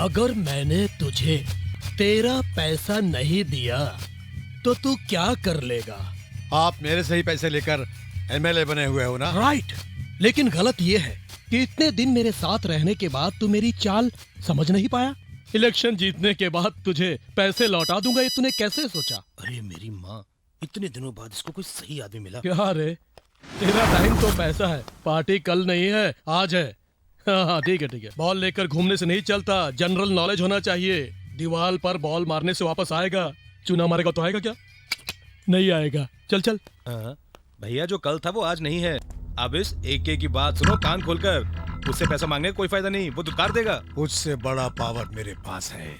अगर मैंने तुझे तेरा पैसा नहीं दिया तो तू क्या कर लेगा? आप मेरे से ही पैसे लेकर एमएलए बने हुए हो ना? राइट। लेकिन गलत ये है कि इतने दिन मेरे साथ रहने के बाद तू मेरी चाल समझ नहीं पाया। इलेक्शन जीतने के बाद तुझे पैसे लौटा दूंगा, ये तूने कैसे सोचा? अरे मेरी माँ, इतने दिनों बाद इसको कोई सही आदमी मिला। क्या रे, तेरा टाइम तो पैसा है, पार्टी कल नहीं है आज है। हाँ ठीक है ठीक है। बॉल लेकर घूमने से नहीं चलता, जनरल नॉलेज होना चाहिए। दीवार पर बॉल मारने से वापस आएगा, चूना मारेगा तो आएगा क्या? नहीं आएगा। चल चल। भैया जो कल था वो आज नहीं है। अब इस एक की बात सुनो कान खोलकर। उससे पैसा मांगने का कोई फायदा नहीं, वो दुत्कार देगा। उससे बड़ा पावर मेरे पास है।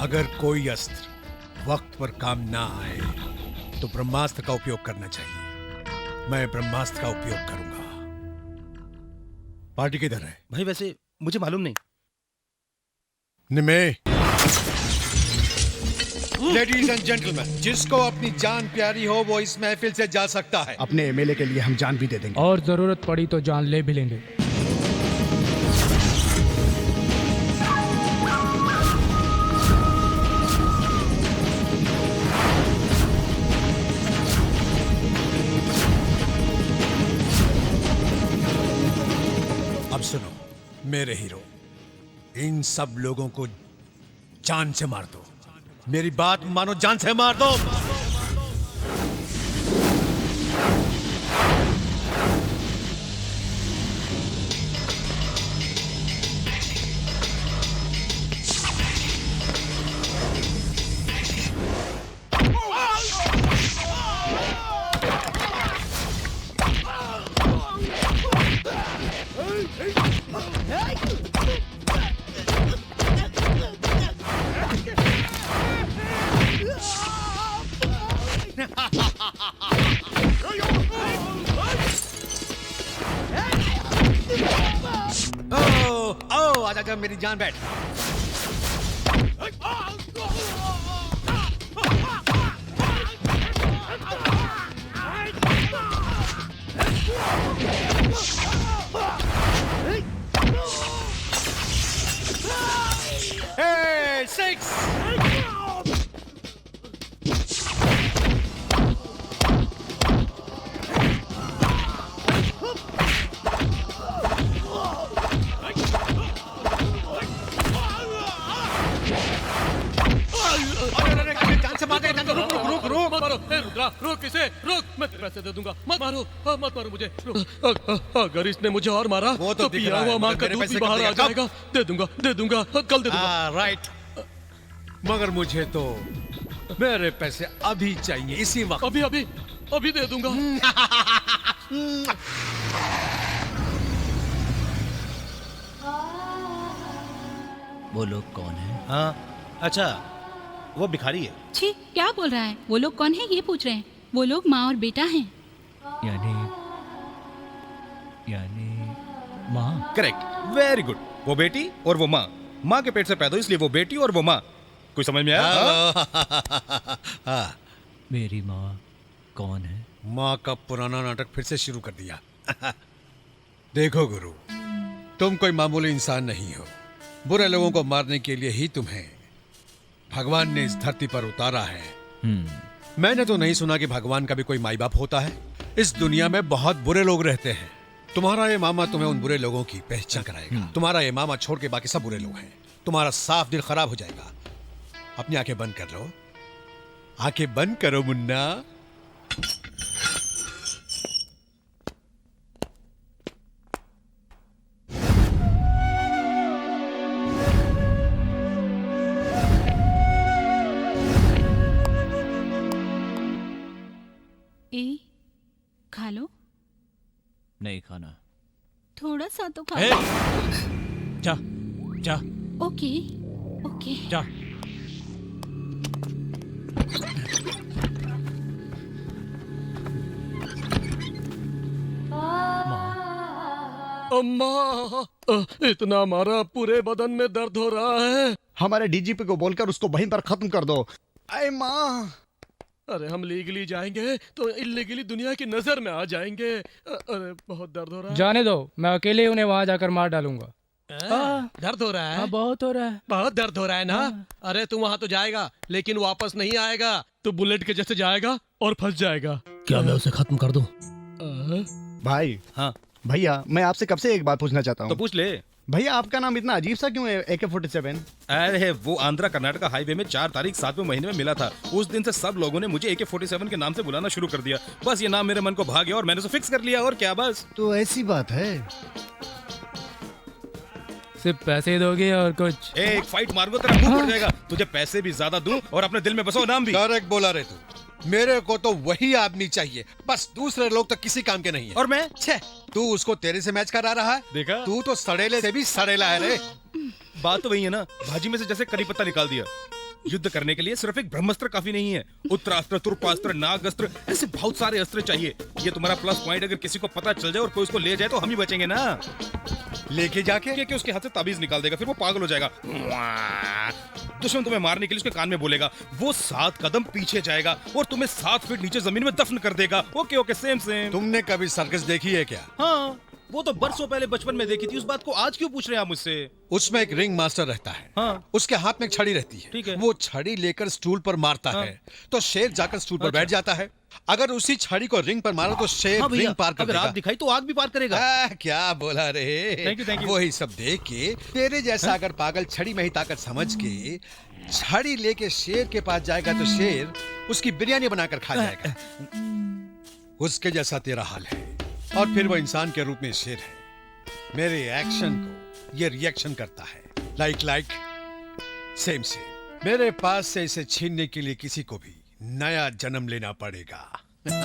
अगर कोई अस्त्र वक्त पर काम ना आए तो ब्रह्मास्त्र का उपयोग करना चाहिए। मैं ब्रह्मास्त्र का उपयोग करूंगा। पार्टी किधर है? भाई वैसे मुझे मालूम नहीं। निमे, लेडीज एंड जेंटलमैन, जिसको अपनी जान प्यारी हो वो इस महफिल से जा सकता है। अपने एमएलए के लिए हम जान भी दे देंगे और जरूरत पड़ी तो जान ले भी लेंगे। अब सुनो मेरे हीरो, इन सब लोगों को जान से मार दो। मेरी बात मानो, जान से मार दो। ओ आजा मेरी जान बैठ। Hey, 6! रुक इसे, रुक। मैं तेरे पैसे दे दूंगा, मत मारो, मत मारो मुझे। अगर इसने मुझे और मारा वो तो पिया हुआ माँ का दूध भी बाहर आ जाएगा। दे दूंगा कल दे दूंगा। राइट, मगर मुझे तो मेरे पैसे अभी चाहिए, इसी वक्त। अभी दे दूंगा। वो लोग कौन है? हाँ अच्छा, वो भिखारी है। छी, क्या बोल रहा है? वो लोग कौन है ये पूछ रहे हैं। वो लोग माँ और बेटा हैं। यानी माँ। Correct, very good. वो बेटी और वो माँ, माँ के पेट से पैदा, इसलिए वो बेटी और वो माँ। कोई समझ में आया? मेरी माँ कौन है? माँ का पुराना नाटक फिर से शुरू कर दिया। देखो गुरु, तुम कोई मामूली इंसान नहीं हो। बुरे लोगों को मारने के लिए ही तुम्हें भगवान ने इस धरती पर उतारा है। मैंने तो नहीं सुना कि भगवान का भी कोई माई बाप होता है। इस दुनिया में बहुत बुरे लोग रहते हैं। तुम्हारा ये मामा तुम्हें उन बुरे लोगों की पहचान कराएगा। तुम्हारा ये मामा छोड़ के बाकी सब बुरे लोग हैं। तुम्हारा साफ दिल खराब हो जाएगा। अपनी आंखें बंद कर लो। आंखें बंद करो मुन्ना। ए खा लो, नहीं खाना। थोड़ा सा तो खा ए, लो। जा जा ओके ओके। जा। अम्मा, इतना मारा पूरे बदन में दर्द हो रहा है। हमारे डीजीपी को बोलकर उसको वहीं पर खत्म कर दो। अरे माँ, अरे हम लीगली जाएंगे तो इलीगली दुनिया की नजर में आ जाएंगे। अरे बहुत दर्द हो रहा है। जाने दो, मैं अकेले उन्हें वहां जाकर मार डालूंगा। दर्द हो रहा है। हाँ, बहुत हो रहा है। बहुत दर्द हो रहा है ना। अरे तू वहां तो जाएगा लेकिन वापस नहीं आएगा। तू बुलेट के जैसे जाएगा और फंस जाएगा। क्या मैं उसे खत्म कर दूं? भाई। हाँ भैया, मैं आपसे कब से एक बात पूछना चाहता तो हूँ। पूछ ले। भैया, आपका नाम इतना अजीब सा क्यों है? AK-47? अरे वो आंध्रा कर्नाटका हाईवे में 4 तारीख 7वें महीने में मिला था। उस दिन से सब लोगों ने मुझे AK-47 के नाम से बुलाना शुरू कर दिया। बस ये नाम मेरे मन को भा गया और मैंने उसे फिक्स कर लिया। और क्या बस। तो ऐसी बात है। सिर्फ पैसे दोगे और कुछ? एक फाइट मारूंगा तेरा मुंह फट जाएगा। तुझे पैसे भी ज्यादा दूं और अपने दिल में बसो नाम भी। करेक्ट बोला रे तू। मेरे को तो वही आदमी चाहिए, बस दूसरे लोग तो किसी काम के नहीं है। और मैं छे, तू उसको तेरे से मैच करा रहा है। देखा? तू तो सड़ेले से भी सड़ेला है रे। बात तो वही है ना, भाजी में से जैसे करी पत्ता निकाल दिया। युद्ध करने के लिए सिर्फ एक ब्रह्मास्त्र काफी नहीं है। उत्तरास्त्र, तुर्पास्त्र, नागास्त्र, ऐसे बहुत सारे अस्त्र चाहिए। ये तुम्हारा प्लस पॉइंट। अगर किसी को पता चल जाए और कोई उसको ले जाए तो हम ही बचेंगे ना। लेके जाके कि उसके हाथ से ताबीज निकाल देगा, फिर वो पागल हो जाएगा। दुश्मन तुम्हें मारने के लिए उसके कान में बोलेगा। वो 7 कदम पीछे जाएगा और तुम्हें 7 फीट नीचे जमीन में दफन कर देगा। Okay okay, same same. तुमने कभी सर्कस देखी है क्या? हाँ, वो तो बरसों पहले बचपन में देखी थी। उस बात को आज क्यों पूछ रहे हैं आप मुझसे? उसमें एक रिंग मास्टर रहता है। हाँ। उसके हाथ में एक छड़ी रहती है। ठीक है। वो छड़ी लेकर स्टूल पर मारता हाँ। है तो शेर जाकर स्टूल पर अच्छा। बैठ जाता है। अगर उसी छड़ी को रिंग पर मारो तो शेर हाँ भैया, रिंग पार कर अगर देगा। आग दिखाई तो आग भी पार करेगा। क्या बोला रे। Thank you, thank you. वही सब देख के तेरे जैसा अगर पागल छड़ी में ही ताकत समझ के छड़ी लेके शेर के पास जाएगा तो शेर उसकी बिरयानी बनाकर खा जाएगा। उसके जैसा तेरा हाल है। और फिर वो इंसान के रूप में शेर है। मेरे एक्शन को ये रिएक्शन करता है। Like same same. मेरे पास से इसे छीनने के लिए किसी को भी नया जन्म लेना पड़ेगा। चलो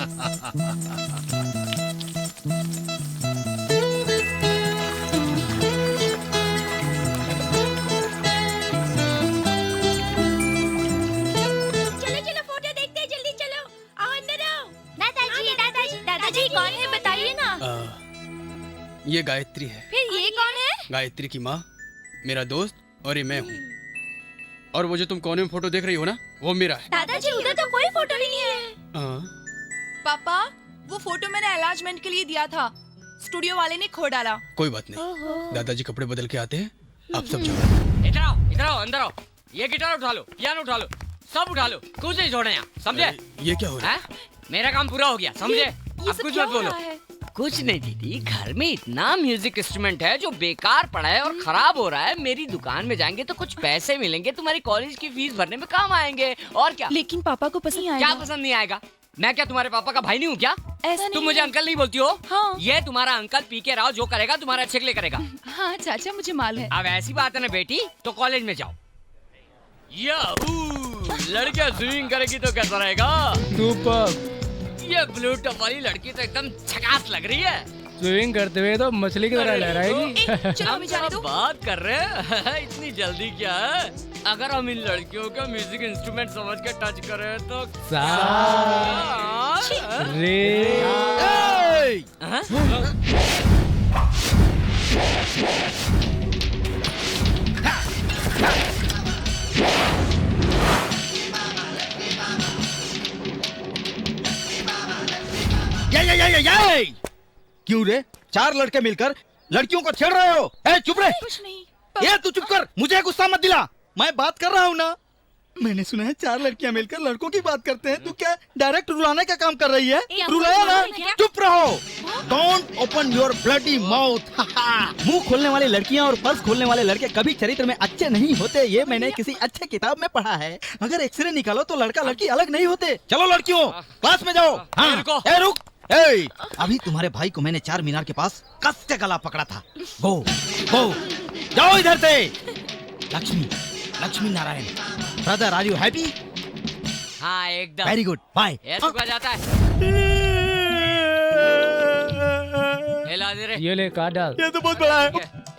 चलो फोटो देखते हैं, जल्दी चलो। आओ अंदर आओ। दादाजी कौन है बताइए ना। ये गायत्री है। फिर ये कौन है? गायत्री की माँ, मेरा दोस्त, और ये मैं हूँ। और वो जो तुम कोने में फोटो देख रही हो ना, वो मेरा है। दादाजी उधर तो कोई फोटो नहीं है। हाँ। पापा, वो फोटो मैंने अलाजमेंट के लिए दिया था, स्टूडियो वाले ने खो डाला। कोई बात नहीं, दादाजी कपड़े बदल के आते हैं। आप सब जाओ। इधर आओ, अंदर आओ। ये गिटार उठा लो, पियानो उठा लो, सब उठा लो। कुछ नहीं छोड़ना यहाँ, समझे? ये क्या हो रहा है? मेरा काम पूरा हो गया, समझे? अब सब कुछ क्या मत हो बोलो। रहा है? कुछ नहीं दीदी, घर में इतना म्यूजिक इंस्ट्रूमेंट है जो बेकार पड़ा है और खराब हो रहा है। मेरी दुकान में जाएंगे तो कुछ पैसे मिलेंगे, तुम्हारी कॉलेज की फीस भरने में काम आएंगे। और क्या? लेकिन पापा को पसंद नहीं आएगा। क्या पसंद नहीं आएगा? मैं क्या तुम्हारे पापा का भाई नहीं हूँ क्या? ऐसा नहीं तुम मुझे है। अंकल नहीं बोलती हो? हाँ। ये तुम्हारा अंकल पीके राव जो करेगा तुम्हारा अच्छे के लिए करेगा। हाँ चाचा, मुझे मालूम है। अब ऐसी बात है ना बेटी, तो कॉलेज में जाओ। लड़कियां स्विमिंग करेगी तो कैसा रहेगा? सुपर। ये ब्लू टॉप वाली लड़की तो एकदम झकास लग रही है। स्विमिंग करते हुए तो मछली की तरह लहराएगी। चलो हमें जाने दो। बात कर रहे हैं इतनी जल्दी क्या है? अगर हम इन लड़कियों का म्यूजिक इंस्ट्रूमेंट समझ के टच करें तो रे। हाँ? क्यों रे? 4 लड़के मिलकर लड़कियों को छेड़ रहे हो? ए, चुप रहे। कुछ नहीं। ये तू चुप कर, मुझे गुस्सा मत दिला। मैं बात कर रहा हूँ ना। मैंने सुना है 4 लड़कियां मिलकर लड़कों की बात करते हैं। तू क्या डायरेक्ट रुलाने का काम कर रही है? रुलाया ना? चुप रहो। Don't open your bloody mouth. मुंह खोलने वाली लड़कियां और पर्स खोलने वाले लड़के कभी चरित्र में अच्छे नहीं होते। ये मैंने किसी अच्छे किताब में पढ़ा है। अगर एक्सरे निकालो तो लड़का लड़की अलग नहीं होते। चलो लड़कियों क्लास में जाओ। हाँ, रुक। अभी तुम्हारे भाई को मैंने 4 मीनार के पास कस के गला पकड़ा था। गो जाओ इधर से। Lakshmi Narayan brother, are you happy? हाँ एकदम। Very good, bye. ये तो क्या जाता है? हिला दे रे। ये ले काट डाल। ये तो बहुत बड़ा है।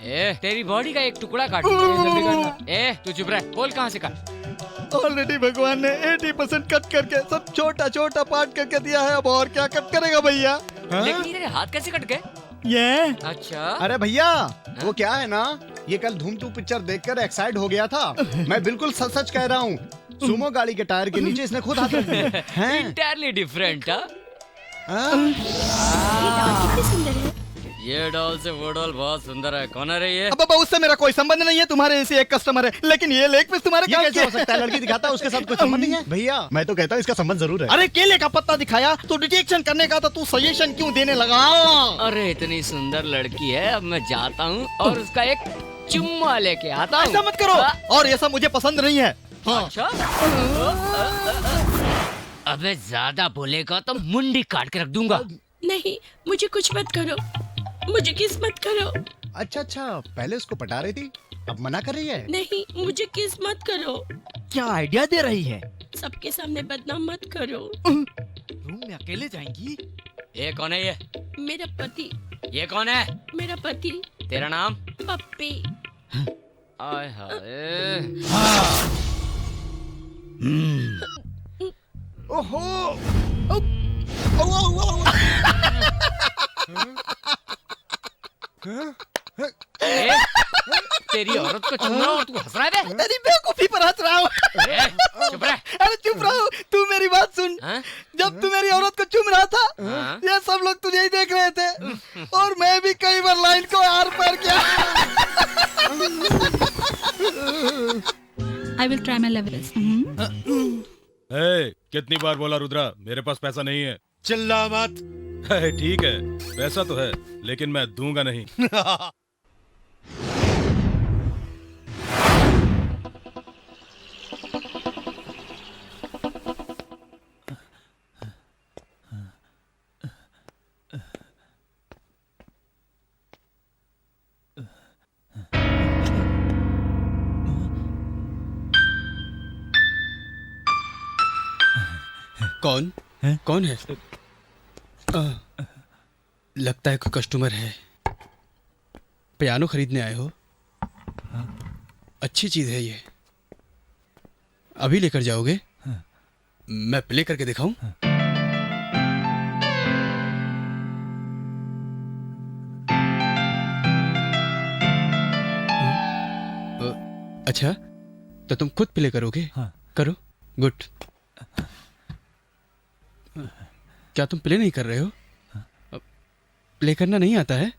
ए तेरी बॉडी का एक टुकड़ा काट। जल्दी करना। ए तू चुप रह, बोल कहाँ से काट? ऑलरेडी भगवान ने 80% कट करके सब छोटा छोटा पार्ट करके दिया है। अब और क्या कट करेगा भैया? लेकिन तेरे हाथ कैसे कट गए? ये अच्छा। अरे भैया वो क्या है ना, ये कल धूम 2 पिक्चर देखकर एक्साइट हो गया था। मैं बिल्कुल सच सच कह रहा हूँ। सुमो गाड़ी के टायर के नीचे इसने खुद हाथ रख दिए हैं। Entirely different. कितनी सुंदर है। ये डॉल से वो डॉल बहुत सुंदर है। कौन है रे ये? अब उससे मेरा कोई संबंध नहीं है। तुम्हारे ऐसे एक कस्टमर है, लेकिन ये लेग पीस तुम्हारे ये कैसे हो सकता है? लड़की दिखाता है उसके साथ कुछ संबंध नहीं है। भैया मैं तो कहता हूँ इसका संबंध जरूर है। अरे केले का पत्ता दिखाया तो डिटेक्शन करने का था, तू सजेशन क्यों देने लगा? अरे इतनी सुंदर लड़की है, अब मैं जाता हूँ और उसका एक चुम्मा लेके आता हूँ। ऐसा मत करो। और ये सब मुझे पसंद नहीं है। अच्छा। अबे ज्यादा बोलेगा तो मुंडी काट के रख दूंगा। नहीं, मुझे कुछ मत करो, मुझे किस मत करो। अच्छा, पहले उसको पटा रही थी, अब मना कर रही है। नहीं, मुझे किस मत करो। क्या आइडिया दे रही है? सबके सामने बदनाम मत करो। रूम में अकेले जाएंगी? ये कौन है? ये मेरा पति। ये कौन है? मेरा पति। तेरा नाम? पप्पी। आय हाय। ओहो। तेरी औरत को चुम रहा हूँ, तू हंस रहा है बे? तेरी बेवकूफी पर हंस रहा हूँ। चुप रह। अरे चुप रहो। तू मेरी बात सुन। जब तू मेरी औरत को चुम रहा था, ये सब लोग तुझे ही देख रहे थे और मैं भी कई बार लाइन को आर पार किया। I will try my level best. कितनी बार बोला रुद्रा, मेरे पास पैसा नहीं है। चिल्ला मत। ठीक है, पैसा तो है लेकिन मैं दूंगा नहीं। कौन है? लगता है कोई कस्टमर है। पियानो खरीदने आए हो? अच्छी चीज है ये। अभी लेकर जाओगे? मैं प्ले करके दिखाऊं? अच्छा, तो तुम खुद प्ले करोगे? करो। गुड। क्या तुम प्ले नहीं कर रहे हो? प्ले करना नहीं आता है?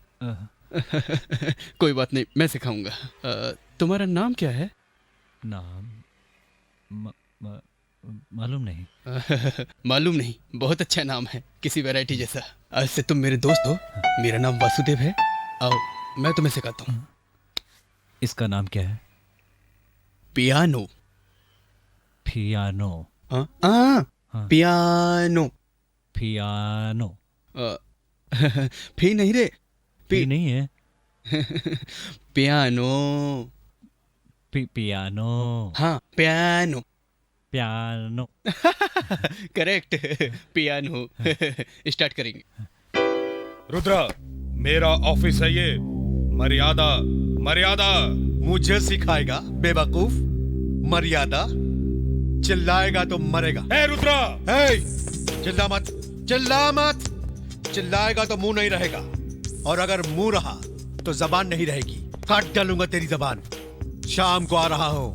कोई बात नहीं, मैं सिखाऊंगा। तुम्हारा नाम क्या है? नाम मालूम नहीं। मालूम नहीं? बहुत अच्छा नाम है, किसी वैरायटी जैसा। आज से तुम मेरे दोस्त हो। मेरा नाम वासुदेव है। आओ, मैं तुम्हें सिखाता हूँ। इसका नाम क्या है? पियानो। पियानो। पियानो। पियानो। फी नहीं रे। पी नहीं है। पियानो। पियानो। हाँ, piano. Piano. Correct. Piano. Start करेंगे। रुद्रा, मेरा ऑफिस है ये। मर्यादा मर्यादा। मुझे सिखाएगा बेवकूफ? मर्यादा? चिल्लाएगा तो मरेगा। ए रुद्रा! चिल्ला मत, चिल्ला मत। चिल्लाएगा तो मुंह नहीं रहेगा, और अगर मुंह रहा तो जबान नहीं रहेगी। काट डालूंगा तेरी जबान। शाम को आ रहा हूं,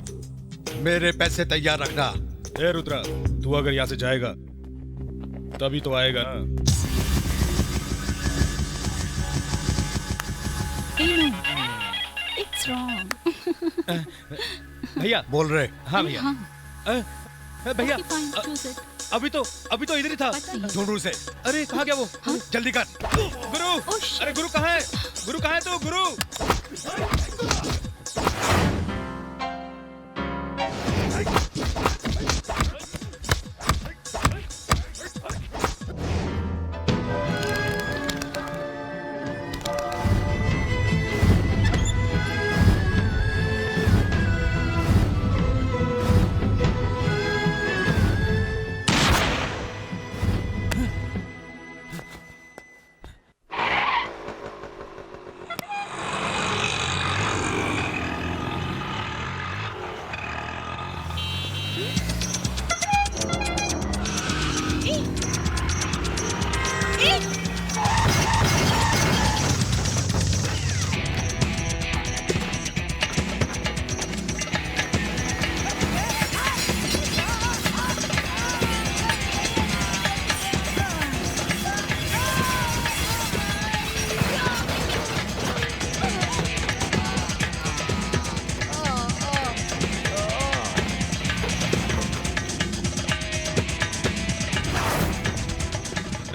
मेरे पैसे तैयार रखना। ए रुद्रा, तू अगर यहाँ से जाएगा तभी तो आएगा ना। It's wrong. भैया बोल रहे? हाँ भैया। भैया fine, choose it. अभी तो इधर ही था। ढूंढ उसे। अरे कहाँ गया वो? जल्दी कर। गुरु, अरे गुरु कहाँ है? गुरु कहाँ है तू? गुरु।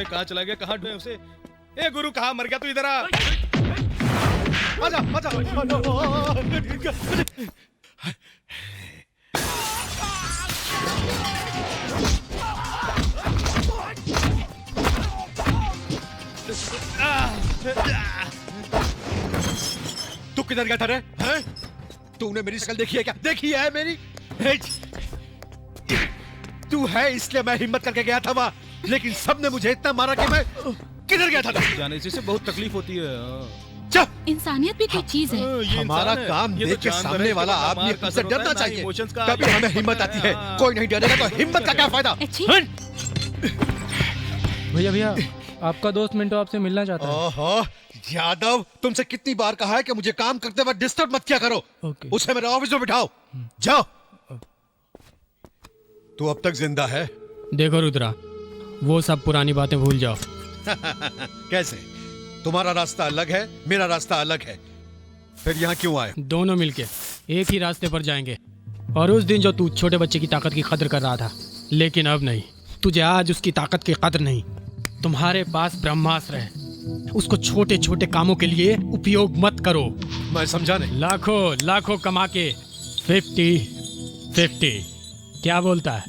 कहाँ चला गया? कहाँ ढूंढे उसे? ए गुरु कहाँ मर गया तू? इधर आ। आजा आजा। तू किधर गया था रे? हैं? तूने मेरी शक्ल देखी है क्या? देखी है मेरी? तू है इसलिए मैं हिम्मत करके गया था वहां, लेकिन सबने मुझे इतना मारा कि मैं किधर गया था? जाने से बहुत तकलीफ होती है। इंसानियत भी कोई चीज है। हमारा काम देख के सामने वाला आदमी हमसे डरना चाहिए, तभी हमें हिम्मत आती है। कोई नहीं डरेगा तो हिम्मत का क्या फायदा? भैया भैया, आपका दोस्त मिंटो आपसे मिलना चाहता है। ओहो यादव, तुमसे कितनी बार कहा है कि मुझे काम करते वक्त डिस्टर्ब मत किया करो। उसे मेरे ऑफिस में बिठाओ। जाओ। तू अब तक जिंदा है? देखो रुद्रा, वो सब पुरानी बातें भूल जाओ। कैसे? तुम्हारा रास्ता अलग है, मेरा रास्ता अलग है, फिर यहाँ क्यों आए? दोनों मिलके एक ही रास्ते पर जाएंगे। और उस दिन जो तू छोटे बच्चे की ताकत की कदर कर रहा था, लेकिन अब नहीं। तुझे आज उसकी ताकत की कदर नहीं। तुम्हारे पास ब्रह्मास्त्र है, उसको छोटे छोटे कामों के लिए उपयोग मत करो। मैं समझा नहीं। लाखों लाखों कमा के 50-50 क्या बोलता है?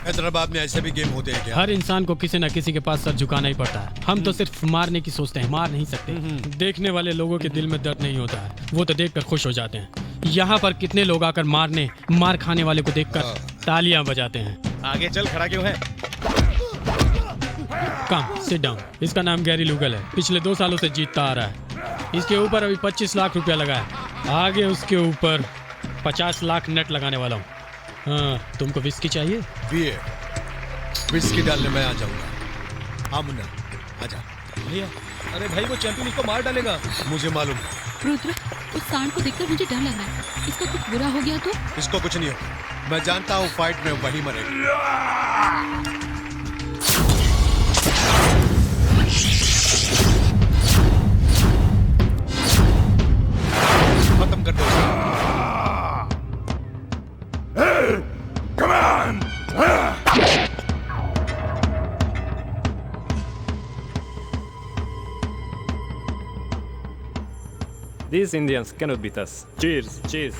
हैदराबाद में ऐसे भी गेम होते हैं क्या? हर इंसान को किसी न किसी के पास सर झुकाना ही पड़ता है। हम तो सिर्फ मारने की सोचते हैं, मार नहीं सकते। देखने वाले लोगों के दिल में दर्द नहीं होता है, वो तो देखकर खुश हो जाते हैं। यहाँ पर कितने लोग आकर मार खाने वाले को देखकर तालियां बजाते हैं। आगे चल, खड़ा क्यों है? Come sit down. इसका नाम गैरी लूगल है, पिछले 2 सालों से जीतता आ रहा है। इसके ऊपर अभी 25 लाख रुपया लगा है, आगे उसके ऊपर 50 लाख नेट लगाने वाला हूँ। हाँ, तुमको विस्की चाहिए? पिए। विस्की डालने मैं आ जाऊंगा। हाँ मुन्ना, आजा। भैया, अरे भाई वो चैंपियन उसको मार डालेगा। मुझे मालूम है। रुद्र, उस सांड को देखकर मुझे डर लग रहा है। इसका कुछ बुरा हो गया तो? इसको कुछ नहीं होगा। मैं जानता हूँ फाइट में वही मरेगा। खत्म कर दो उसे। Come on! These Indians cannot beat us. Cheers, cheers.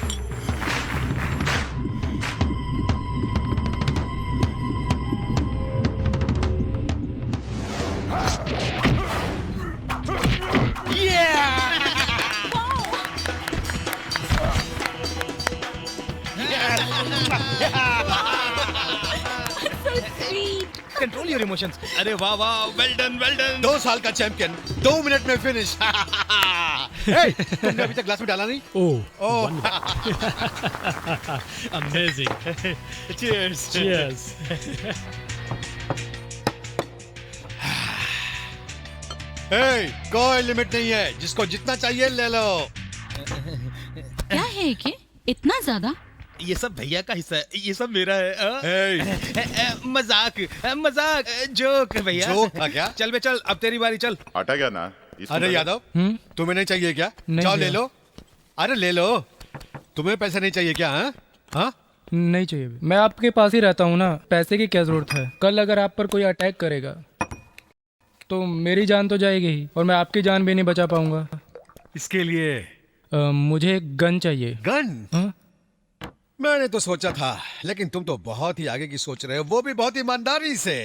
Control your emotions. अरे वाह वाह, वेल डन वेल डन। 2 साल का चैंपियन 2 मिनट में फिनिश। तुमने अभी तक ग्लास में डाला नहीं? ओह, अमेजिंग। Cheers cheers. कोई लिमिट नहीं है, जिसको जितना चाहिए ले लो। क्या है ये? इतना ज्यादा? ये सब भैया का हिस्सा है, ये सब मेरा है। मजाक मजाक, जोक भैया। जोक था क्या? चल बे चल, अब तेरी बारी, चल। हटा गया ना? अरे यादव, तुम्हें नहीं चाहिए क्या? नहीं जाओ ले लो। अरे ले लो, तुम्हें पैसा नहीं चाहिए क्या? हाँ नहीं चाहिए, मैं आपके पास ही रहता हूँ ना, पैसे की क्या जरूरत है? कल अगर आप पर कोई अटैक करेगा तो मेरी जान तो जाएगी ही, और मैं आपकी जान भी नहीं बचा पाऊंगा। इसके लिए मुझे एक गन चाहिए। गन? हाँ? मैंने तो सोचा था, लेकिन तुम तो बहुत ही आगे की सोच रहे हो, वो भी बहुत ईमानदारी से।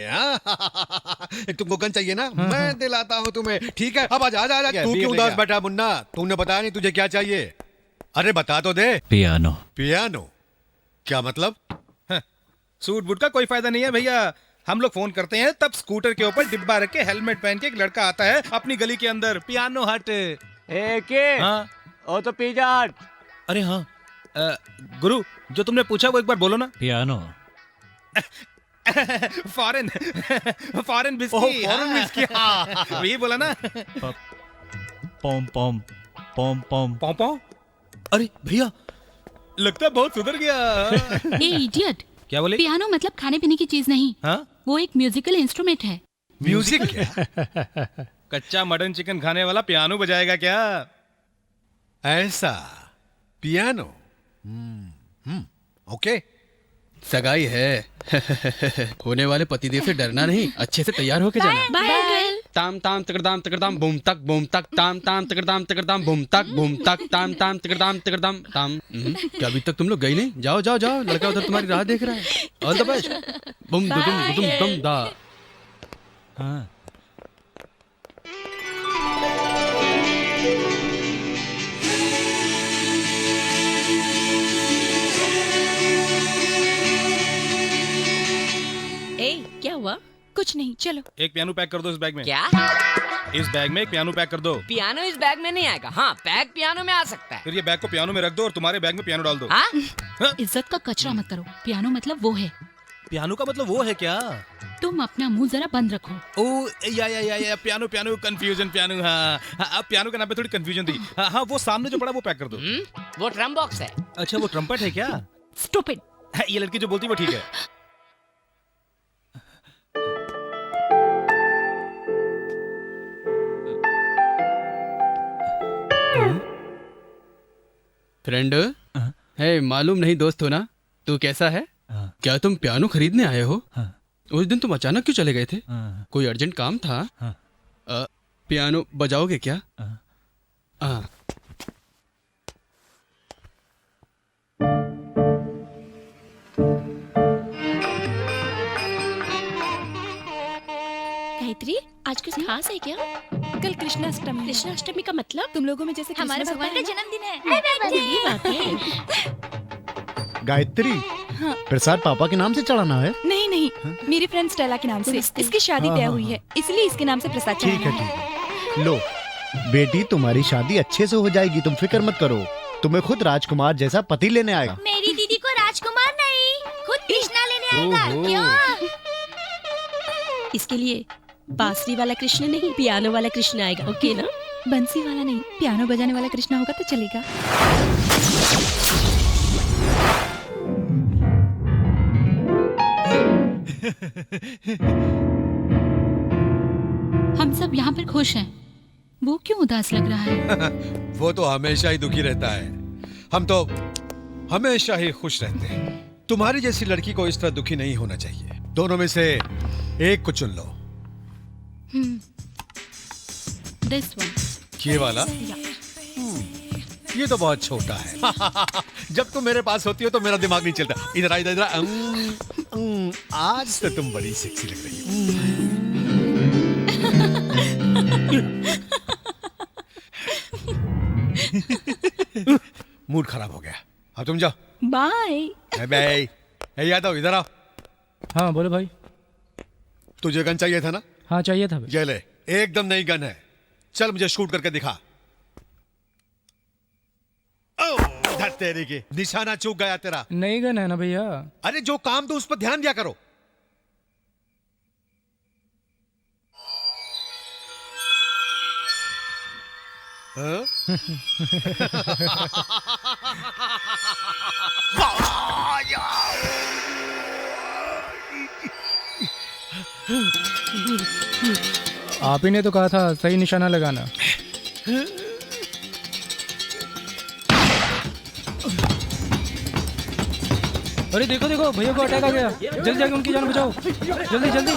तुमको गन चाहिए ना? मैं दिलाता हूँ तुम्हें। ठीक है, अब आजा आजा आजा। तू क्यों उदास बैठा मुन्ना? तूने बताया नहीं तुझे क्या चाहिए? अरे बता तो दे। पियानो। पियानो? क्या मतलब? सूट बूट का कोई फायदा नहीं है भैया। हम लोग फोन करते हैं तब स्कूटर के ऊपर डिब्बा रख के हेलमेट पहन के एक लड़का आता है अपनी गली के अंदर, पियानो हट। हाँ? ओ तो पिज्जा। अरे हाँ, गुरु जो तुमने पूछा वो एक बार बोलो ना। Piano. Foreign foreign whisky. Foreign whisky, हाँ ये बोला ना। पॉम पॉम पॉम पॉम पॉम पॉम। अरे भैया लगता है बहुत सुधर गया। ए इडियट, क्या बोले? पियानो मतलब खाने पीने की चीज नहीं। हाँ? वो एक म्यूजिकल इंस्ट्रूमेंट है। म्यूजिक क्या? कच्चा मटन चिकन खाने वाला पियानो बजाएगा क्या? ऐसा पियानो? ओके। सगाई है। होने वाले पतिदेव से डरना नहीं, अच्छे से तैयार होके जाना। Bye uncle. ताम ताम तकरदाम बूम तक ताम ताम तकरदाम बूम तक ताम ताम तकरदाम ताम। क्या अभी तक तुम लोग गई नहीं? जाओ जाओ जाओ, लड़का उधर तुम्हारी राह देख रहा है। All the best. बुम दुदुम दम दा। हाँ। क्या हुआ? कुछ नहीं, चलो। एक पियानो पैक कर दो इस बैग में। क्या? इस बैग में एक पियानो पैक कर दो। पियानो इस बैग में नहीं आएगा। हाँ, बैग पियानो में आ सकता है। फिर ये बैग को पियानो में रख दो और तुम्हारे बैग में पियानो डाल दो। हाँ? इज्जत का कचरा मत करो। पियानो मतलब वो है। पियानो का मतलब वो है क्या? तुम अपना मुंह जरा बंद रखो। ओ या पियानो पियानो कंफ्यूजन पियानो। हाँ पियानो के नाम पे थोड़ी कंफ्यूजन थी। हाँ वो सामने जो पड़ा वो पैक कर दो। वो ड्रम बॉक्स है। अच्छा वो ट्रम्पेट है क्या? स्टूपिड। ये लड़की जो बोलती वो ठीक है। फ्रेंड, है मालूम नहीं दोस्त हो ना? तू कैसा है? क्या तुम पियानो खरीदने आए हो? उस दिन तुम अचानक क्यों चले गए थे? कोई अर्जेंट काम था? पियानो बजाओगे क्या? गायत्री, आज कुछ खास है क्या? कल कृष्णाष्टमी। कृष्णाष्टमी का मतलब? तुम लोगों में जैसे हमारे क्रिसमस भगवान होता का है जन्मदिन है। गायत्री, हाँ। प्रसाद पापा के नाम से चढ़ाना है? नहीं नहीं, मेरी फ्रेंड स्टेला के नाम से। इसकी शादी तय हुई है, इसलिए इसके नाम से प्रसाद ठीक चढ़ाना है ठीक है। लो बेटी, तुम्हारी शादी अच्छे से हो जाएगी, तुम फिक्र मत करो। तुम्हें खुद राजकुमार जैसा पति लेने आएगा। मेरी दीदी को राजकुमार नहीं, खुद कृष्णा लेने आएगा। क्यों? इसके लिए बांसुरी वाला कृष्ण नहीं, पियानो वाला कृष्ण आएगा। ओके ना? बंसी वाला नहीं, पियानो बजाने वाला कृष्णा होगा तो चलेगा। हम सब यहाँ पर खुश हैं। वो क्यों उदास लग रहा है? वो तो हमेशा ही दुखी रहता है। हम तो हमेशा ही खुश रहते हैं। तुम्हारी जैसी लड़की को इस तरह दुखी नहीं होना चाहिए। दोनों में से एक को चुन लो। This one. ये वाला? ये तो बहुत छोटा है। जब तुम मेरे पास होती हो तो मेरा दिमाग नहीं चलता। इधर आ, इधर आ। आज तो तुम बड़ी सेक्सी लग रही हो। मूड खराब हो गया, अब तुम जाओ। Bye bye. यादव इधर आओ। हाँ बोलो भाई। तुझे गन चाहिए था ना? हाँ चाहिए था भाई। ये ले, एकदम नई गन है। चल मुझे शूट करके दिखा। धर तेरे के, निशाना चूक गया तेरा। नई गन है ना भैया? अरे जो काम तो उस पर ध्यान दिया करो। आप ही ने तो कहा था सही निशाना लगाना। अरे देखो देखो भैया को अटैक आ गया, जल्दी जाके उनकी जान बचाओ, जल्दी जल्दी।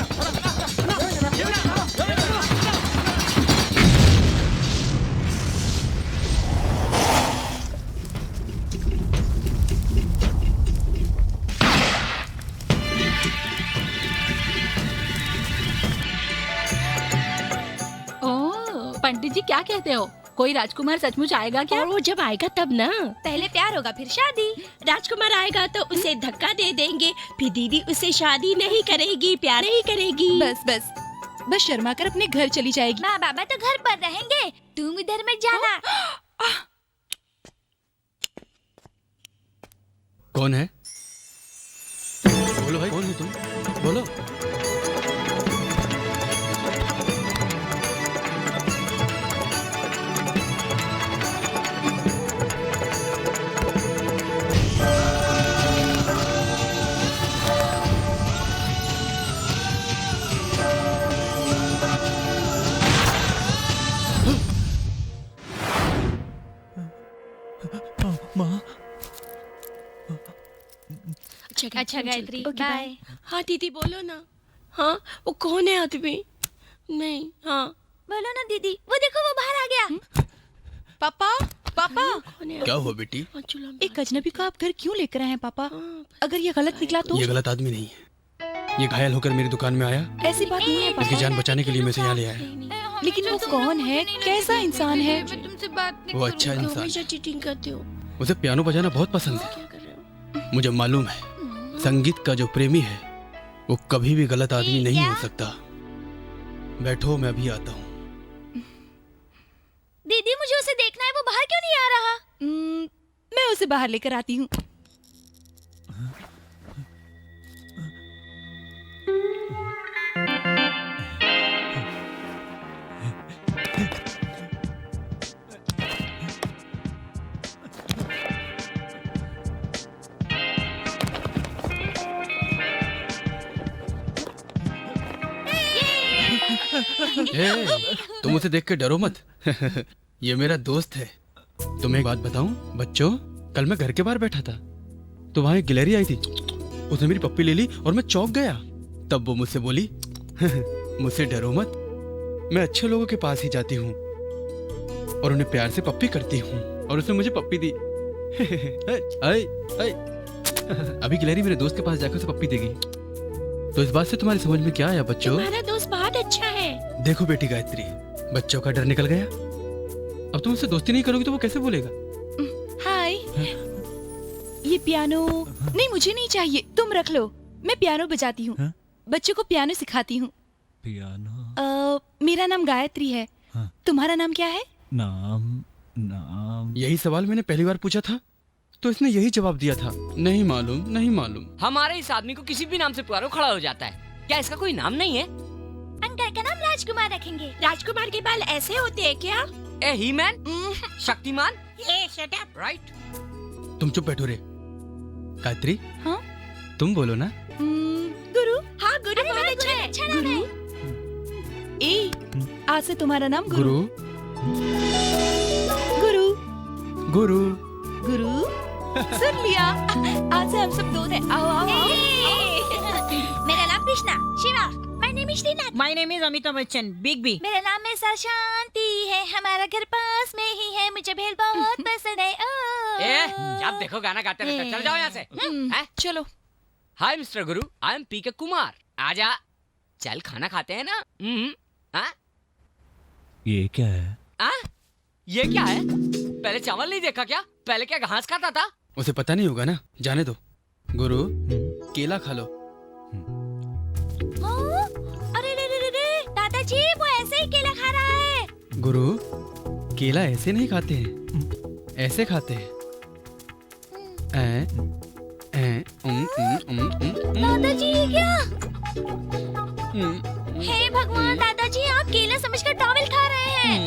ओह, पंडित जी क्या कहते हो? कोई राजकुमार सचमुच आएगा क्या? और वो जब आएगा तब ना। पहले प्यार होगा फिर शादी। राजकुमार आएगा तो उसे धक्का दे देंगे, फिर दीदी उसे शादी नहीं करेगी, प्यार नहीं करेगी। बस बस बस शर्मा कर अपने घर चली जाएगी। माँ बाबा तो घर पर रहेंगे, तुम इधर मत जाना। कौन है? बोलो भाई, कौन हो तुम? बोलो। अच्छा गायत्री, बाय। हाँ दीदी बोलो ना। हाँ वो कौन है आदमी? नहीं, हाँ बोलो ना दीदी। वो देखो वो बाहर आ गया। पापा पापा, क्या हुआ बेटी? एक अजनबी को आप घर क्यों लेकर आए हैं पापा? अगर ये गलत निकला तो? ये गलत आदमी नहीं है, ये घायल होकर मेरी दुकान में आया। ऐसी बात नहीं है उसकी पापा। जान बचाने के लिए मैं इसे यहाँ ले आया। लेकिन वो कौन है, कैसा इंसान है? वो अच्छा इंसान हमेशा चीटिंग करते हो। उसे पियानो बजाना बहुत पसंद है। मुझे मालूम है संगीत का जो प्रेमी है वो कभी भी गलत आदमी नहीं हो सकता। बैठो, मैं अभी आता हूँ। दीदी मुझे उसे देखना है, वो बाहर क्यों नहीं आ रहा? मैं उसे बाहर लेकर आती हूँ। तुम उसे देख के डरो मत। ये मेरा दोस्त है। तुम्हें एक बात बताऊं बच्चों, कल मैं घर के बाहर बैठा था तो वहां एक गिलहरी आई थी। उसने मेरी पप्पी ले ली और मैं चौंक गया। तब वो मुझसे बोली मुझसे डरो मत, मैं अच्छे लोगों के पास ही जाती हूँ और उन्हें प्यार से पप्पी करती हूँ। और उसने मुझे पप्पी दी। अभी गिलहरी मेरे दोस्त के पास जाकर उसे पप्पी देगी। तो इस बात से तुम्हारी समझ में क्या आया बच्चों? तुम्हारा दोस्त बहुत अच्छा है। देखो बेटी गायत्री, बच्चों का डर निकल गया। अब तुम उससे दोस्ती नहीं करोगी तो वो कैसे बोलेगा? हाय, ये पियानो नहीं, मुझे नहीं चाहिए, तुम रख लो। मैं पियानो बजाती हूँ, बच्चों को पियानो सिखाती हूँ। पियानो? मेरा नाम गायत्री है। तुम्हारा नाम क्या है? नाम यही सवाल मैंने पहली बार पूछा था तो इसने यही जवाब दिया था, नहीं मालूम नहीं मालूम। हमारे इस आदमी को किसी भी नाम से पुकारो खड़ा हो जाता है। क्या इसका कोई नाम नहीं है? अंकल का नाम राजकुमार रखेंगे। राजकुमार के बाल ऐसे होते हैं क्या? A He Man, Shaktimaan. Shut up. Right. तुम चुप बैठो रे। गायत्री, हाँ? तुम बोलो ना। गुरु। हाँ गुरु बहुत अच्छा है। अच्छा नाम है। ए, आज से तुम्हारा नाम गुरु। गुरु गुरु गुरु सुन लिया, आज से हम सब दो हैं। आओ आओ आओ। मेरा नाम Krishna. Shiva. My name is Shrinath. My name is Amitabh Bachchan, big B. मेरा नाम है शांति है, हमारा घर पास में ही है, मुझे भेल बहुत पसंद है। जब देखो गाना गाते रहते, चल जाओ यहाँ से। चलो। हाय मिस्टर गुरु, आई एम पीके कुमार। आजा, चल खाना खाते हैं ना। ये क्या है? ये क्या है? पहले चावल नहीं देखा क्या? पहले क्या घास खाता था? उसे पता नहीं होगा ना, जाने दो। गुरु, केला खा लो। अरे रे रे रे, दादाजी वो ऐसे ही केला खा रहा है। गुरु, केला ऐसे नहीं खाते हैं, ऐसे खाते हैं। दादाजी ये क्या? हे भगवान, दादाजी आप केला समझकर टॉवल खा रहे हैं।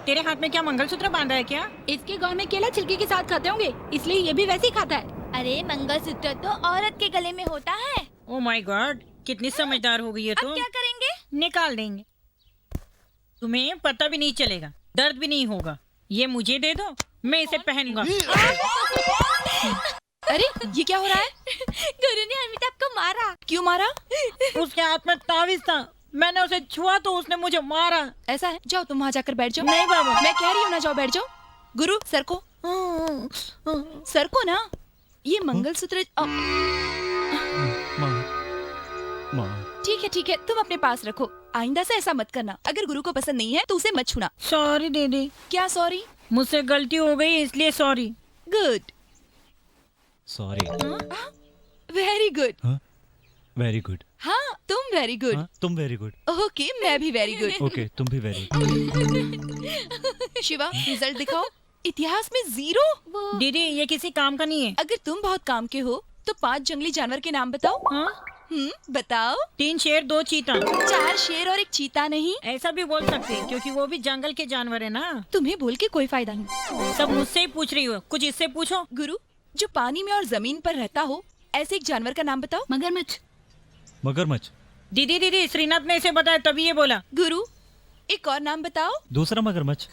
तेरे हाथ में क्या मंगलसूत्र बांधा है क्या? इसके गांव में केला छिलके के साथ खाते होंगे, इसलिए ये भी वैसे ही खाता है। अरे मंगलसूत्र तो औरत के गले में होता है। ओ माय गॉड, कितनी समझदार हो गई है अब क्या करेंगे? निकाल देंगे, तुम्हें पता भी नहीं चलेगा, दर्द भी नहीं होगा। ये मुझे दे दो, मैं इसे पहनूंगा। अरे ये क्या हो रहा है? गुरु ने अमिताभ को मारा। क्यों मारा? उसके हाथ में तावीज था, मैंने उसे छुआ तो उसने मुझे मारा। ऐसा है, जाओ तुम वहाँ जाकर बैठ जाओ। नहीं बाबा, मैं कह रही हूँ ना, जाओ बैठ जाओ। गुरु सर को, सर को ना, ये मंगलसूत्र। ठीक है, तुम अपने पास रखो। आइंदा से ऐसा मत करना। अगर गुरु को पसंद नहीं है तो उसे मत छूना। सॉरी दीदी। क्या सॉरी? मुझसे गलती हो गई इसलिए sorry. Good. Sorry. Very good. Very good. हाँ तुम वेरी गुड। तुम वेरी गुड। ओके मैं भी वेरी गुड। ओके तुम भी वेरी गुड। शिवा रिजल्ट दिखाओ। इतिहास में 0। दीदी ये किसी काम का नहीं है। अगर तुम बहुत काम के हो तो 5 जंगली जानवर के नाम बताओ। हाँ? बताओ। 3 शेर 2 चीता। 4 शेर और 1 चीता नहीं। ऐसा भी बोल सकते हैं क्योंकि वो भी जंगल के जानवर है ना। तुम्हें बोल के कोई फायदा नहीं। सब मुझसे ही पूछ रही हो, कुछ इससे पूछो। गुरु जो पानी में और जमीन पर रहता हो ऐसे एक जानवर का नाम बताओ। मगरमच्छ। मगरमच्छ। दीदी श्रीनाथ ने इसे बताया तभी ये बोला। गुरु एक और नाम बताओ। दूसरा मगरमच्छ।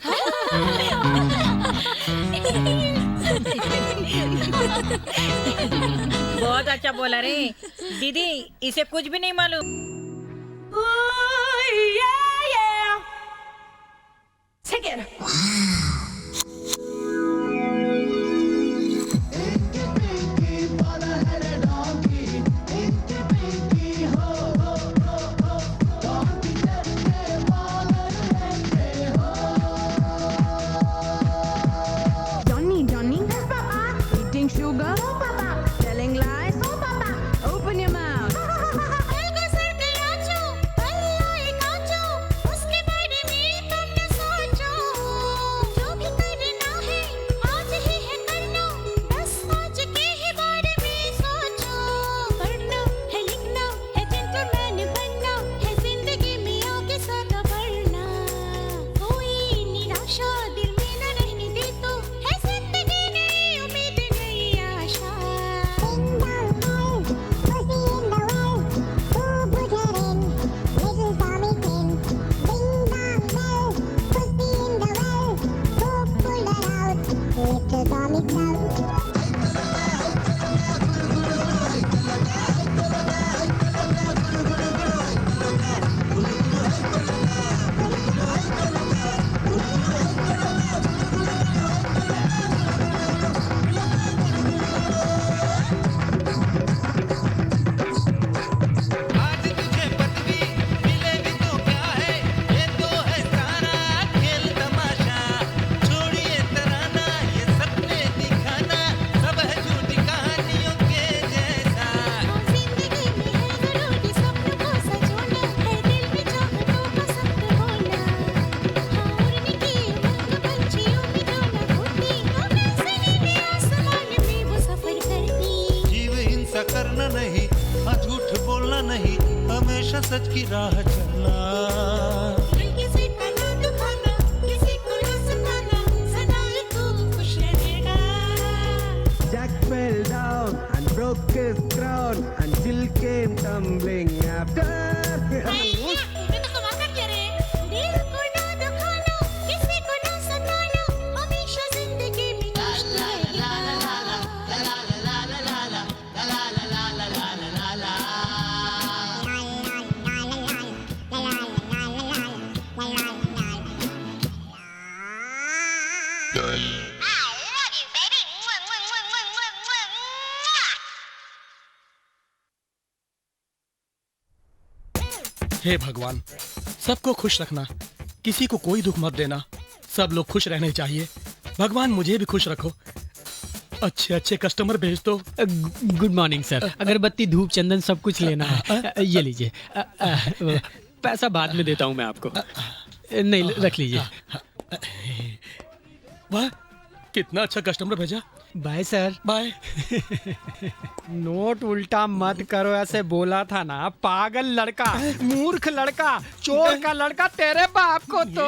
बहुत अच्छा बोला रे। दीदी इसे कुछ भी नहीं मालूम। Sugar, telling lies, open your mouth. उसके बारे में तुमने सोचो, जो भी करना है आज ही है करना, बस आज के ही बारे में सोचो। पढ़ना है, लिखना है, जेंटलमैन बनना है, जिंदगी में आगे सदा बढ़ना। कोई निराशा दिल में न रहने दे तो है जिंदगी में उम्मीद नई आशा। करना नहीं, हाँ झूठ बोलना नहीं, हमेशा सच की राह चलना। किसी का ना दुखाना, किसी को ना सताना, सदा ही तू खुश रहेगा। Jack fell down and broke his crown and Jill came tumbling after. हे भगवान, सबको खुश रखना, किसी को कोई दुख मत देना, सब लोग खुश रहने चाहिए। भगवान मुझे भी खुश रखो, अच्छे अच्छे कस्टमर भेज दो। Good morning sir. अगरबत्ती धूप चंदन सब कुछ लेना है। ये लीजिए। पैसा बाद में देता हूँ मैं आपको। नहीं रख लीजिए। वाह कितना अच्छा कस्टमर भेजा। Bye sir. बाय। नोट उल्टा मत करो, ऐसे बोला था ना। पागल लड़का, मूर्ख लड़का, चोर का लड़का, तेरे बाप को तो।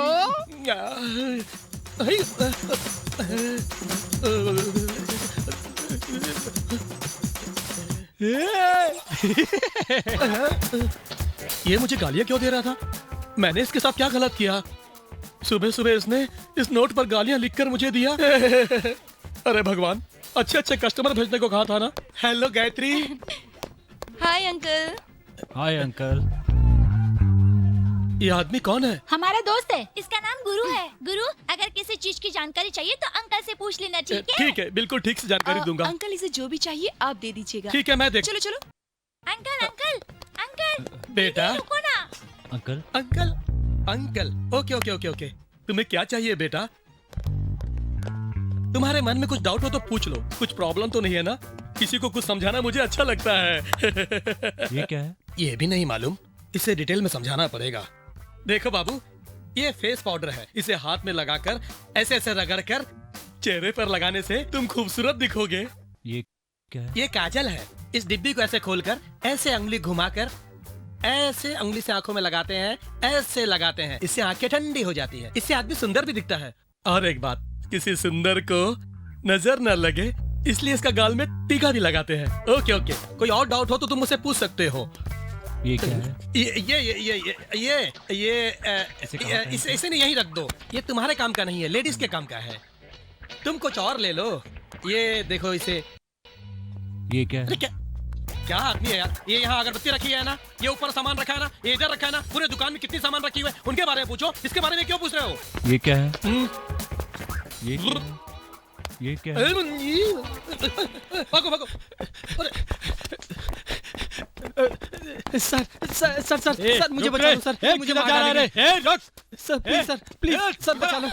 ये मुझे गालियां क्यों दे रहा था? मैंने इसके साथ क्या गलत किया? सुबह सुबह इसने इस नोट पर गालियां लिखकर मुझे दिया। अरे भगवान, अच्छे अच्छे कस्टमर भेजने को कहा था ना। Hello Gayatri. Hi uncle. Hi uncle. ये आदमी कौन है? हमारा दोस्त है, इसका नाम गुरु है। गुरु, अगर किसी चीज की जानकारी चाहिए तो अंकल से पूछ लेना, ठीक है? ठीक है, बिल्कुल ठीक से जानकारी दूंगा। अंकल इसे जो भी चाहिए आप दे दीजिएगा। ठीक है, मैं देख। चलो चलो। अंकल अंकल अंकल, बेटा। रुको ना। Uncle uncle uncle, okay okay okay okay. तुम्हें क्या चाहिए बेटा? तुम्हारे मन में कुछ डाउट हो तो पूछ लो। कुछ प्रॉब्लम तो नहीं है ना? किसी को कुछ समझाना मुझे अच्छा लगता है। ये क्या है? ये भी नहीं मालूम, इसे डिटेल में समझाना पड़ेगा। देखो बाबू, ये फेस पाउडर है। इसे हाथ में लगाकर ऐसे ऐसे रगड़ कर चेहरे पर लगाने से तुम खूबसूरत दिखोगे। ये क्या है? ये काजल है। इस डिब्बी को ऐसे खोलकर ऐसे उंगली घुमाकर ऐसे उंगली से आंखों में लगाते हैं, ऐसे लगाते हैं। इससे आंखें ठंडी हो जाती है। इससे आदमी सुंदर भी दिखता है। और एक बात, किसी सुंदर को नजर न लगे इसलिए इसका गाल में टीका भी लगाते हैं। ओके ओके, कोई और डाउट हो तो तुम मुझसे पूछ सकते हो। ये क्या है? इसे नहीं यहीं रख दो। ये तुम्हारे काम का नहीं है, लेडीज के काम का है। तुम कुछ और ले लो। ये देखो इसे। ये क्या है? क्या आदमी है यार? ये यहाँ अगरबत्ती रखी है ना, ये ऊपर सामान रखा है ना, ये इधर रखा है ना। पूरे दुकान में कितनी सामान रखी हुई है उनके बारे में पूछो। इसके बारे में क्यों पूछ रहे हो? ये क्या है? ये क्या है? ये क्या है? भागो भागो। Sir sir sir sir sir मुझे बचा लो सर। मुझे मार डालेंगे। Sir please sir, please sir बचा लो।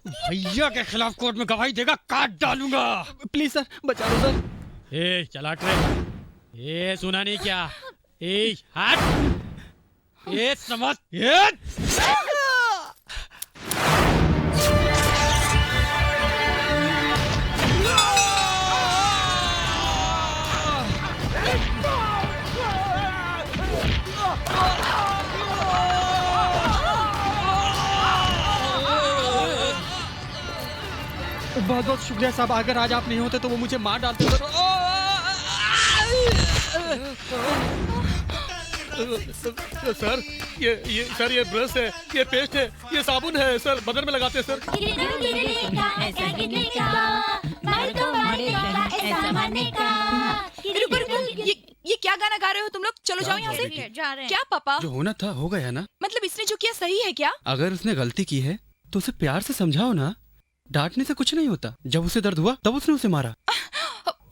भैया के खिलाफ कोर्ट में गवाही देगा, काट डालूंगा। प्लीज सर बचा लो सर। ए चला ट्रेन। ये सुना नहीं क्या? ए हट। ये समझ। ये बहुत बहुत शुक्रिया साहब। अगर आज आप नहीं होते तो वो मुझे मार डालते। सर ये ब्रश है, ये पेस्ट है, ये साबुन है सर, बदन में लगाते हैं सर। ये क्या गाना गा रहे हो तुम लोग? चलो जाओ यहाँ से। जा रहे हैं। क्या पापा? जो होना था हो गया ना। मतलब इसने जो किया सही है क्या? अगर उसने गलती की है तो उसे प्यार से समझाओ ना। डांटने से कुछ नहीं होता। जब उसे दर्द हुआ तब उसने उसे मारा।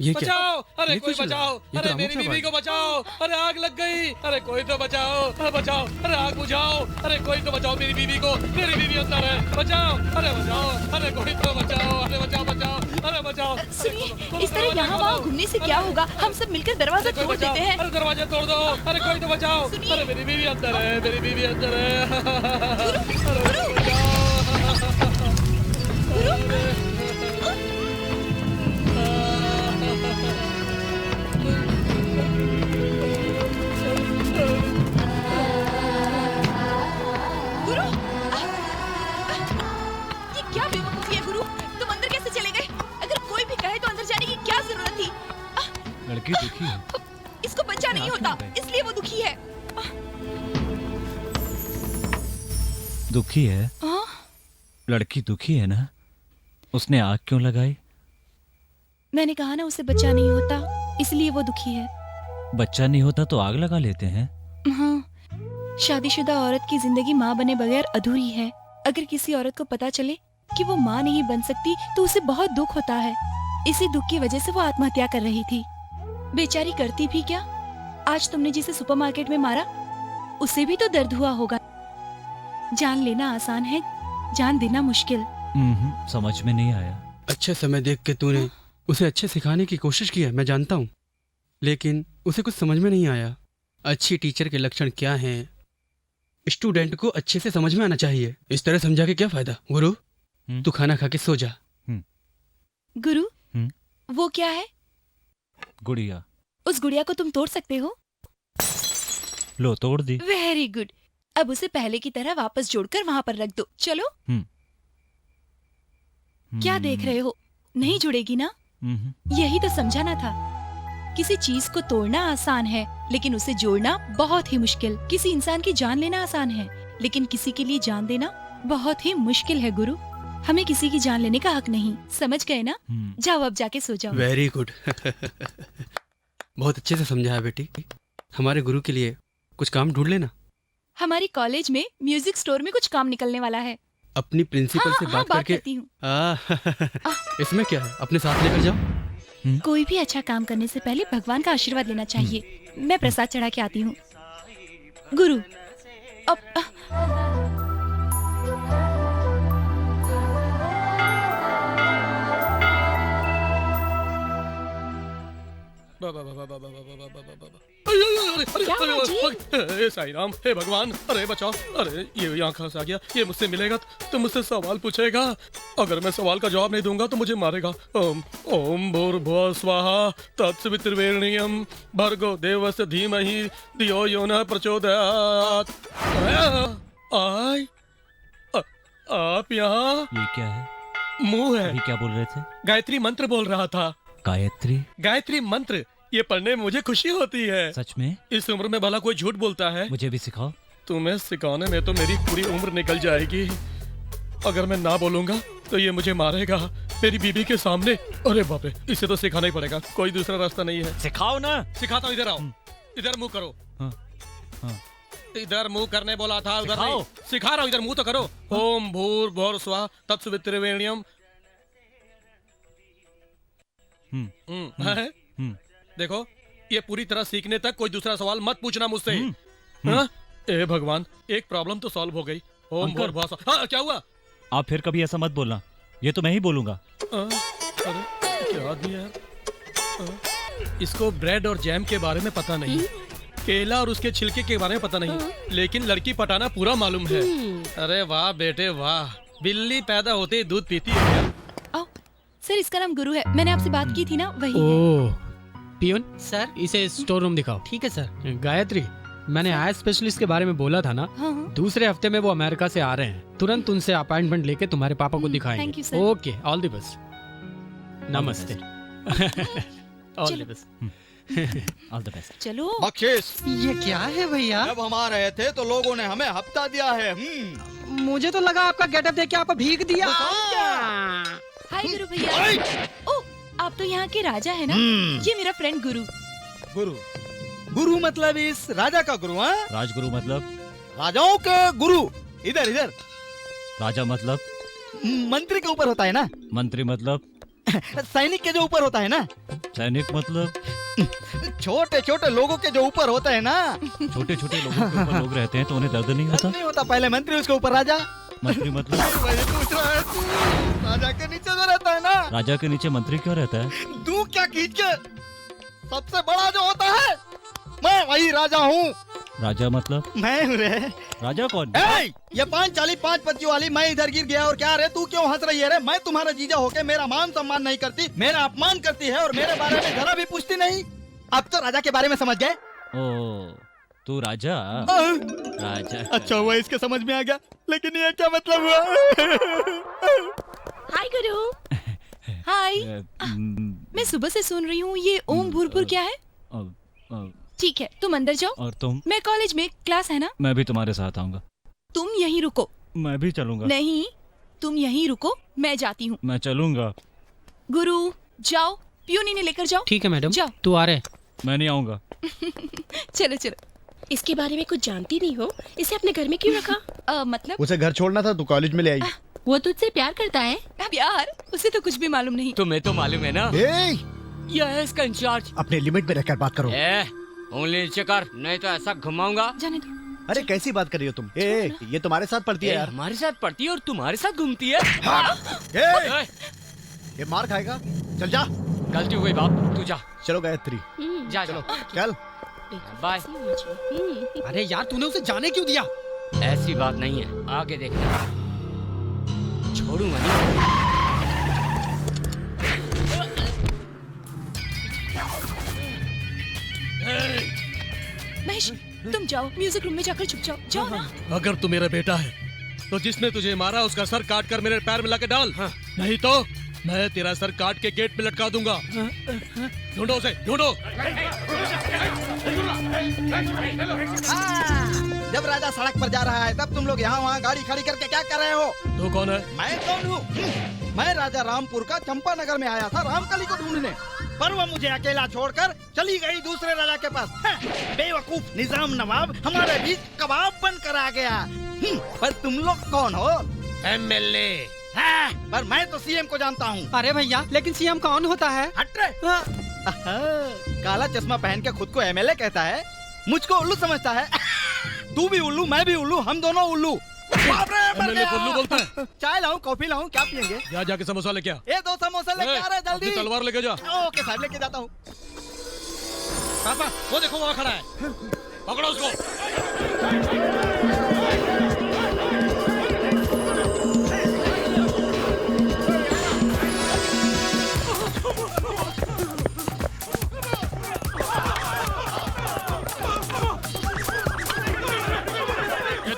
ये क्या? बचाओ, अरे ये कोई क्या चल रहा है? बचाओ, ये तो अरे मेरी बीवी को बचाओ, अरे आग लग गई, अरे कोई तो बचाओ, अरे बचाओ, अरे आग बुझाओ, अरे कोई तो बचाओ मेरी बीवी को, मेरी बीवी अंदर है, बचाओ, अरे बचाओ, अरे कोई तो बचाओ, अरे बचाओ बचाओ, अरे बचाओ। सुनिए, इस तरह यहाँ वहाँ घूमने से क्या होगा? हम सब मिलकर दरवाजा तोड़ देते हैं। अरे दरवाजा तोड़ दो, अरे कोई तो बचाओ, अरे मेरी बीवी अंदर है, मेरी बीवी अंदर है। लड़की दुखी है। इसको बच्चा नहीं होता, इसलिए वो दुखी है। दुखी है? लड़की दुखी है ना? उसने आग क्यों लगाई? मैंने कहा ना उसे बच्चा नहीं होता, इसलिए वो दुखी है। बच्चा नहीं होता तो आग लगा लेते हैं। हाँ, शादीशुदा औरत की जिंदगी माँ बने बगैर अधूरी है। अगर किसी औरत को पता चले कि वो माँ नहीं बन सकती तो उसे बहुत दुख होता है। इसी दुख की वजह से वो आत्महत्या कर रही थी। बेचारी करती भी क्या? आज तुमने जिसे सुपरमार्केट में मारा उसे भी तो दर्द हुआ होगा। जान लेना आसान है, जान देना मुश्किल। समझ में नहीं आया। अच्छे समय देख के तूने उसे अच्छे सिखाने की कोशिश की है, मैं जानता हूँ, लेकिन उसे कुछ समझ में नहीं आया। अच्छी टीचर के लक्षण क्या हैं? स्टूडेंट को अच्छे से समझ में आना चाहिए। इस तरह समझा के क्या फायदा? गुरु, तू खाना खा के सो जा। गुरु, वो क्या है? गुड़िया। उस गुड़िया को तुम तोड़ सकते हो? लो तोड़ दी। Very good. अब उसे पहले की तरह वापस जोड़कर वहाँ पर रख दो। चलो। क्या देख रहे हो? नहीं जुड़ेगी ना? यही तो समझाना था किसी चीज को तोड़ना आसान है, लेकिन उसे जोड़ना बहुत ही मुश्किल। किसी इंसान की जान लेना आसान है, लेकिन किसी के लिए जान देना बहुत ही मुश्किल है गुरु। हमें किसी की जान लेने का हक नहीं, समझ गए ना? जाओ अब जाके सो जाओ। Very good. बहुत अच्छे से समझाया बेटी। हमारे गुरु के लिए कुछ काम ढूंढ लेना। हमारी कॉलेज में म्यूजिक स्टोर में कुछ काम निकलने वाला है। अपनी प्रिंसिपल से बात करके करती हूँ। इसमें क्या है, अपने साथ लेकर जाओ। कोई भी अच्छा काम करने से पहले भगवान का आशीर्वाद लेना चाहिए। मैं प्रसाद चढ़ा के आती हूँ। गुरु अब हे साईं राम, हे भगवान, अरे बचाओ। अरे ये यहाँ कहाँ से आ गया? ये मुझसे मिलेगा तो मुझसे सवाल पूछेगा। अगर मैं सवाल का जवाब नहीं दूंगा तो मुझे मारेगा। ओम ओम भूर्भुवः स्वाहा तत्सवितुर्वरेण्यं भर्गो देवस्य धीमहि धियो यो नः प्रचोदयात्। आय आप यहाँ? ये क्या है? मुंह है। अभी क्या बोल रहे थे? गायत्री मंत्र बोल रहा था। गायत्री मंत्र, ये पढ़ने में मुझे खुशी होती है। सच में? इस उम्र में भला कोई झूठ बोलता है? मुझे भी सिखाओ। तुम्हें सिखाने में तो मेरी पूरी उम्र निकल जाएगी। अगर मैं ना बोलूंगा तो ये मुझे मारेगा मेरी बीबी के सामने। अरे बाप रे, इसे तो सिखाना ही पड़ेगा, कोई दूसरा रास्ता नहीं है। सिखाओ ना। सिखाता हूँ, इधर आओ। इधर मुंह करो। इधर मुंह करने बोला था, उधर नहीं। सिखा रहा हूँ, इधर मुंह तो करो। ओम भूर्भुवः स्वः तत्सवितुर्वरेण्यं। देखो, ये पूरी तरह सीखने तक कोई दूसरा सवाल मत पूछना मुझसे। ए भगवान, एक प्रॉब्लम तो सॉल्व हो गई। ओम भूर्भुवः स्वः। क्या हुआ? आप फिर कभी ऐसा मत बोलना, ये तो मैं ही बोलूंगा। अरे क्या दिया? इसको ब्रेड और जैम के बारे में पता नहीं, केला और उसके छिलके के बारे में पता नहीं, लेकिन लड़की पटाना पूरा मालूम है। अरे वाह बेटे वाह, बिल्ली पैदा होते ही दूध पीती है। सर, इसका नाम गुरु है। मैंने आपसे बात की थी ना, वही है। ओह पियून सर, इसे स्टोर रूम दिखाओ। ठीक है सर। गायत्री, मैंने आई स्पेशलिस्ट के बारे में बोला था ना। दूसरे हफ्ते में वो अमेरिका से आ रहे हैं। तुरंत उनसे अपॉइंटमेंट लेके तुम्हारे पापा को दिखाएंगे। Okay, all the best. नमस्ते। All the best. All the best. चलो। बख्शिश, ये क्या है भैया? जब हम आ रहे थे तो लोगों ने हमें हफ्ता दिया है। मुझे तो लगा आपका गेटअप देख के आपको भीख दिया। हाय गुरु भैया। ओ, आप तो यहाँ के राजा है ना? ये मेरा फ्रेंड गुरु। गुरु मतलब इस राजा का गुरु? हाँ, राजगुरु मतलब? राजाओं के गुरु। इधर इधर। राजा मतलब? मंत्री के ऊपर होता है ना। मंत्री मतलब? सैनिक के जो ऊपर होता है ना। सैनिक मतलब? छोटे छोटे लोगों के जो ऊपर होता है ना। छोटे छोटे लोगों के ऊपर लोग रहते हैं तो उन्हें दर्द नहीं होता? नहीं होता, पहले मंत्री, उसके ऊपर राजा। मंत्री मतलब? पूछ रहा है तू, राजा के नीचे जो रहता है ना। राजा के नीचे मंत्री क्यों रहता है? तू क्या खींच के, सबसे बड़ा जो होता है मैं वही राजा हूँ। राजा मतलब? मैं हूँ रे। राजा कौन? ये 5 चाली 5 पत्तियों वाली मैं इधर गिर गया और क्या रे, तू क्यों हंस रही है रे? मैं तुम्हारा जीजा होके मेरा मान सम्मान नहीं करती, मेरा अपमान करती है और मेरे बारे में जरा भी पूछती नहीं। अब तो राजा के बारे में समझ गए। ओ, तू राजा? राजा। अच्छा हुआ इसके समझ में आ गया, लेकिन ये क्या मतलब हुआ? हाय गुरु। हाय। मैं सुबह से सुन रही हूँ, ये ओम भूर्भुवः क्या है? ठीक है, तुम अंदर जाओ। और तुम? मैं कॉलेज में क्लास है ना। मैं भी तुम्हारे साथ आऊंगा। तुम यहीं रुको। मैं भी चलूंगा। नहीं, तुम यहीं रुको, मैं जाती हूँ। मैं चलूंगा। गुरु जाओ, प्यूनी ने लेकर जाओ। ठीक है मैडम, जाओ। तू आ रहे? मैं नहीं आऊंगा। चलो चलो। इसके बारे में कुछ जानती नहीं हो, इसे अपने घर में क्यों रखा? मतलब उसे घर छोड़ना था तो कॉलेज में ले आई। वो तुझसे प्यार करता है? प्यार? उसे तो कुछ भी मालूम नहीं। तुम्हें तो मालूम है ना। यह है इसका इंचार्ज। अपने लिमिट में रहकर बात करो। उंगली नीचे कर, नहीं तो ऐसा घुमाऊंगा। जाने दो। अरे कैसी बात कर रही हो तुम? ये तुम्हारे साथ पढ़ती है यार। हमारे साथ पढ़ती है और तुम्हारे साथ घूमती है। ये मार खाएगा, चल जा। गलती हो गई बाप, तू जा। चलो गायत्री, जा चलो चल। बाय। अरे यार, तूने उसे जाने क्यों दिया? ऐसी बात नहीं है, आगे देखना। छोड़ूंगा नहीं। महेश, तुम जाओ, म्यूजिक रूम में जाकर छुप जाओ। जाओ ना। अगर तू मेरा बेटा है तो जिसने तुझे मारा उसका सर काट कर मेरे पैर में लाके डाल। नहीं तो मैं तेरा सर काट के गेट पे लटका दूंगा। ढूंढो उसे, ढूंढो। जब राजा सड़क पर जा रहा है तब तुम लोग यहाँ वहाँ गाड़ी खड़ी करके क्या कर रहे हो? तू कौन है? मैं कौन हूँ? मैं राजा रामपुर का चंपानगर में आया था रामकली को ढूंढने, पर वो मुझे अकेला छोड़कर चली गई दूसरे राजा के पास। बेवकूफ निजाम नवाब हमारे बीच कबाब बनकर आ गया। पर तुम लोग कौन हो? एमएलए। पर मैं तो सीएम को जानता हूँ। अरे भैया, लेकिन सीएम कौन होता है? हट रे। काला चश्मा पहन के खुद को एमएलए कहता है, मुझको उल्लू समझता है। तू भी उल्लू, मैं भी उल्लू, हम दोनों उल्लू। एमएलए को उल्लू बोलता है? चाय लाऊं, कॉफी लाऊं, क्या पियेंगे? जा जाके समोसा लेके आ। ये 2 समोसा लेके आ रहे, जल्दी। अपनी तलवार लेके जा। ओके साहब, लेके जाता हूँ। पापा, वो देखो वहाँ खड़ा है, पकड़ो उसको।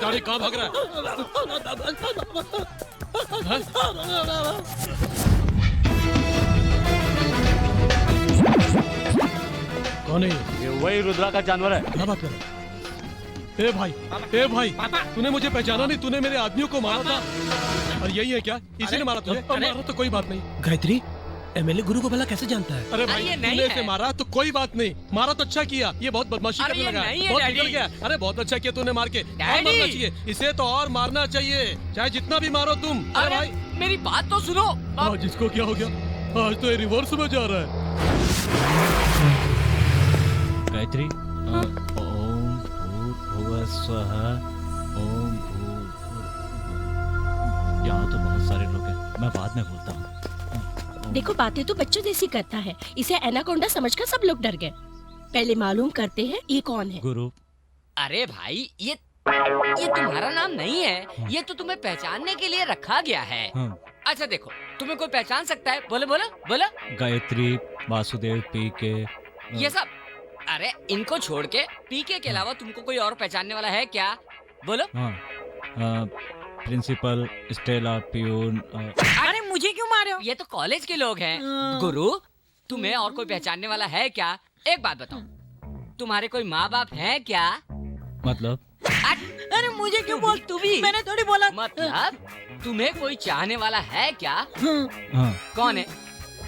दाढ़ी कहाँ भाग रहा है? कौन है ये? वही रुद्रा का जानवर है। क्या बात कर रहा है? ए भाई, तूने मुझे पहचाना नहीं? तूने मेरे आदमियों को मारा था और यही है क्या? इसी ने मारा तुझे? मारा तो कोई बात नहीं। गायत्री, एमएलए गुरु को भला कैसे जानता है? अरे भाई, तूने इसे मारा तो कोई बात नहीं, मारा तो अच्छा किया। ये बहुत बदमाशी करने लगा, बहुत निकल गया। अरे बहुत अच्छा किया तूने मार के, और मारना चाहिए इसे तो, और मारना चाहिए, चाहे जितना भी मारो तुम। अरे भाई मेरी बात तो सुनो। आज इसको क्या हो गया? आज तो ये रिवर्स में जा रहा है। गायत्री, ओम भूर्भुवः स्वः, ओम भूर्भुवः। यहाँ तो बहुत सारे लोग हैं, मैं बाद में बोलता हूँ। देखो, बातें तो बच्चों जैसी करता है, इसे एनाकोंडा समझकर सब लोग डर गए। पहले मालूम करते हैं ये कौन है। गुरु। अरे भाई, ये तुम्हारा नाम नहीं है, ये तो तुम्हें पहचानने के लिए रखा गया है। अच्छा देखो, तुम्हें कोई पहचान सकता है? बोलो बोलो बोलो। गायत्री, वासुदेव, पीके, ये सब। अरे इनको छोड़ के पीके के अलावा तुमको कोई और पहचानने वाला है क्या? बोलो। Principal, Stella, peon. अरे मुझे क्यों मारे हो? ये तो कॉलेज के लोग हैं। गुरु, तुम्हें और कोई पहचानने वाला है क्या? एक बात बताओ, तुम्हारे कोई माँ बाप हैं क्या? मतलब? अरे मुझे क्यों बोल? तू भी? मैंने थोड़ी बोला। मतलब तुम्हें कोई चाहने वाला है क्या? हाँ। कौन है?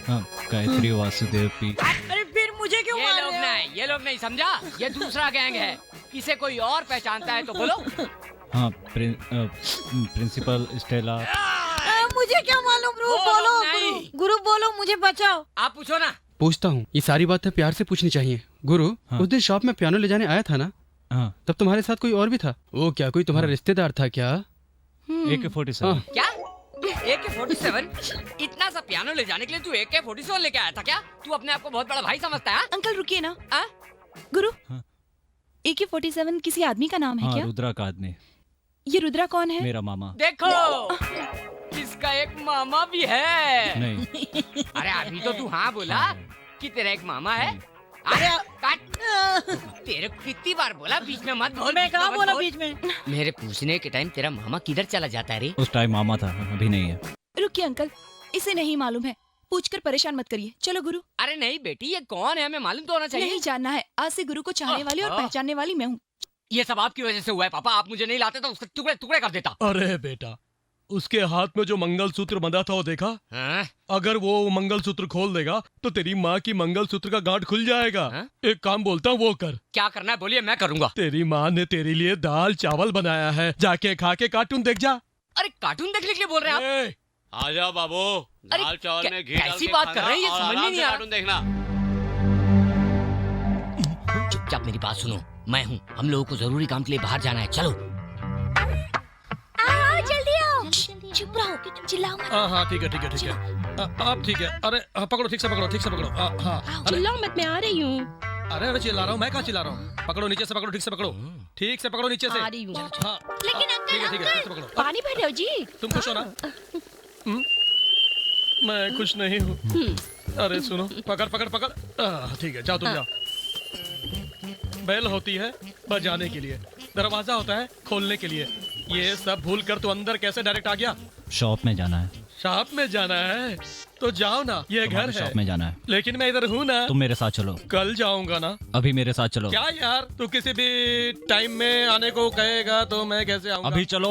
गायत्री, वासुदेव, पी। अरे फिर मुझे क्यों मार रहे हो? ये लोग नहीं समझा, ये दूसरा गैंग है। इसे कोई और पहचानता है तो बोलो। हाँ, प्रिंसिपल, स्टेला। मुझे क्या मालूम? बोलो गुरु, बोलो, मुझे बचाओ। आप पूछो ना। पूछता हूँ, ये सारी बातें प्यार से पूछनी चाहिए। गुरु, उस दिन शॉप में पियानो ले जाने आया था ना? तब तुम्हारे साथ कोई और भी था? वो क्या कोई तुम्हारा रिश्तेदार था क्या? AK-47। क्या? AK-47? इतना सा पियानो ले जाने के लिए तू AK-47 लेके आया था क्या? तू अपने आप को बहुत बड़ा भाई समझता है? अंकल रुकिए ना। गुरु, AK-47 किसी आदमी का नाम है क्या? रुद्रा का आदमी। ये रुद्रा कौन है? मेरा मामा। देखो, इसका एक मामा भी है। नहीं। अरे अभी तो तू हाँ बोला कि तेरा एक मामा है। अरे तेरे को कितनी बार बोला बीच में मत बोल। मैं कहाँ बोला बीच में? मेरे पूछने के टाइम तेरा मामा किधर चला जाता है रे? उस टाइम मामा था, अभी नहीं है। रुकिए अंकल, इसे नहीं मालूम है, पूछकर परेशान मत करिए। चलो गुरु। अरे नहीं बेटी, ये कौन है हमें मालूम तो होना चाहिए। नहीं जानना है, आज से गुरु को चाहने वाली और पहचानने वाली मैं हूँ। ये सब आपकी वजह से हुआ है पापा, आप मुझे नहीं लाते तो उसके टुकड़े टुकड़े कर देता। अरे बेटा, उसके हाथ में जो मंगलसूत्र बंधा था वो देखा? अगर वो मंगलसूत्र खोल देगा तो तेरी माँ की मंगलसूत्र का गांठ खुल जाएगा। एक काम बोलता हूँ, वो कर। क्या करना है बोलिए, मैं करूँगा। तेरी माँ ने तेरे लिए दाल चावल बनाया है, जाके खा के कार्टून देख जा। अरे कार्टून देखने के लिए बोल रहे हैं आप? आजा बाबू, दाल चावल में घी डाल कैसी के बात कर रहे हैं, ये खाना और समझ में नहीं आ कार्टून देखना। चुपचाप मेरी बात सुनो, मैं हूँ, हम लोगों को जरूरी काम के लिए बाहर जाना है, चलो। आओ जल्दी आओ। चुप रहो कि तुम चिल्लाओ मत। हाँ ठीक है ठीक है ठीक है, आप ठीक है। अरे पकड़ो, ठीक से पकड़ो, ठीक से पकड़ो। हाँ, चिल्लाओ मत, मैं आ रही हूँ। अरे चिल्ला रहा हूँ मैं, कहाँ चिल्ला रहा हूँ? पकड़ो नीचे से, पकड़ो ठीक से पकड़ो, ठीक से पकड़ो नीचे से। आ रही हूँ। हाँ लेकिन ठीक है ठीक है, ठीक से पकड़ो। पानी भर रहे हो जी? तुम खुश हो ना? मैं खुश नहीं हूँ। अरे सुनो, पकड़ पकड़ पकड़। ठीक है, जाओ तुम जाओ। बेल होती है बजाने के लिए, दरवाजा होता है खोलने के लिए। ये सब भूल कर तू अंदर कैसे डायरेक्ट आ गया? शॉप में जाना है। शॉप में जाना है तो जाओ ना, ये घर है। शॉप में जाना है। लेकिन मैं इधर हूँ ना। तुम मेरे साथ चलो। कल जाऊंगा ना। अभी मेरे साथ चलो। क्या यार, तू किसी भी टाइम में आने को कहेगा तो मैं कैसे आऊंगा? अभी चलो।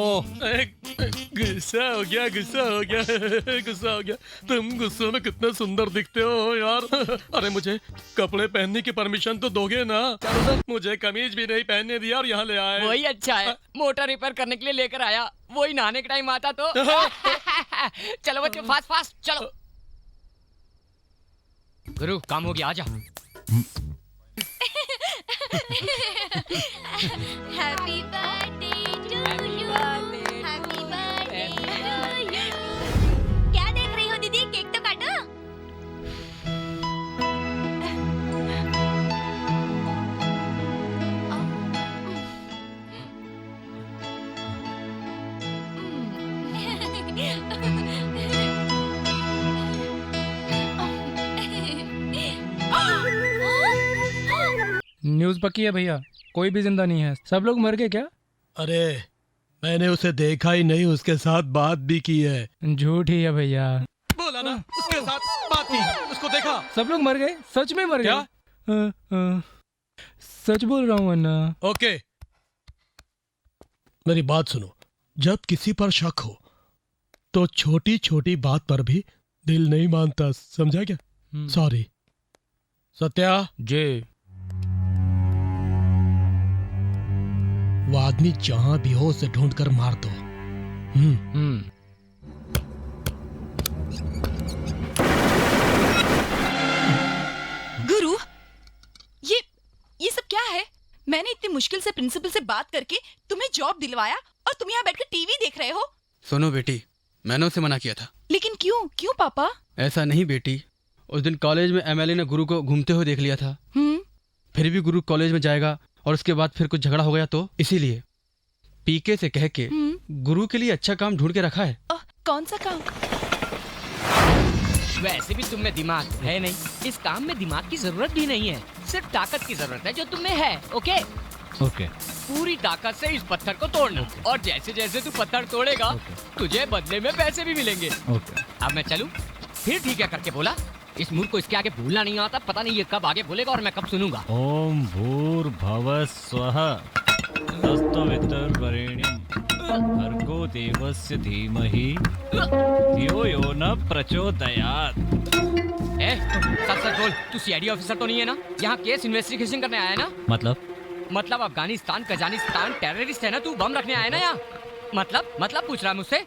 गुस्सा हो गया, गुस्सा हो गया, गुस्सा हो गया। तुम गुस्से में कितने सुंदर दिखते हो यार। अरे मुझे कपड़े पहनने की परमिशन तो दोगे ना? मुझे कमीज भी नहीं पहनने दिया और यहाँ ले आए। वही अच्छा है, मोटर रिपेयर करने के लिए लेकर आया, वही नहाने के टाइम आता तो। चलो बच्चों, फास्ट फास्ट चलो। गुरु काम हो गया, आजा। Happy birthday to you, happy birthday to you. क्या देख रही हो दीदी, केक तो काटो। न्यूज़ पक्की है भैया, कोई भी जिंदा नहीं है, सब लोग मर गए क्या? अरे मैंने उसे देखा ही नहीं, उसके साथ बात भी की है। झूठ ही है भैया। बोला ना, उसके साथ बात की, उसको देखा। सब लोग मर गए, सच में मर गए। सच बोल रहा हूँ अन्ना। ओके, मेरी बात सुनो, जब किसी पर शक हो तो छोटी छोटी बात पर भी दिल नहीं मानता, समझा क्या? सॉरी। सत्या जी। वो आदमी जहां भी हो उसे ढूंढ कर मार दो। गुरु, ये सब क्या है? मैंने इतनी मुश्किल से प्रिंसिपल से बात करके तुम्हें जॉब दिलवाया और तुम यहाँ बैठकर टीवी देख रहे हो। सुनो बेटी, मैंने उसे मना किया था। लेकिन क्यों क्यों पापा? ऐसा नहीं बेटी, उस दिन कॉलेज में एमएलए ने गुरु को घूमते हुए देख लिया था। फिर भी गुरु कॉलेज में जाएगा और उसके बाद फिर कुछ झगड़ा हो गया तो इसीलिए पीके से कह के गुरु के लिए अच्छा काम ढूंढ के रखा है। कौन सा काम? वैसे भी तुम में दिमाग है नहीं, इस काम में दिमाग की जरूरत भी नहीं है, सिर्फ ताकत की जरूरत है जो तुम में है। Okay okay. पूरी ताकत से इस पत्थर को तोड़ना, और जैसे जैसे तू पत्थर तोड़ेगा तुझे बदले में पैसे भी मिलेंगे। अब मैं चलूं? फिर ठीक है करके बोला। इस मूर्ख को इसके आगे भूलना नहीं आता, पता नहीं ये कब आगे बोलेगा और मैं कब सुनूंगा। ओम भूर्भुवः स्वः तत्सवितुर्वरेण्यं भर्गो देवस्य धीमहि धियो यो न प्रचोदयात्। सच सच बोल, तू सीआईडी ऑफिसर तो नहीं है ना? यहाँ केस इन्वेस्टिगेशन करने आया है ना? मतलब अफगानिस्तान कजानिस्तान टेररिस्ट है ना तू? बम रखने आया ना यहाँ? मतलब पूछ रहा है मुझसे?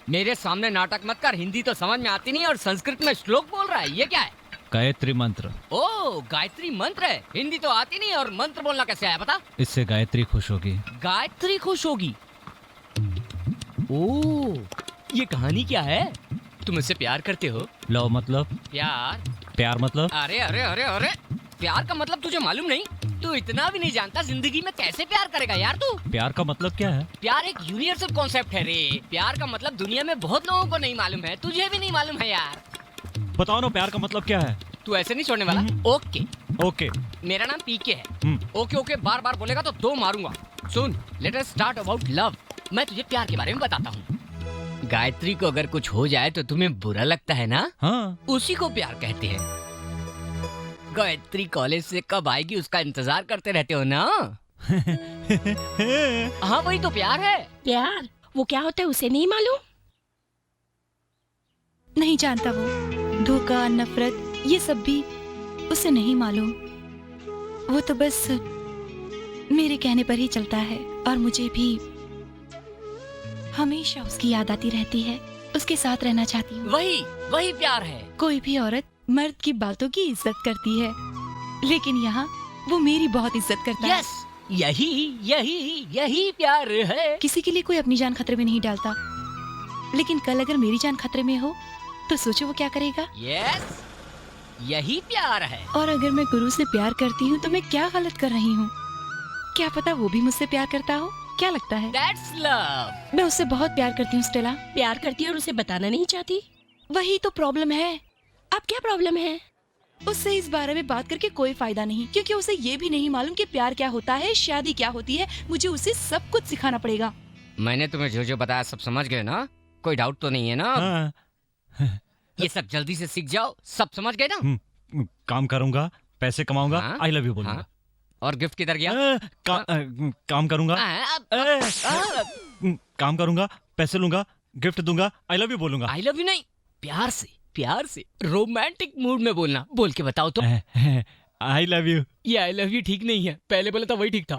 मेरे सामने नाटक मत कर, हिंदी तो समझ में आती नहीं और संस्कृत में श्लोक बोल रहा है, ये क्या है? गायत्री मंत्र। ओ गायत्री मंत्र है, हिंदी तो आती नहीं और मंत्र बोलना कैसे आया बता? इससे गायत्री खुश होगी। गायत्री खुश होगी? ओ ये कहानी क्या है? तुम मुझसे प्यार करते हो? लव मतलब? प्यार मतलब? अरे अरे अरे अरे, प्यार का मतलब तुझे मालूम नहीं? तू इतना भी नहीं जानता, जिंदगी में कैसे प्यार करेगा यार तू? प्यार का मतलब क्या है? प्यार एक यूनिवर्सल कॉन्सेप्ट है रे। प्यार का मतलब दुनिया में बहुत लोगों को नहीं मालूम है, तुझे भी नहीं मालूम है यार। बताओ ना, प्यार का मतलब क्या है? तू ऐसे नहीं छोड़ने वाला। Okay okay. मेरा नाम पीके है। ओके ओके बार बार बोलेगा तो दो मारूंगा। सुन, let us start about love. मैं तुझे प्यार के बारे में बताता हूँ। गायत्री को अगर कुछ हो जाए तो तुम्हें बुरा लगता है ना? हाँ। उसी को प्यार कहते हैं। गायत्री कॉलेज से कब आएगी उसका इंतजार करते रहते हो ना? हाँ वही तो प्यार है। प्यार वो क्या होता है उसे नहीं मालूम? नहीं जानता वो। धोखा, नफरत, ये सब भी उसे नहीं मालूम। वो तो बस मेरे कहने पर ही चलता है और मुझे भी हमेशा उसकी याद आती रहती है। उसके साथ रहना चाहती हूँ। वही प्यार है। कोई भी औरत मर्द की बातों की इज्जत करती है, लेकिन यहाँ वो मेरी बहुत इज्जत करता है। यही प्यार है। किसी के लिए कोई अपनी जान खतरे में नहीं डालता, लेकिन कल अगर मेरी जान खतरे में हो तो सोचो वो क्या करेगा। यही प्यार है। और अगर मैं गुरु से प्यार करती हूँ तो मैं क्या गलत कर रही हूँ? क्या पता वो भी मुझसे प्यार करता हो? क्या लगता है? That's love. मैं उससे बहुत प्यार करती हूँ स्टेला। प्यार करती है और उसे बताना नहीं चाहती? वही तो प्रॉब्लम है। अब क्या प्रॉब्लम है? उससे इस बारे में बात करके कोई फायदा नहीं, क्योंकि उसे ये भी नहीं मालूम कि प्यार क्या होता है, शादी क्या होती है। मुझे उसे सब कुछ सिखाना पड़ेगा। मैंने तुम्हें जो जो बताया सब समझ गए ना? कोई डाउट तो नहीं है ना? ये सब जल्दी से सीख जाओ, सब समझ गए ना? काम करूंगा, पैसे कमाऊंगा, आई लव यू बोलूंगा। और गिफ्ट किधर गया? काम करूंगा, काम करूंगा, पैसे लूंगा, गिफ्ट दूंगा, आई लव यू बोलूंगा। आई लव यू नहीं, प्यार से रोमांटिक मूड में बोलना। बोल के बताओ तो। I love you. ये आई लव यू ठीक नहीं है, पहले बोला था वही ठीक था।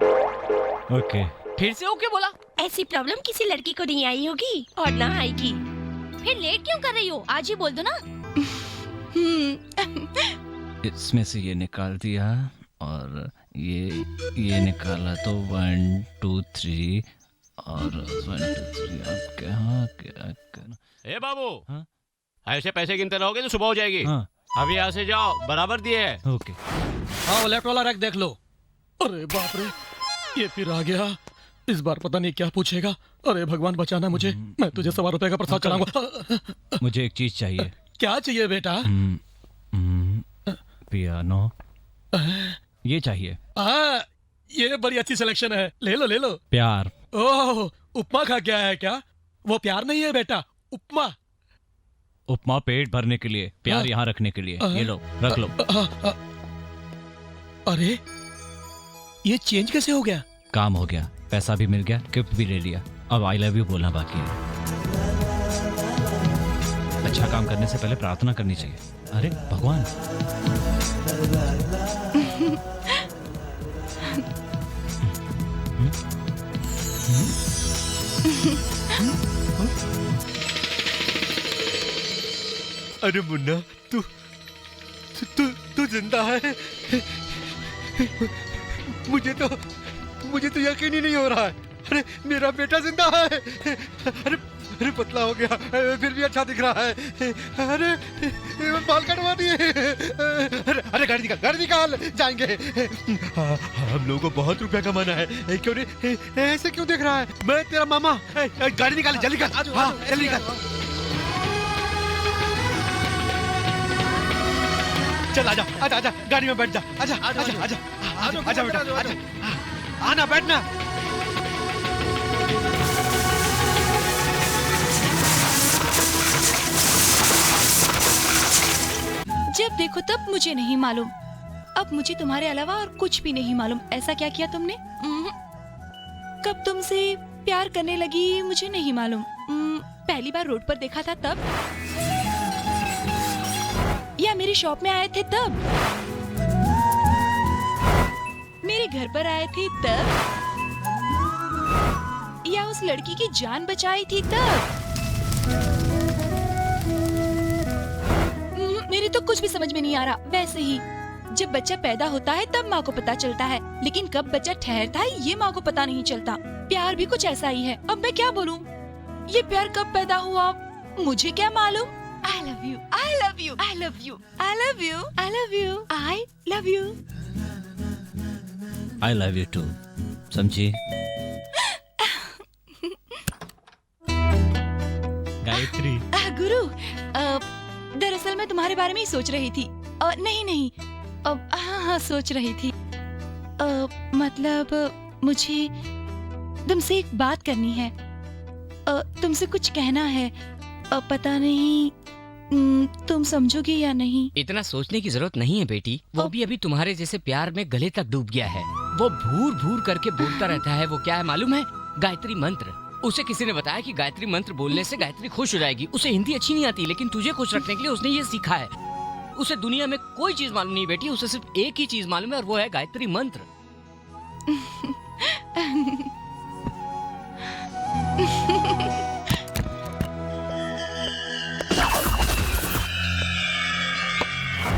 ओके। फिर से ओके बोला। ऐसी प्रॉब्लम किसी लड़की को नहीं आई होगी और ना आएगी। फिर लेट क्यों कर रही हो? आज ही बोल दो ना। इसमें से ये निकाल दिया और ये निकाला तो 1 2 3 और 1 2 3 अब क्या कर। ए बाबू, ऐसे पैसे गिनते रहोगे तो सुबह हो जाएगी। अभी यहाँ से जाओ, बराबर दिए है। ओके। हाँ, लेफ्ट वाला रैक देख लो। अरे बाप रे, ये फिर आ गया। इस बार पता नहीं क्या पूछेगा। अरे भगवान बचाना मुझे, मैं तुझे 100 रुपए का प्रसाद चढ़ाऊंगा। मुझे एक चीज चाहिए। क्या चाहिए बेटा? पियानो, ये चाहिए। ये बड़ी अच्छी सिलेक्शन है, ले लो ले लो। प्यार। ओह, उपमा खा क्या है क्या? वो प्यार नहीं है बेटा, उपमा। उपमा पेट भरने के लिए, प्यार यहाँ रखने के लिए। ये लो, रख लो। अरे ये चेंज कैसे हो गया? काम हो गया, पैसा भी मिल गया, गिफ्ट भी ले लिया। अब आई लव यू बोलना बाकी है। अच्छा काम करने से पहले प्रार्थना करनी चाहिए। अरे भगवान। अरे मुन्ना, तू जिंदा है? मुझे तो यकीन ही नहीं हो रहा है। अरे मेरा बेटा जिंदा है। अरे पतला हो गया, फिर भी अच्छा दिख रहा है। अरे बाल कटवा दिए। अरे गाड़ी निकाल, जाएंगे। हम लोगों को बहुत रुपया कमाना है। क्यों नहीं, ऐसे क्यों देख रहा है? मैं तेरा मामा। गाड़ी निकाल, जल्दी निकाल। हाँ, जल्दी निकाल। चल आजा, गाड़ी में बैठ जा। आजा बेटा, आना, बैठना। जब देखो तब मुझे नहीं मालूम। अब मुझे तुम्हारे अलावा और कुछ भी नहीं मालूम। ऐसा क्या किया तुमने? कब तुमसे प्यार करने लगी मुझे नहीं मालूम। पहली बार रोड पर देखा था तब, या मेरी शॉप में आए थे तब, मेरे घर पर आए थे तब, या उस लड़की की जान बचाई थी तब। मेरे तो कुछ भी समझ में नहीं आ रहा। वैसे ही जब बच्चा पैदा होता है तब माँ को पता चलता है, लेकिन कब बच्चा ठहरता है ये माँ को पता नहीं चलता। प्यार भी कुछ ऐसा ही है। अब मैं क्या बोलूँ? ये प्यार कब पैदा हुआ मुझे क्या मालूम। I love you, I love you, I love you, I love you, I love you, I love you. I love you too, समझी? गायत्री। गुरु, दरअसल मैं तुम्हारे बारे में ही सोच रही थी। नहीं, हाँ सोच रही थी। मतलब मुझे तुमसे एक बात करनी है। तुमसे कुछ कहना है। पता नहीं तुम समझोगे या नहीं। इतना सोचने की जरूरत नहीं है बेटी। वो भी अभी तुम्हारे जैसे प्यार में गले तक डूब गया है। वो भूर करके बोलता रहता है। वो क्या है मालूम है? गायत्री मंत्र। उसे किसी ने बताया कि गायत्री मंत्र बोलने से गायत्री खुश हो जाएगी। उसे हिंदी अच्छी नहीं आती, लेकिन तुझे खुश रखने के लिए उसने ये सीखा है। उसे दुनिया में कोई चीज मालूम नहीं बेटी, उसे सिर्फ एक ही चीज मालूम है और वो है गायत्री मंत्र।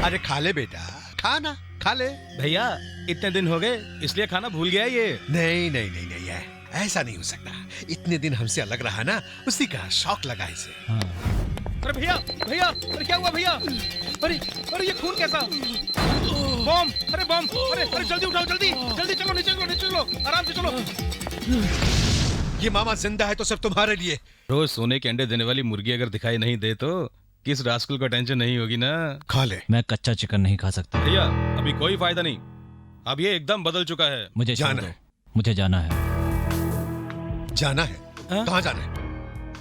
अरे खा ले बेटा, खाना खा ले। भैया इतने दिन हो गए इसलिए खाना भूल गया ये। नहीं है, ऐसा नहीं हो सकता। इतने दिन हमसे अलग रहा ना, उसी का शौक लगा इसे। अरे भैया, अरे क्या हुआ भैया? अरे ये खून कैसा? बम! अरे जल्दी उठाओ, जल्दी चलो, नीचे चलो, आराम से चलो। ये मामा जिंदा है तो सब तुम्हारे लिए। रोज सोने के अंडे देने वाली मुर्गी अगर दिखाई नहीं दे तो किस रास्कल को टेंशन नहीं होगी ना। खा ले। मैं कच्चा चिकन नहीं खा सकता भैया, अभी कोई फायदा नहीं। अब ये एकदम बदल चुका है। मुझे जाना है। कहाँ जाना है?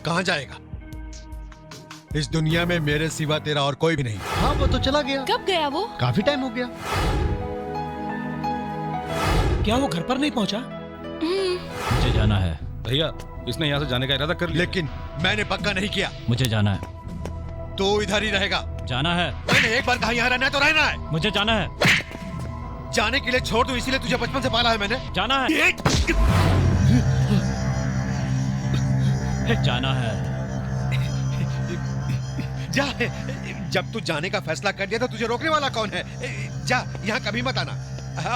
कहाँ जाएगा? इस दुनिया में मेरे सिवा तेरा और कोई भी नहीं। हाँ वो तो चला गया। कब गया वो? काफी टाइम हो गया। क्या वो घर पर नहीं पहुंचा? मुझे जाना है भैया, इसने यहाँ से जाने का इरादा कर लिया। लेकिन मैंने पक्का नहीं किया। मुझे जाना है। तो इधर ही रहेगा। जाना है। मैंने एक बार कहा यहाँ रहना है तो रहना है। मुझे जाना है। जाने के लिए छोड़ दूं, इसीलिए तुझे बचपन से पाला है मैंने। जाना है। जाना है। जा, जब तू जाने का फैसला कर दिया तो तुझे रोकने वाला कौन है? जा, यहाँ कभी मत आना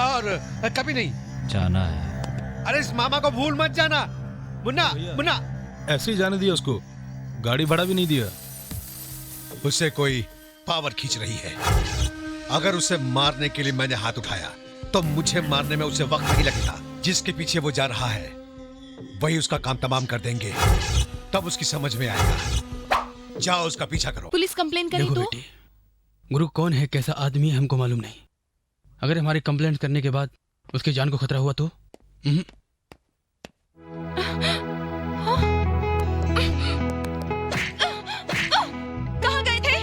और कभी नहीं जाना है। अरे इस मामा को भूल मत जाना। मुन्ना, मुन्ना। ऐसे ही जाने दिया उसको, गाड़ी भाड़ा भी नहीं दिया। उससे कोई पावर खींच रही है। अगर उसे मारने के लिए मैंने हाथ उठाया तो मुझे मारने में उसे वक्त नहीं लगता। जिसके पीछे वो जा रहा है वही उसका काम तमाम कर देंगे, तब उसकी समझ में आएगा। जाओ उसका पीछा करो। पुलिस कंप्लेन करी तो? गुरु कौन है, कैसा आदमी है, हमको मालूम नहीं। अगर हमारी कंप्लेंट करने के बाद उसकी जान को खतरा हुआ तो? कहाँ गए थे?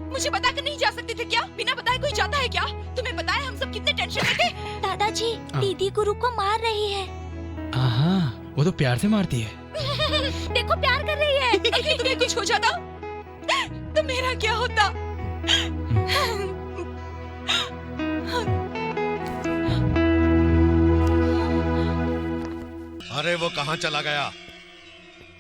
मुझे बताकर नहीं जा सकते थे क्या? बिना बताए कोई जाता है क्या? तुम्हें पता है हम सब कितने टेंशन में थे? दादाजी, दीदी गुरु को मार रही है। हाँ, वो तो प्यार से मारती है। देखो प्यार कर रही है। अगर तुम्हें कुछ हो जाता तो मेरा क्या होता? अरे वो कहाँ चला गया?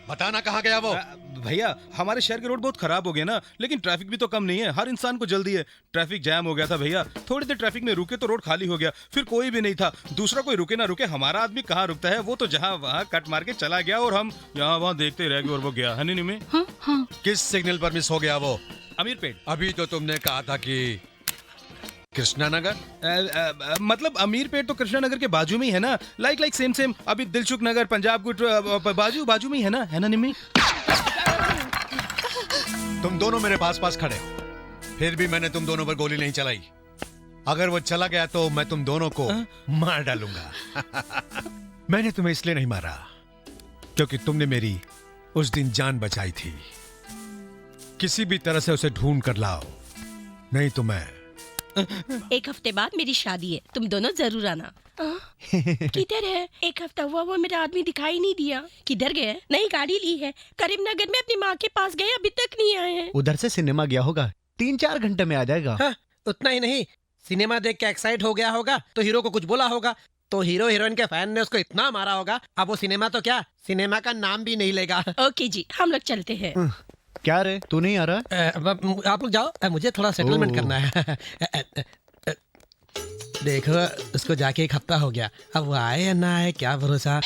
बताना कहाँ गया वो? भैया, हमारे शहर के रोड बहुत खराब हो गए ना, लेकिन ट्रैफिक भी तो कम नहीं है। हर इंसान को जल्दी है। ट्रैफिक जैम हो गया था भैया, थोड़ी देर ट्रैफिक में रुके तो रोड खाली हो गया, फिर कोई भी नहीं था। दूसरा कोई रुके ना रुके, हमारा आदमी कहाँ रुकता है? वो तो जहाँ वहाँ कट मार के चला गया और हम यहाँ वहाँ देखते रह गए और वो गया। है नहीं में? किस सिग्नल पर मिस हो गया वो? अमीरपेट। अभी तो तुमने कहा था कि कृष्णा नगर। मतलब अमीरपेट तो कृष्णा नगर के बाजू में ही है ना। Like same same. अभी दिलसुख नगर, पंजाब गुट बाजू में ही है ना निमी? तुम दोनों मेरे पास खड़े हो, फिर भी मैंने तुम दोनों पर गोली नहीं चलाई। अगर वो चला गया तो मैं तुम दोनों को मार डालूंगा। मैंने तुम्हें इसलिए नहीं मारा क्योंकि तुमने मेरी उस दिन जान बचाई थी। किसी भी तरह से उसे ढूंढ कर लाओ, नहीं तो मैं। एक हफ्ते बाद मेरी शादी है, तुम दोनों जरूर आना। किधर है? एक हफ्ता हुआ वो मेरा आदमी दिखाई नहीं दिया। किधर गए? नई गाड़ी ली है, करीमनगर में अपनी माँ के पास गए, अभी तक नहीं आए हैं। उधर से सिनेमा गया होगा, 3-4 घंटे में आ जाएगा। हाँ, उतना ही नहीं, सिनेमा देख के एक्साइट हो गया होगा तो हीरो को कुछ बोला होगा, तो हीरो हीरोइन के फैन ने उसको इतना मारा होगा, अब वो सिनेमा तो क्या, सिनेमा का नाम भी नहीं लेगा। ओके जी, हम लोग चलते हैं। क्या रे, तू नहीं आ रहा? आप लोग जाओ, मुझे थोड़ा सेटलमेंट करना है। देखो, उसको जाके 1 हफ्ता हो गया, अब वो आए या ना आए क्या भरोसा।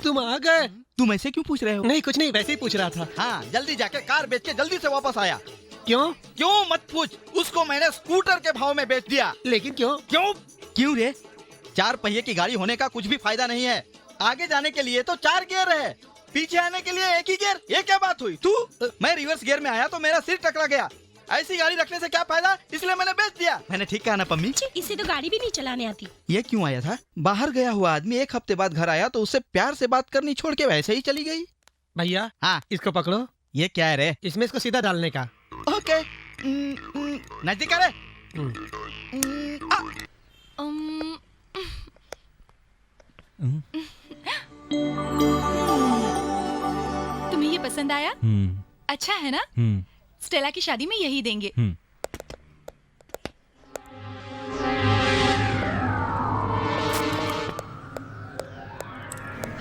तुम आ गए? तुम ऐसे क्यों पूछ रहे हो? नहीं कुछ नहीं, वैसे ही पूछ रहा था। हाँ, जल्दी जाके कार बेच के जल्दी से वापस आया। क्यों? क्यों मत पूछ, उसको मैंने स्कूटर के भाव में बेच दिया। लेकिन क्यों? क्यों रे? 4 पहिए की गाड़ी होने का कुछ भी फायदा नहीं है। आगे जाने के लिए तो 4 गियर है, पीछे आने के लिए 1 ही गियर। ये क्या बात हुई? मैं रिवर्स गियर में आया तो मेरा सिर टकरा गया। ऐसी गाड़ी रखने से क्या फायदा, इसलिए मैंने बेच दिया। मैंने ठीक कहा ना पम्मी? इसे तो गाड़ी भी नहीं चलाने आती। ये क्यों आया था? बाहर गया हुआ आदमी 1 हफ्ते बाद घर आया तो उससे प्यार से बात करनी छोड़ के वैसे ही चली गई। भैया, हाँ, इसको पकड़ो। ये क्या है रे? इसमें इसको सीधा डालने का। ओके, नजदीक आ रे। तुम्हें ये पसंद आया? अच्छा है ना? स्टेला की शादी में यही देंगे।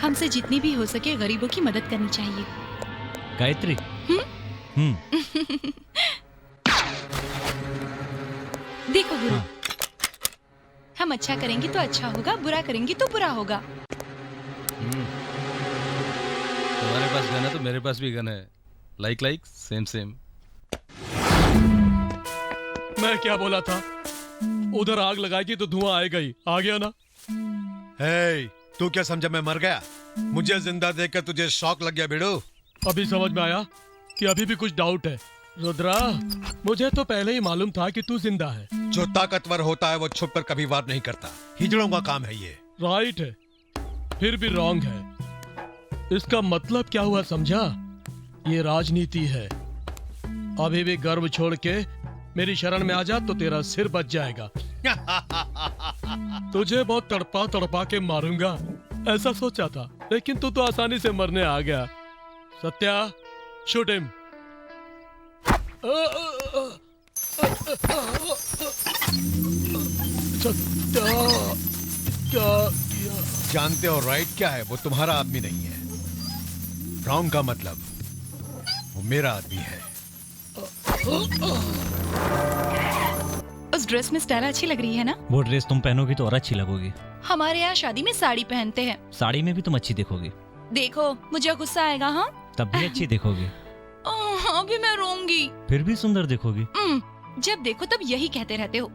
हमसे जितनी भी हो सके गरीबों की मदद करनी चाहिए। गायत्री। देखो गुरु, हम अच्छा करेंगे तो अच्छा होगा, बुरा करेंगे तो बुरा होगा। तुम्हारे पास गन है तो मेरे पास भी गन है। Like same same. मैं क्या बोला था? उधर आग लगाएगी तो धुआं आएगा ही। आ गया ना? हे, तू क्या समझा मैं मर गया? मुझे जिंदा देखकर तुझे शौक लग गया बेड़ो? अभी समझ में आया कि अभी भी कुछ डाउट है। रुद्रा, मुझे तो पहले ही मालूम था कि तू जिंदा है। जो ताकतवर होता है वो छुप कर कभी वार नहीं करता। हिजड़ों का काम है ये। राइट है, फिर भी रॉन्ग है। इसका मतलब क्या हुआ समझा? ये राजनीति है। अभी भी गर्व छोड़ के मेरी शरण में आ जा तो तेरा सिर बच जाएगा। तुझे बहुत तड़पा तड़पा के मारूंगा ऐसा सोचा था, लेकिन तू तो आसानी से मरने आ गया। Satya, shoot him. सत्या, क्या किया? जानते हो राइट क्या है? वो तुम्हारा आदमी नहीं है। रॉन्ग का मतलब वो मेरा आदमी है। उस ड्रेस में स्टाइल अच्छी लग रही है ना? वो ड्रेस तुम पहनोगी तो और अच्छी लगोगी। हमारे यहाँ शादी में साड़ी पहनते हैं। साड़ी में भी तुम अच्छी दिखोगी। देखो मुझे गुस्सा आएगा। हाँ, तब भी अच्छी दिखोगी। अभी मैं रोऊंगी। फिर भी सुंदर दिखोगी। जब देखो तब यही कहते रहते हो।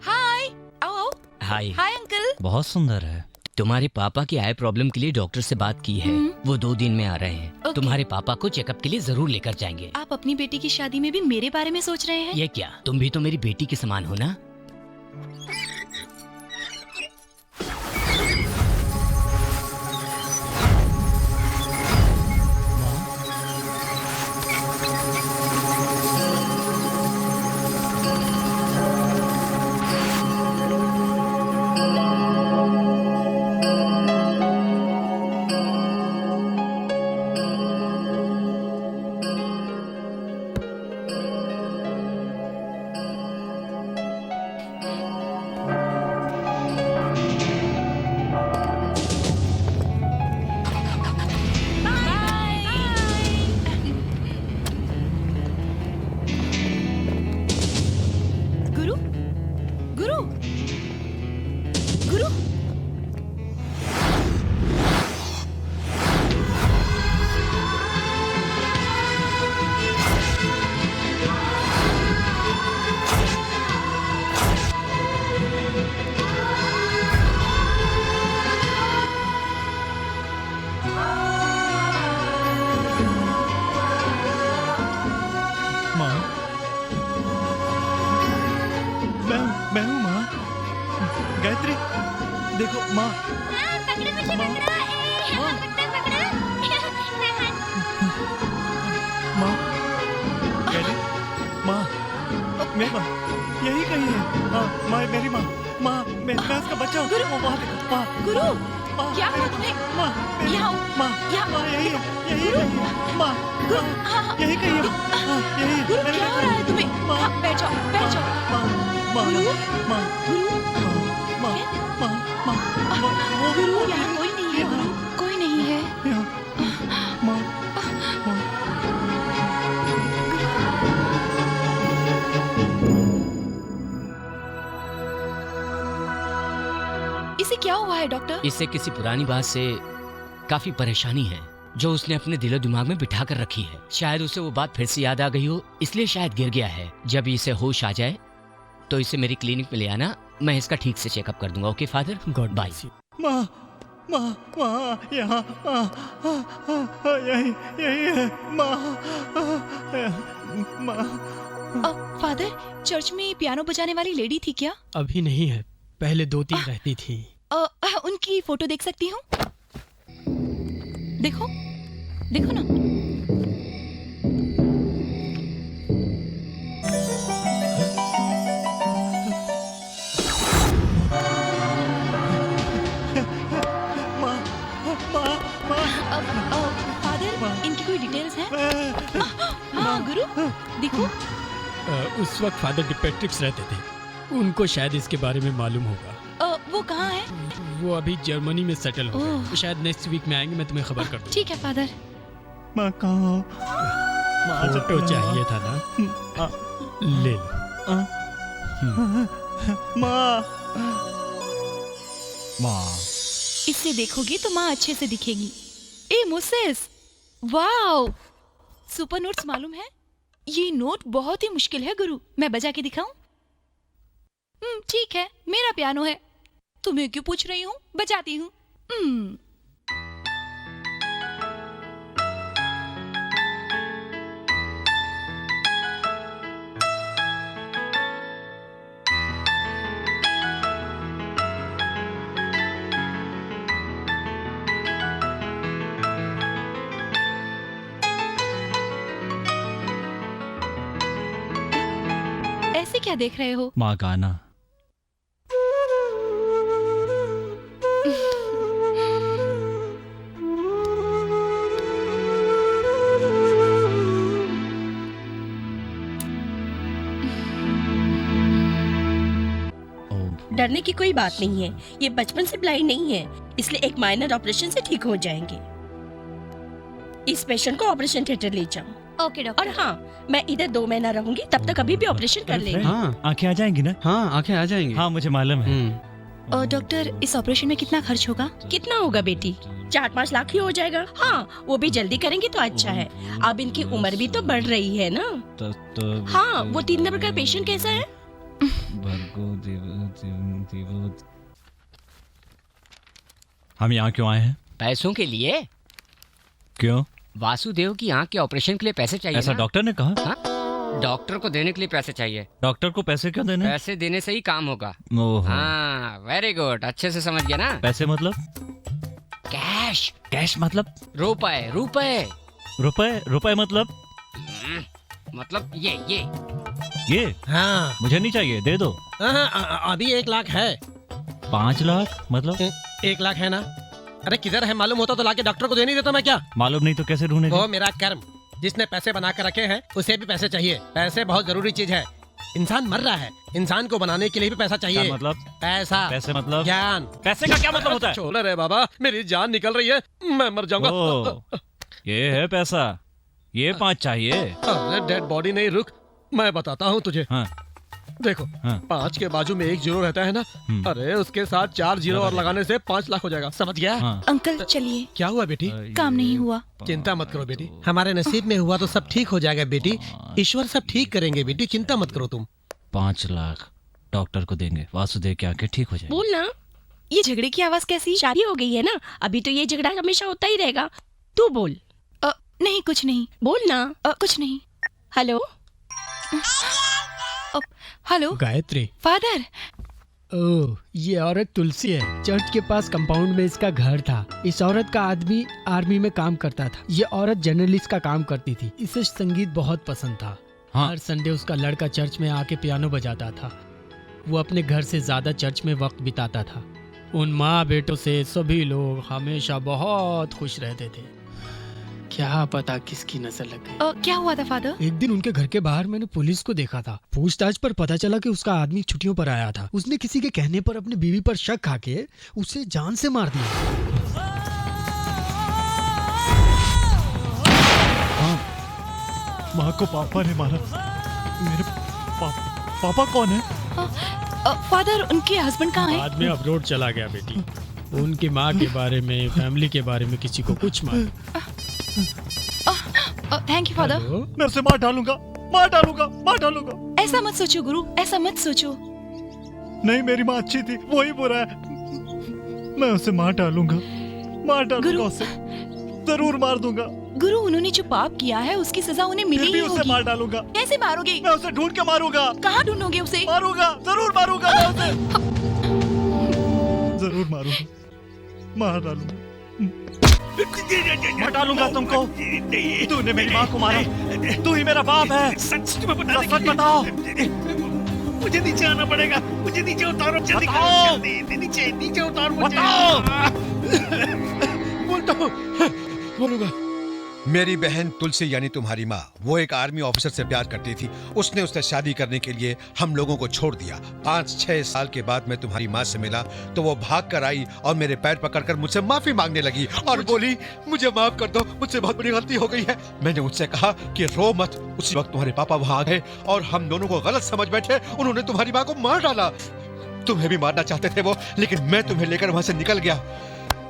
हाय, आओ आओ। हाय। Hi uncle. बहुत सुंदर है। तुम्हारे पापा की आई प्रॉब्लम के लिए डॉक्टर से बात की है। वो 2 दिन में आ रहे हैं। ओके। तुम्हारे पापा को चेकअप के लिए जरूर लेकर जाएंगे। आप अपनी बेटी की शादी में भी मेरे बारे में सोच रहे हैं? ये क्या, तुम भी तो मेरी बेटी के समान हो ना। गुरु, गुरु, गुरु। माँ, मैं हूँ माँ। गायत्री, देखो माँ। पकड़ो मुझे, पकड़ो। माँ, गायत्री, माँ, मेरी माँ, यही कहीं है। हाँ, माँ, मेरी माँ, माँ, मैं उसका बच्चा हूँ। वो वहाँ देखो, माँ। गुरु, क्या हुआ तुम्हें? माँ, यहाँ आओ। माँ, माँ, यही है, यही है, माँ, गुरु, हाँ, यही कहीं है, हाँ, यही है। गुरु, क्या हो रहा है तुम्हें? हाँ, बैठ जाओ, बैठ जाओ। माँ, गुरु, माँ, गुरु, माँ, माँ, माँ, गुरु, यहाँ कोई नहीं है। गुरु, कोई नहीं है। माँ, इसे क्या हुआ है डॉक्टर? इससे किसी पुरानी बात से काफी परेशानी है जो उसने अपने दिलो दिमाग में बिठा कर रखी है। शायद उसे वो बात फिर से याद आ गई हो, इसलिए शायद गिर गया है। जब इसे होश आ जाए तो इसे मेरी क्लिनिक में ले आना, मैं इसका ठीक से चेकअप कर दूंगा। Okay father, goodbye. माँ, माँ, माँ, यहाँ, यही, यही है, माँ, माँ। फादर, चर्च में पियानो बजाने वाली लेडी थी क्या? अभी नहीं है, पहले 2-3 रहती थी। उनकी फोटो देख सकती हूँ? देखो, देखो ना। फादर, इनकी कोई डिटेल्स हैं? हाँ गुरु, देखो। उस वक्त फादर डिपेट्रिक्स रहते थे, उनको शायद इसके बारे में मालूम होगा। वो कहाँ है? वो अभी जर्मनी में सेटल हो गए, तो शायद नेक्स्ट वीक में आएंगे। मैं तुम्हें खबर कर दूंगा। ठीक है फादर। माँ कहाँ हो? फोटो चाहिए था ना, ले लो। माँ, माँ, इससे देखोगी तो माँ अच्छे से दिखेगी। ए मोसेस, वाओ, सुपर नोट्स मालूम है? ये नोट बहुत ही मुश्किल है गुरु, मैं बजा के दिखाऊं? ठीक है, मेरा पियानो है। तुम्हें क्यों पूछ रही हूँ? बजाती हूँ। ऐसे क्या देख रहे हो? माँ गाना। डरने की कोई बात नहीं है, ये बचपन से ब्लाइंड नहीं है, इसलिए एक माइनर ऑपरेशन से ठीक हो जाएंगे। इस पेशेंट को ऑपरेशन थिएटर ले जाओ। Okay doctor. और हाँ, मैं इधर 2 महीना रहूंगी, तब तक अभी भी ऑपरेशन कर लेंगे। हाँ आंखें आ जाएंगी ना? हाँ आंखें आ जाएंगी। हाँ मुझे मालूम है। और डॉक्टर, इस ऑपरेशन में कितना खर्च होगा? कितना होगा बेटी? 4-5 लाख ही हो जाएगा। हाँ, वो भी जल्दी करेंगे तो अच्छा है। अब इनकी उम्र भी तो बढ़ रही है ना। तो हाँ, वो 3 नंबर का पेशेंट कैसा है? हम यहाँ क्यों आए हैं? पैसों के लिए। क्यों? वासुदेव की आंख के ऑपरेशन के लिए पैसे चाहिए ऐसा ना? डॉक्टर ने कहा? हाँ? डॉक्टर को देने के लिए पैसे चाहिए। डॉक्टर को पैसे क्यों देने? पैसे देने से ही काम होगा। ओहो। हाँ वेरी गुड, अच्छे से समझ गया ना। पैसे मतलब? कैश। कैश मतलब? रुपए रुपए। रुपए मतलब? मतलब ये। हाँ मुझे नहीं चाहिए, दे दो। अभी 1 लाख है। 5 लाख मतलब? 1 लाख है ना? अरे किधर है? मालूम होता तो लाके डॉक्टर को दे नहीं देता मैं क्या? मालूम नहीं तो कैसे ढूंढेंगे? वो मेरा कर्म। जिसने पैसे बना कर रखे हैं उसे भी पैसे चाहिए। पैसे बहुत जरूरी चीज है। इंसान मर रहा है, इंसान को बनाने के लिए भी पैसा चाहिए। क्या मतलब? पैसा। पैसे मतलब? ज्ञान। पैसे का क्या मतलब होता है? छोड़ रे बाबा, मेरी जान निकल रही है, मैं मर जाऊंगा। ये है पैसा, ये 5 चाहिए। अरे डेड बॉडी नहीं, रुक मैं बताता हूँ तुझे। हाँ। देखो 5 के बाजू में 1 जीरो रहता है ना, अरे उसके साथ 4 जीरो और लगाने से 5 लाख हो जाएगा, समझ गया? अंकल चलिए। क्या हुआ बेटी? काम नहीं हुआ। चिंता मत करो बेटी, हमारे नसीब में हुआ तो सब ठीक हो जाएगा बेटी। ईश्वर सब ठीक करेंगे बेटी, चिंता मत करो तुम। 5 लाख डॉक्टर को देंगे, वासुदेव के आके ठीक हो जाए। बोल ना। ये झगड़े की आवाज कैसी? शादी हो गई है ना, अभी तो ये झगड़ा हमेशा होता ही रहेगा। तू बोल। नहीं कुछ नहीं। बोल ना। कुछ नहीं। Hello hello Gayatri. फादर। ओह, ये औरत तुलसी है। चर्च के पास कंपाउंड में इसका घर था। इस औरत का आदमी आर्मी में काम करता था। ये औरत जर्नलिस्ट का काम करती थी। इसे संगीत बहुत पसंद था। हर संडे उसका लड़का चर्च में आके पियानो बजाता था। वो अपने घर से ज्यादा चर्च में वक्त बिताता था। उन माँ बेटों से सभी लोग हमेशा बहुत खुश रहते थे। क्या पता किसकी नजर लग गई। क्या हुआ था फादर? एक दिन उनके घर के बाहर मैंने पुलिस को देखा था। पूछताछ पर पता चला कि उसका आदमी छुट्टियों पर आया था। उसने किसी के कहने पर अपनी बीवी पर शक खाके उसे जान से मार दिया। हाँ, माँ को पापा ने मारा। मेरे पापा कौन है? फादर, उनके हस्बैंड कहाँ हैं? बाद में अब्रोड चला गया बेटी। उनकी माँ के बारे में, फैमिली के बारे में किसी को कुछ मालूम। Thank you father. मैं उसे मार डालूंगा, मार डालूंगा, मार डालूंगा। ऐसा मत सोचो गुरु, ऐसा मत सोचो। नहीं, मेरी माँ अच्छी थी, वही बुरा है। मैं उसे मार डालूंगा, मार डालूंगा उसे, जरूर मार दूंगा। गुरु, उन्होंने जो पाप किया है उसकी सजा उन्हें मिली ही होगी। उसे मार डालूंगा। कैसे मारोगे? मैं उसे ढूंढ के मारूंगा। कहाँ ढूंढोगे उसे? मारूंगा, जरूर मारूंगा मैं उसे। जरूर मारूंगा, मार डालूंगा, मार डालूंगा तुमको। तूने मेरी माँ को मारा, तू ही मेरा बाप है। सच बताओ। मुझे नीचे आना पड़ेगा, मुझे नीचे उतारो, जल्दी नीचे उतारो मुझे। बोलूंगा। मेरी बहन तुलसी यानी तुम्हारी माँ, वो एक आर्मी ऑफिसर से प्यार करती थी। उसने उससे शादी करने के लिए हम लोगों को छोड़ दिया। 5-6 साल के बाद मैं तुम्हारी माँ से मिला तो वो भाग कर आई और मेरे पैर पकड़कर मुझसे माफी मांगने लगी और बोली, मुझे माफ कर दो, मुझसे बहुत बड़ी गलती हो गई है। मैंने उससे कहा कि रो मत। उसी वक्त तुम्हारे पापा वहां आ गए और हम दोनों को गलत समझ बैठे। उन्होंने तुम्हारी माँ को मार डाला। तुम्हें भी मारना चाहते थे वो, लेकिन मैं तुम्हें लेकर वहां से निकल गया।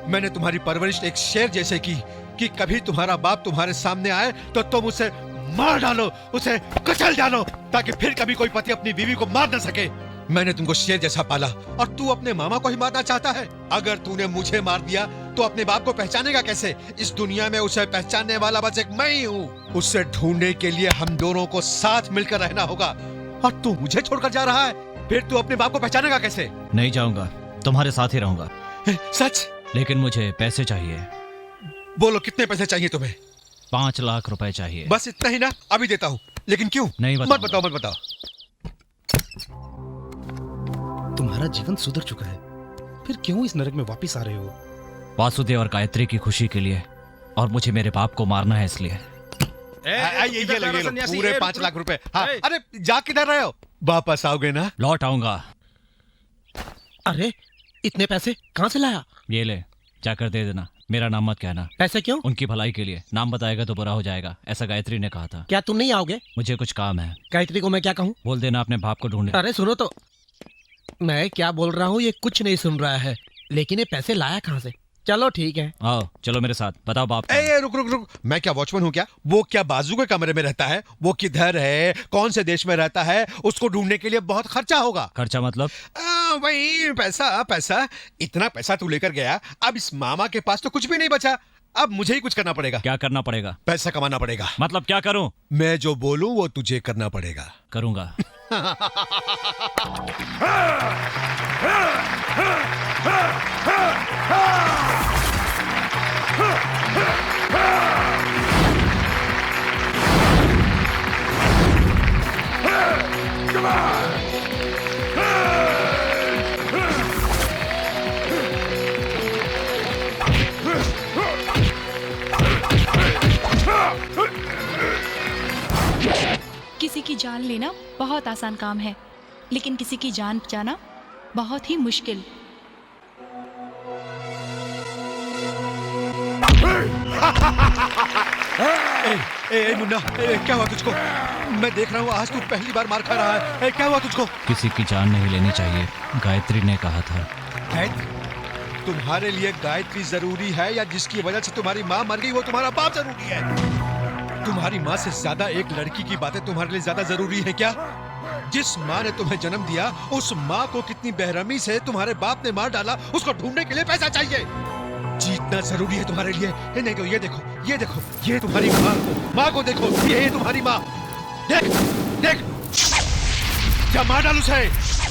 मैंने तुम्हारी परवरिश एक शेर जैसे की कि कभी तुम्हारा बाप तुम्हारे सामने आए तो तुम उसे मार डालो, उसे कुचल डालो, ताकि फिर कभी कोई पति अपनी बीवी को मार न सके। मैंने तुमको शेर जैसा पाला और तू अपने मामा को ही मारना चाहता है। अगर तूने मुझे मार दिया तो अपने बाप को पहचानेगा कैसे? इस दुनिया में उसे पहचानने वाला बस एक मैं ही हूँ। उसे ढूंढने के लिए हम दोनों को साथ मिलकर रहना होगा और तू मुझे छोड़कर जा रहा है, फिर तू अपने बाप को पहचानेगा कैसे? नहीं जाऊंगा, तुम्हारे साथ ही रहूंगा। सच? लेकिन मुझे पैसे चाहिए। बोलो कितने पैसे चाहिए तुम्हें? 5 लाख रुपए चाहिए। बस इतना ही ना? अभी देता हूँ, लेकिन क्यों? नहीं मत बताओ, मत बताओ। तुम्हारा जीवन सुधर चुका है, फिर क्यों इस नरक में वापस आ रहे हो? वासुदेव और गायत्री की खुशी के लिए, और मुझे मेरे बाप को मारना है इसलिए। ये लो पूरे 5 लाख रुपए। हाँ, अरे जा किधर रहे हो? वापस आओगे ना? लौट आऊंगा। अरे इतने पैसे कहाँ से लाया? ये ले, जाकर दे देना। मेरा नाम मत कहना। पैसे क्यों? उनकी भलाई के लिए। नाम बताएगा तो बुरा हो जाएगा, ऐसा गायत्री ने कहा था। क्या तुम नहीं आओगे? मुझे कुछ काम है। गायत्री को मैं क्या कहूँ? बोल देना अपने बाप को ढूंढे। अरे सुनो तो, मैं क्या बोल रहा हूँ ये कुछ नहीं सुन रहा है। लेकिन ये पैसे लाया कहाँ से? चलो ठीक है, आओ चलो मेरे साथ। बताओ बाप। रुक, मैं क्या वॉचमैन हूँ क्या? वो क्या बाजू के कमरे में रहता है? वो किधर है, कौन से देश में रहता है? उसको ढूंढने के लिए बहुत खर्चा होगा। खर्चा मतलब? वही पैसा। इतना पैसा तू लेकर गया, अब इस मामा के पास तो कुछ भी नहीं बचा। अब मुझे ही कुछ करना पड़ेगा। क्या करना पड़ेगा? पैसा कमाना पड़ेगा। मतलब क्या करूं? मैं जो बोलूं वो तुझे करना पड़ेगा। करूंगा। किसी की जान लेना बहुत आसान काम है, लेकिन किसी की जान बचाना बहुत ही मुश्किल। मुन्ना, क्या हुआ तुझको? मैं देख रहा हूँ आज तू पहली बार मार खा रहा है। क्या हुआ तुझको? किसी की जान नहीं लेनी चाहिए, गायत्री ने कहा था। तुम्हारे लिए गायत्री जरूरी है या जिसकी वजह से तुम्हारी माँ मर गई वो तुम्हारा बाप जरूरी है? तुम्हारी माँ से ज्यादा एक लड़की की बातें तुम्हारे लिए ज्यादा जरूरी है क्या? जिस माँ ने तुम्हें जन्म दिया उस माँ को कितनी बेरहमी से तुम्हारे बाप ने मार डाला, उसको ढूंढने के लिए पैसा चाहिए। जीतना जरूरी है तुम्हारे लिए। नहीं तो ये देखो, ये तुम्हारी माँ को देखो, ये तुम्हारी माँ। देख क्या मार डालू उसे।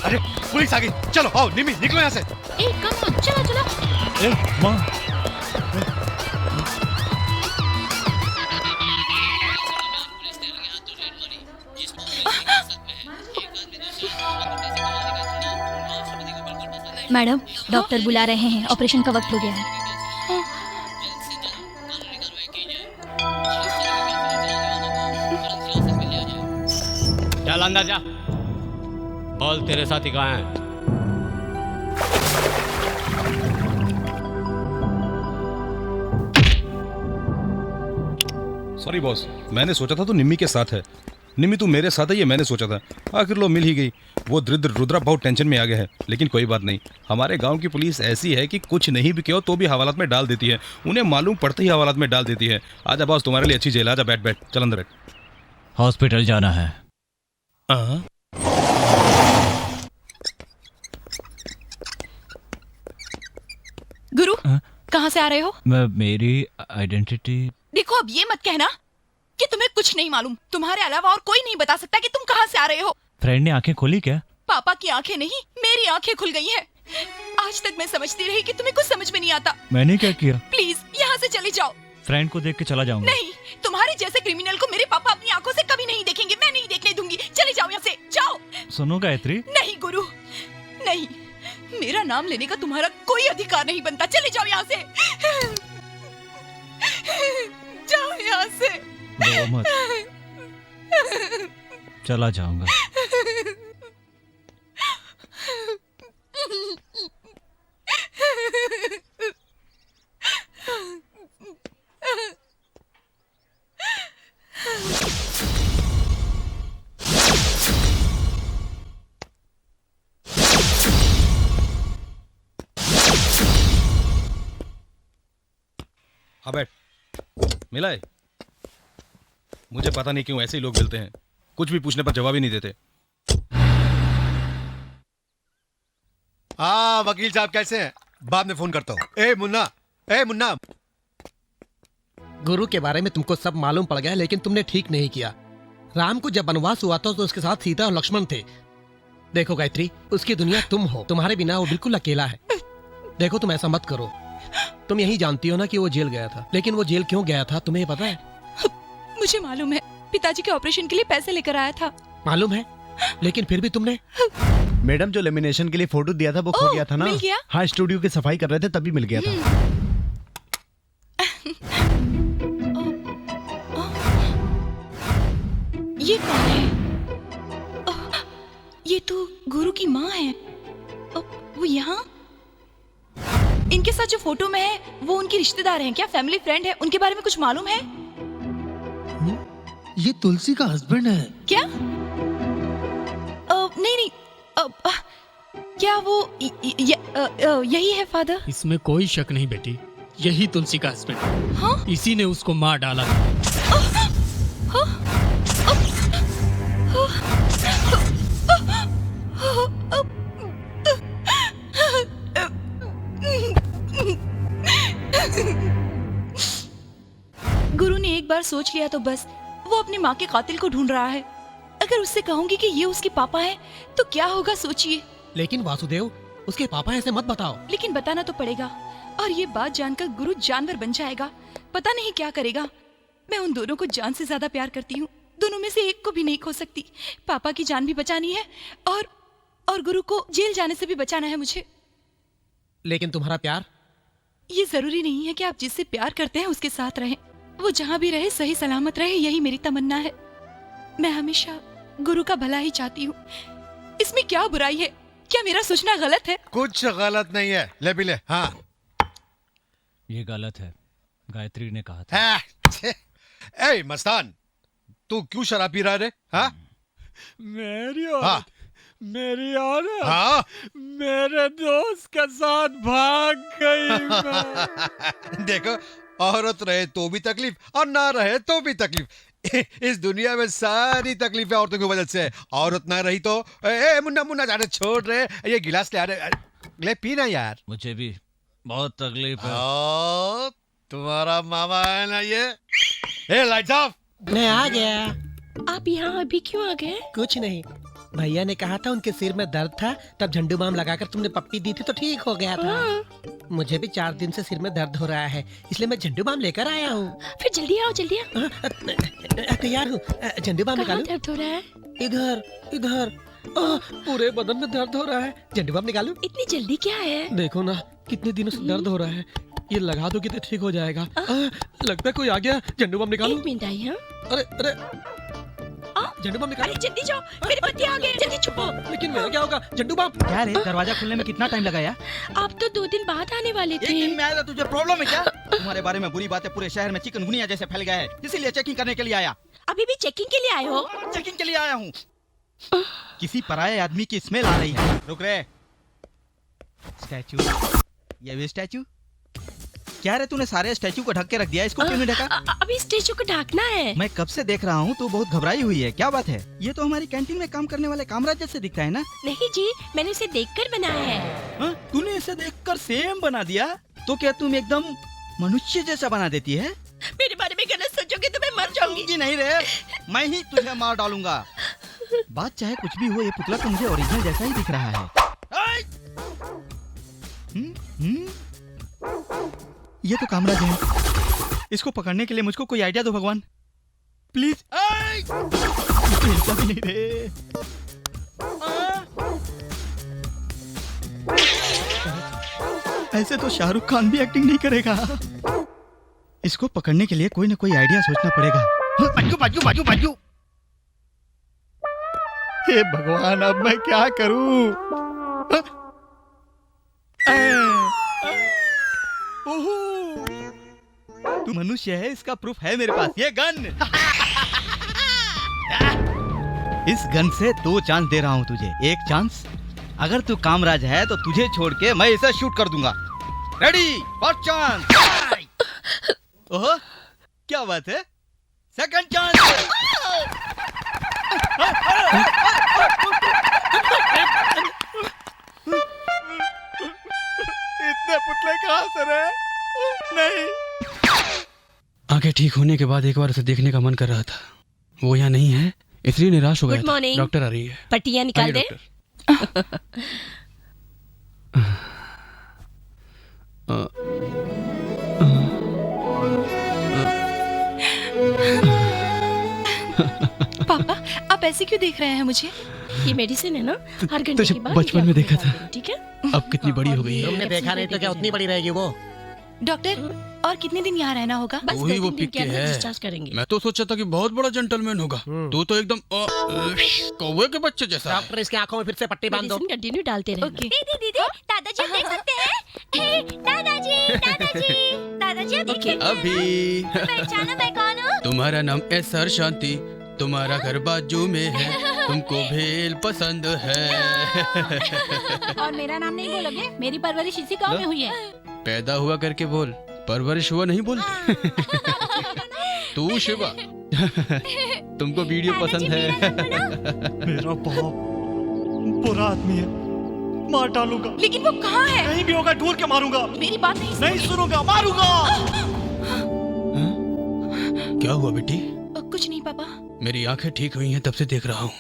अरे पुलिस आ गई, चलो आओ निमी निकलो यहाँ से। कम ऑन, चलो। माँ। मैडम, डॉक्टर बुला रहे हैं, ऑपरेशन का वक्त हो गया है। चल अंदर जा। बोल तेरे साथी कहाँ हैं? सॉरी बॉस, मैंने सोचा था तू निम्मी के साथ है। निम्मी तू मेरे साथ है ये मैंने सोचा था। आखिर लो मिल ही गई। वो दरिद्र रुद्रा बहुत टेंशन में आ गया है, लेकिन कोई बात नहीं। हमारे गांव की पुलिस ऐसी है कि कुछ नहीं भी कहो तो भी हवालात में डाल देती है। उन्हें मालूम पड़ते ही हवालात में डाल देती है। आजा बॉस, तुम्हारे लिए अच्छी जेल। आजा बैठ, चल अंदर बैठ। हॉस्पिटल जाना है। गुरु, कहाँ से आ रहे हो? मेरी आइडेंटिटी। देखो, अब ये मत कहना कि तुम्हें कुछ नहीं मालूम। तुम्हारे अलावा और कोई नहीं बता सकता कि तुम कहाँ से आ रहे हो। फ्रेंड ने आंखें खोली क्या? पापा की आंखें नहीं, मेरी आंखें खुल गई हैं। आज तक मैं समझती रही कि तुम्हें कुछ समझ में नहीं आता। मैंने क्या किया? प्लीज यहाँ से चले जाओ। फ्रेंड को देख के चला जाऊंगा। नहीं, तुम्हारे जैसे क्रिमिनल को मेरे पापा अपनी आंखों से कभी नहीं देखेंगे। मैं नहीं देखने दूंगी। चले जाओ यहाँ से, जाओ। सुनो गायत्री। नहीं गुरु, नहीं, मेरा नाम लेने का तुम्हारा कोई अधिकार नहीं बनता। चले जाओ यहाँ से, जाओ यहाँ से। रो मत, चला जाऊंगा। हाँ बैठ। मिला है? मुझे पता नहीं क्यों ऐसे ही लोग मिलते हैं, कुछ भी पूछने पर जवाब ही नहीं देते। हाँ वकील साहब कैसे हैं? बाद में फोन करता हूँ। ए मुन्ना गुरु के बारे में तुमको सब मालूम पड़ गया, लेकिन तुमने ठीक नहीं किया। राम को जब वनवास हुआ था तो उसके साथ सीता और लक्ष्मण थे। देखो गायत्री, उसकी दुनिया तुम हो, तुम्हारे बिना वो बिल्कुल अकेला है। देखो तुम ऐसा मत करो। तुम यही जानती हो ना कि वो जेल गया था, लेकिन वो जेल क्यों गया था तुम्हें पता है? मुझे मालूम है, पिताजी के ऑपरेशन के लिए पैसे लेकर आया था। मालूम है, लेकिन फिर भी तुमने। मैडम जो लेमिनेशन के लिए फोटो दिया था वो खो गया था ना। मिल गया? हाँ स्टूडियो की सफाई कर रहे थे तभी मिल गया था। ये कौन है? ये तो गुरु की माँ है। वो यहाँ? इनके साथ जो फोटो में है वो उनकी रिश्तेदार हैं क्या? फैमिली फ्रेंड है? उनके बारे में कुछ मालूम है? ये तुलसी का हस्बैंड है क्या? नहीं क्या वो यही है फादर? इसमें कोई शक नहीं बेटी, यही तुलसी का हस्बैंड है। हाँ? इसी ने उसको मार डाला। गुरु ने एक बार सोच लिया तो बस, वो अपनी माँ के कातिल को ढूंढ रहा है। अगर उससे कहूंगी कि ये उसके पापा हैं, तो क्या होगा सोचिए। लेकिन वासुदेव, उसके पापा ऐसे मत बताओ। लेकिन बताना तो पड़ेगा, और ये बात जानकर गुरु जानवर बन जाएगा। पता नहीं क्या करेगा। मैं उन दोनों को जान से ज्यादा प्यार करती हूँ। दोनों में से एक को भी नहीं खो सकती। पापा की जान भी बचानी है और गुरु को जेल जाने से भी बचाना है मुझे। लेकिन तुम्हारा प्यार? ये जरूरी नहीं है कि आप जिससे प्यार करते हैं उसके साथ रहें। वो जहाँ भी रहे सही सलामत रहे, यही मेरी तमन्ना है। मैं हमेशा गुरु का भला ही चाहती हूँ। इसमें क्या बुराई है? क्या मेरा सोचना गलत है? कुछ गलत नहीं है। ले भी ले। हाँ ये गलत है, गायत्री ने कहा था। ए मस्तान, तू क्यों शराब पी रहा है? हाँ मेरी औरत, हाँ मेरी औरत, हाँ मेरे दोस्त के साथ भाग गई। देखो, औरत रहे तो भी तकलीफ और ना रहे तो भी तकलीफ। इस दुनिया में सारी तकलीफें औरतों की वजह से है। औरत ना रही तो मुन्ना जाने छोड़ रहे, ये गिलास ले आ रहे, ले पीना यार। मुझे भी बहुत तकलीफ है। तुम्हारा मामा है ना ये। Lights off. मैं आ गया। आप यहाँ अभी क्यों आ गए? कुछ नहीं, भैया ने कहा था उनके सिर में दर्द था, तब झंडू बाम लगाकर तुमने पप्पी दी थी तो ठीक हो गया था। मुझे भी 4 दिन से सिर में दर्द हो रहा है, इसलिए मैं झंडू बाम लेकर आया हूँ। फिर जल्दी आओ, जल्दी आओ। तैयार हूँ। झंडू बाम निकालूं? दर्द हो रहा है? इधर पूरे बदन में दर्द हो रहा है। झंडू बाम निकालूं? इतनी जल्दी क्या है? देखो ना, कितने दिनों से दर्द हो रहा है। ये लगा दो कि तो ठीक हो जाएगा। लगता है कोई आ गया। झंडू बाम निकालूं? 1 मिनट आई। अरे झंडू बाम निकालो। जल्दी जाओ, मेरे पति आ गए, जल्दी छुपो। लेकिन मेरा क्या होगा? झंडू बाम क्या रे, दरवाजा खुलने में कितना टाइम लगा यार? आप तो 2 दिन बाद आने वाले थे। 1 दिन में आया था, तुझे प्रॉब्लम है क्या? तुम्हारे बारे में बुरी बातें पूरे शहर में चिकनगुनिया जैसे फैल गया है, इसीलिए चेकिंग करने के लिए आया। अभी भी चेकिंग के लिए आए हो? चेकिंग के लिए आया हूँ। किसी पराये आदमी की स्मेल आ रही है। रुक रे। स्टैचू, ये भी स्टैचू? क्या रे, तूने सारे स्टैचू को ढक के रख दिया, इसको क्यों नहीं ढका? अभी स्टैचू को ढकना है। मैं कब से देख रहा हूँ, तू बहुत घबराई हुई है, क्या बात है? ये तो हमारी कैंटीन में काम करने वाले कामराज जैसे दिखता है ना? नहीं जी, मैंने उसे देखकर बनाया है। तूने इसे देखकर सेम बना दिया? तो क्या तुम एकदम मनुष्य जैसा बना देती है? मेरे बारे में गलत सोचोगे तो मैं मर जाऊंगी। नहीं रे, मैं ही तुझे मार डालूंगा। बात चाहे कुछ भी हो, ये पुतला तो मुझे ओरिजिनल जैसा ही दिख रहा है। ये तो कामराज है। इसको पकड़ने के लिए मुझको कोई आइडिया दो भगवान, प्लीज। हिलता भी नहीं रे। ऐसे तो शाहरुख खान भी एक्टिंग नहीं करेगा। इसको पकड़ने के लिए कोई ना कोई आइडिया सोचना पड़ेगा। बाजू बाजू बाजू बाजू। हे भगवान, अब मैं क्या करूं? तू मनुष्य है, इसका प्रूफ है मेरे पास, ये गन। इस गन से 2 चांस दे रहा हूं तुझे। एक चांस, अगर तू कामराज है तो तुझे छोड़ के मैं इसे शूट कर दूंगा। Ready, first chance. ओह, क्या बात है? Second chance. इतने पुतले कहाँ से रहे? नहीं। आंखें ठीक होने के बाद एक बार उसे देखने का मन कर रहा था। वो यहाँ नहीं है, इसलिए निराश हो गया गुड था। मॉर्निंग। डॉक्टर आ रही है। पट्टियाँ निकाल आइए, दे। डॉक्टर। पापा, आप ऐसे क्यों देख रहे हैं मुझे? ये मेडिसिन है ना, हर घंटे तुझे के बाद बचपन में देखा था, ठीक है? अब कितनी बड़ी हो गई है। तुमने देखा नहीं तो क्या उतनी बड़ी रहेगी वो? डॉक्टर, और कितने दिन यहाँ रहना होगा? वही वो पिक के है। मैं तो सोचा था कि बहुत बड़ा जेंटलमैन होगा। तू तो एकदम कौवे के बच्चे जैसा है। डॉक्टर इसके आंखों में फिर से पट्टी बांध दो। कंटिन्यू डालते रहे। दीदी दीदी, दादाजी देख सकते हैं? हे, दादाजी दादाजी दादाजी आप देखिए। अभी पहचानो मैं कौन हूँ? तुम्हारा नाम है सर शांति, तुम्हारा घर बाजू में है, तुमको भेल पसंद है। और मेरा नाम नहीं बोलोगे? मेरी परवरिश इसी गांव में हुई है। पैदा हुआ करके बोल, परवरिश हुआ नहीं बोलते। तू शिवा, तुमको वीडियो पसंद है? मेरा बाप बुरा आदमी है, मार डालूंगा। लेकिन वो कहाँ है? कहीं भी होगा, ढूंढ के मारूंगा। मेरी बात नहीं सुनूंगा, मारूंगा। क्या हुआ बेटी? कुछ नहीं पापा। मेरी आंखें ठीक हुई हैं, तब से देख रहा हूँ।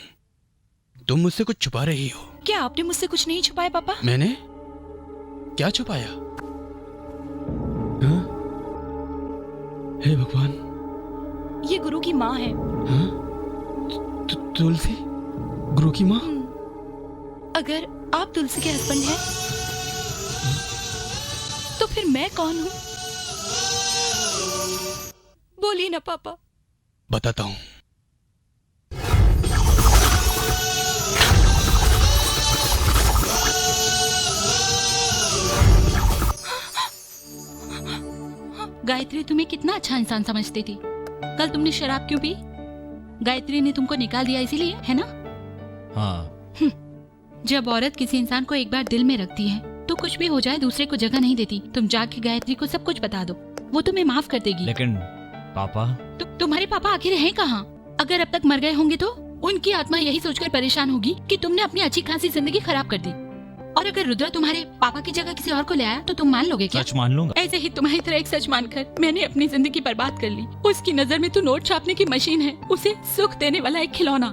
तुम मुझसे कुछ छुपा रही हो। क्या आपने मुझसे कुछ नहीं छुपाया पापा? मैंने क्या छुपाया? हाँ? हे भगवान, ये गुरु की माँ है। हाँ? तुलसी, गुरु की माँ? अगर आप तुलसी के हस्बैंड हैं, तो फिर मैं कौन हूँ? बोलिए ना पापा। बताता हूँ। गायत्री तुम्हें कितना अच्छा इंसान समझती थी। कल तुमने शराब क्यों पी? गायत्री ने तुमको निकाल दिया इसीलिए, है ना? हाँ। जब औरत किसी इंसान को एक बार दिल में रखती है तो कुछ भी हो जाए दूसरे को जगह नहीं देती। तुम जाके गायत्री को सब कुछ बता दो, वो तुम्हें माफ कर देगी। लेकिन पापा, तुम्हारे पापा आखिर हैं कहाँ? अगर अब तक मर गए होंगे तो उनकी आत्मा यही सोचकर परेशान होगी कि तुमने अपनी अच्छी खासी जिंदगी खराब कर दी। और अगर रुद्रा तुम्हारे पापा की जगह किसी और को ले आया तो तुम मान लोगे क्या? सच मान लूंगा। ऐसे ही तुम्हारी तरह एक सच मानकर मैंने अपनी जिंदगी बर्बाद कर ली। उसकी नजर में तू नोट छापने की मशीन है, उसे सुख देने वाला एक खिलौना।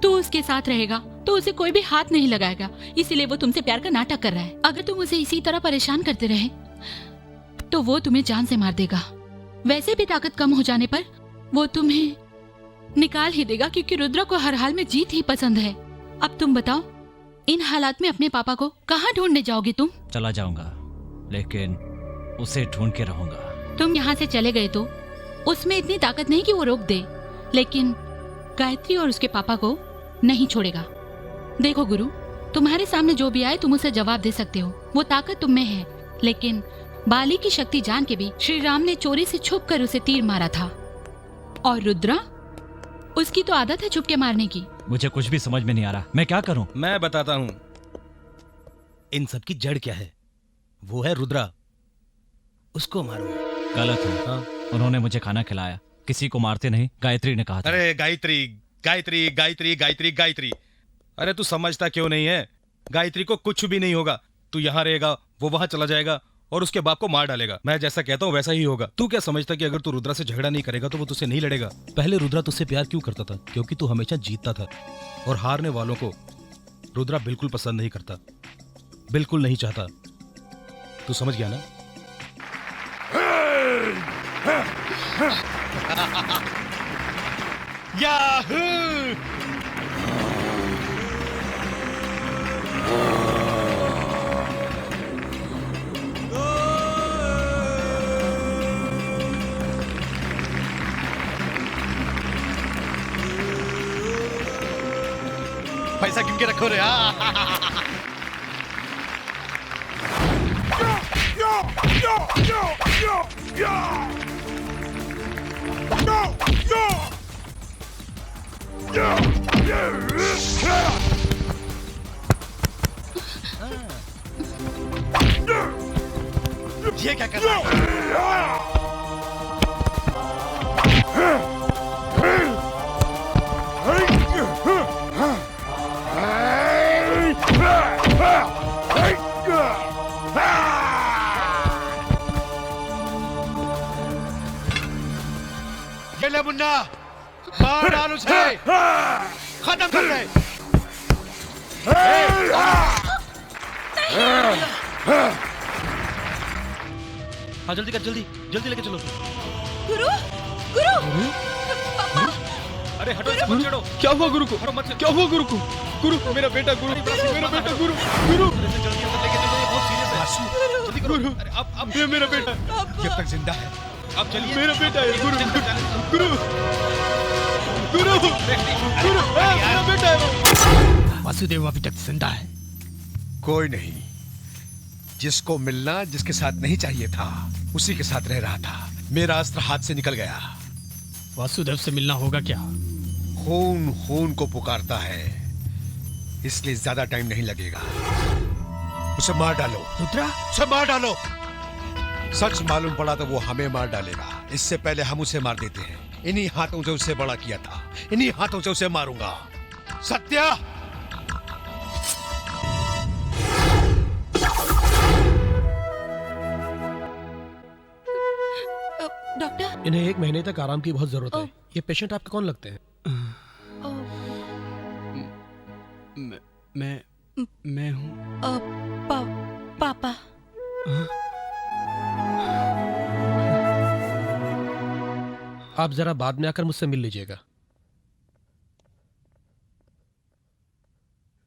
तू उसके साथ रहेगा तो उसे कोई भी हाथ नहीं लगाएगा, इसीलिए वो तुमसे प्यार का नाटक कर रहा है। अगर तुम उसे इसी तरह परेशान करते रहे तो वो तुम्हें जान से मार देगा। वैसे भी ताकत कम हो जाने पर वो तुम्हें निकाल ही देगा, क्योंकि रुद्रा को हर हाल में जीत ही पसंद है। अब तुम बताओ, इन हालात में अपने पापा को कहाँ ढूंढने जाओगे तुम? चला जाऊंगा, लेकिन उसे ढूंढ के रहूंगा। तुम यहाँ से चले गए तो उसमें इतनी ताकत नहीं कि वो रोक दे, लेकिन गायत्री और उसके पापा को नहीं छोड़ेगा। देखो गुरु, तुम्हारे सामने जो भी आए तुम उसे जवाब दे सकते हो, वो ताकत तुम में है। लेकिन बाली की शक्ति जान के भी श्री राम ने चोरी से छुप कर उसे तीर मारा था, और रुद्रा, उसकी तो आदत है छुप के मारने की। मुझे कुछ भी समझ में नहीं आ रहा, मैं क्या करूं? मैं बताता हूं। इन सब की जड़ क्या है? वो है रुद्रा, उसको मारो। गलत है। हाँ? उन्होंने मुझे खाना खिलाया, किसी को मारते नहीं, गायत्री ने कहा था। अरे गायत्री गायत्री गायत्री गायत्री गायत्री, अरे तू समझता क्यों नहीं है? गायत्री को कुछ भी नहीं होगा। तू यहाँ रहेगा, वो वहां चला जाएगा और उसके बाप को मार डालेगा। मैं जैसा कहता हूँ वैसा ही होगा। तू क्या समझता कि अगर तू रुद्रा से झगड़ा नहीं करेगा तो वो तुझसे नहीं लड़ेगा? पहले रुद्रा तुझसे प्यार क्यों करता था? क्योंकि तू हमेशा जीतता था, और हारने वालों को रुद्रा बिल्कुल पसंद नहीं करता, बिल्कुल नहीं चाहता। तू समझ गया ना? याहू! पैसा गिन के रखो रे। ये क्या कर रहा है? मुन्ना, मार डाल उसे, खत्म कर दे। हाँ जल्दी कर, जल्दी जल्दी लेके चलो। गुरु गुरु पापा, अरे हटो, इससे मत छेड़ो। क्या हुआ गुरु को? क्या हुआ गुरु को? गुरु मेरा बेटा, गुरु मेरा बेटा, गुरु गुरु जल्दी अंदर लेके चलो, ये बहुत सीरियस है। जल्दी करो। गुरु, अरे अब ये मेरा बेटा जब तक जिंदा है। अब चलिए, मेरा बेटा है। गुरु गुरु गुरु गुरु मेरा बेटा है। वासुदेव अभी तक जिंदा है। कोई नहीं, जिसको मिलना जिसके साथ नहीं चाहिए था उसी के साथ रह रहा था। मेरा अस्त्र हाथ से निकल गया। वासुदेव से मिलना होगा क्या? खून खून को पुकारता है, इसलिए ज्यादा टाइम नहीं लगेगा। उसे मार डालो रुद्रा, उसे मार डालो। सच मालूम पड़ा तो वो हमें मार डालेगा, इससे पहले हम उसे मार देते हैं। इन्हीं हाथों से उसे बड़ा किया था, इन्हीं हाथों से उसे मारूंगा। सत्या, डॉक्टर, इन्हें 1 महीने तक आराम की बहुत जरूरत है। ये पेशेंट आपके कौन लगते हैं? मैं हूँ पापा। आप जरा बाद में आकर मुझसे मिल लीजिएगा।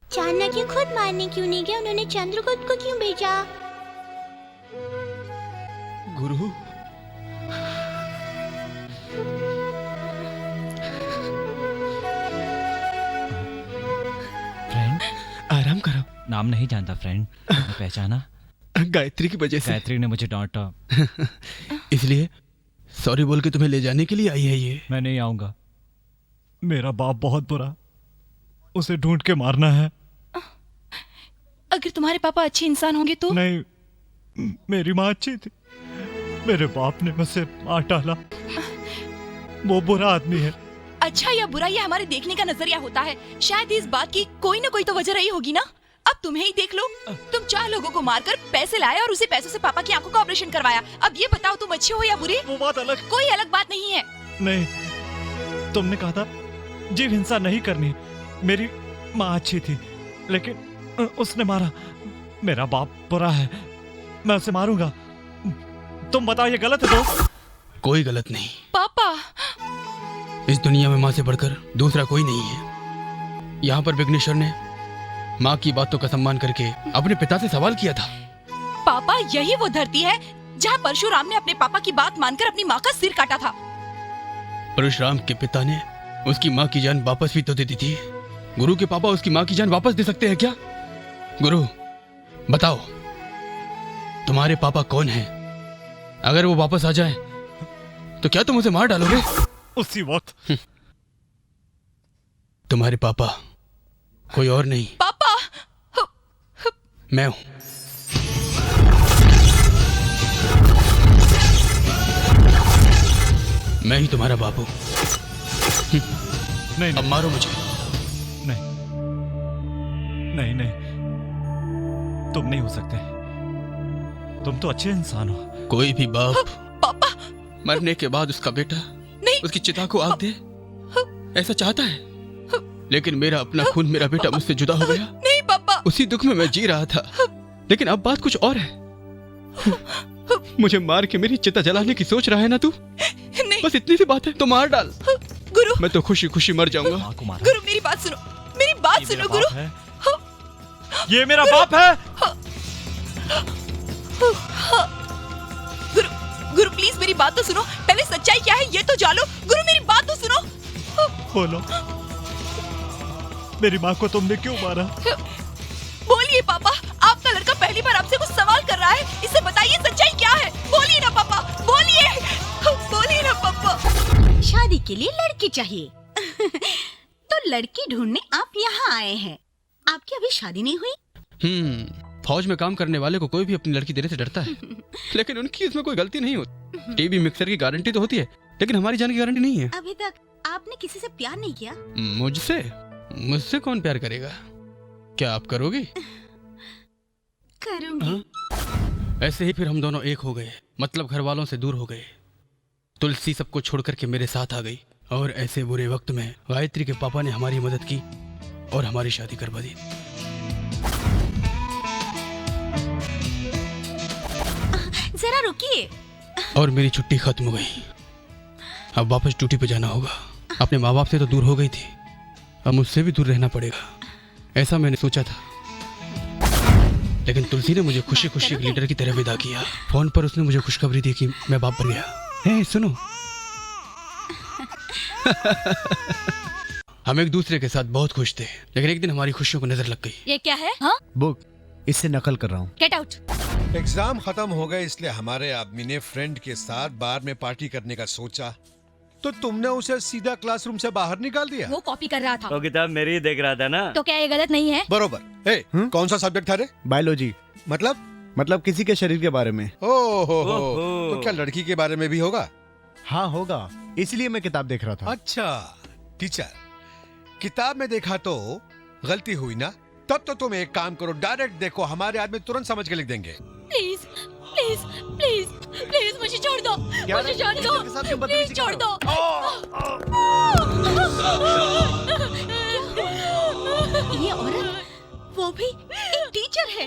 चाणक्य खुद मारने क्यों नहीं गया? उन्होंने चंद्रगुप्त को क्यों भेजा? गुरु, फ्रेंड, आराम करो। नाम नहीं जानता फ्रेंड, पहचाना? गायत्री की वजह से। गायत्री ने मुझे डांटा, इसलिए सॉरी बोल के तुम्हें ले जाने के लिए आई है ये। मैं नहीं आऊंगा। मेरा बाप बहुत बुरा, उसे ढूंढ के मारना है। अगर तुम्हारे पापा अच्छे इंसान होंगे तो? नहीं, मेरी माँ अच्छी थी, मेरे बाप ने मुझसे मार डाला। वो बुरा आदमी है। अच्छा या बुरा ये हमारे देखने का नजरिया होता है। शायद इस बात की कोई ना कोई तो वजह रही होगी ना। अब तुम्हें ही देख लो, तुम 4 लोगों को मारकर पैसे लाए और उसी पैसों से पापा की आंखों का ऑपरेशन करवाया। अब ये बताओ तुम अच्छे हो या बुरे? वो बात अलग। कोई अलग बात नहीं है। नहीं, तुमने कहा था जीव हिंसा नहीं करनी। मेरी माँ अच्छी थी, लेकिन उसने मारा। मेरा बाप बुरा है, मैं उसे मारूंगा। तुम बताओ ये गलत है दोस्त? कोई गलत नहीं। पापा, इस दुनिया में माँ से बढ़कर दूसरा कोई नहीं है। यहाँ पर विघ्नेश्वर ने माँ की बातों का सम्मान करके अपने पिता से सवाल किया था। पापा, यही वो धरती है जहाँ परशुराम ने अपने पापा की बात मानकर अपनी माँ का सिर काटा था। परशुराम के पिता ने उसकी माँ की जान वापस भी तो दे दी थी। गुरु के पापा उसकी माँ की जान वापस दे सकते हैं क्या? गुरु बताओ, तुम्हारे पापा कौन हैं? अगर वो वापस आ जाए तो क्या तुम उसे मार डालोगे? उसी वक्त। तुम्हारे पापा कोई और नहीं, पापा मैं हूं। मैं ही तुम्हारा बापू। नहीं, अब मारो मुझे। नहीं नहीं नहीं, तुम नहीं हो सकते। तुम तो अच्छे इंसान हो। कोई भी बाप पापा मरने के बाद उसका बेटा नहीं, उसकी चिता को आग दे, ऐसा चाहता है? लेकिन मेरा अपना खून, मेरा बेटा मुझसे जुदा हो गया। नहीं पापा, उसी दुख में मैं जी रहा था। लेकिन अब बात कुछ और है। मुझे मार के मेरी चिता जलाने की सोच रहा है ना तू? नहीं। बस इतनी सी बात है तो मार डाल। गुरु, मैं तो खुशी खुशी मर जाऊंगा। गुरु मेरी बात सुनो, मेरी बात सुनो गुरु। ये मेरा बाप है। गुरु, गुरु प्लीज मेरी बात तो सुनो। पहले सच्चाई क्या है ये तो जानो। गुरु मेरी बात तो सुनो। बोलो, मेरी माँ को तुमने क्यों मारा? बोलिए पापा, आपका लड़का पहली बार आपसे कुछ सवाल कर रहा है। इसे बताइए सच्चाई क्या है। बोलिए ना पापा, बोलिए, बोलिए ना पापा। शादी के लिए लड़की चाहिए तो लड़की ढूंढने आप यहाँ आए हैं। आपकी अभी शादी नहीं हुई? फौज में काम करने वाले को कोई भी अपनी लड़की देने से डरता है। लेकिन उनकी इसमें कोई गलती नहीं होती। टीवी मिक्सर की गारंटी तो होती है, लेकिन हमारी जान की गारंटी नहीं है। अभी तक आपने किसी से प्यार नहीं किया? मुझसे? मुझसे कौन प्यार करेगा? क्या आप करोगी? करूंगी। ऐसे ही फिर हम दोनों एक हो गए, मतलब घर वालों से दूर हो गए। तुलसी सबको छोड़ करके मेरे साथ आ गई और ऐसे बुरे वक्त में गायत्री के पापा ने हमारी मदद की और हमारी शादी करवा दी। जरा रुकिए। और मेरी छुट्टी खत्म हो गई। अब वापस ड्यूटी पे जाना होगा। अपने माँ बाप से तो दूर हो गई थी, अब मुझसे भी दूर रहना पड़ेगा, ऐसा मैंने सोचा था। लेकिन तुलसी ने मुझे खुशी खुशी एक लीडर की तरह विदा किया। फोन पर उसने मुझे खुशखबरी दी कि मैं बाप बन गया। हे सुनो, हम एक दूसरे के साथ बहुत खुश थे, लेकिन एक दिन हमारी खुशियों को नजर लग गई। ये क्या है? हाँ? बुक, इससे नकल कर रहा हूँ। Get out. एग्जाम खत्म हो गए, इसलिए हमारे आदमी ने फ्रेंड के साथ बार में पार्टी करने का सोचा, तो तुमने उसे सीधा क्लासरूम से बाहर निकाल दिया। वो कॉपी कर रहा था। तो किताब मेरी ही देख रहा था ना। तो क्या ये गलत नहीं है? बरोबर। कौन सा सब्जेक्ट था रे? बायोलॉजी। मतलब किसी के शरीर के बारे में। ओहो, तो क्या लड़की के बारे में भी होगा? हाँ होगा, इसलिए मैं किताब देख रहा था। अच्छा टीचर, किताब में देखा तो गलती हुई ना? तब तो तुम एक काम करो, डायरेक्ट देखो, हमारे आदमी तुरंत समझ के लिख देंगे। प्लीज प्लीज प्लीज प्लीज मुझे छोड़ दो, मुझे छोड़ दो, प्लीज छोड़ दो। ये औरत, वो भी एक टीचर है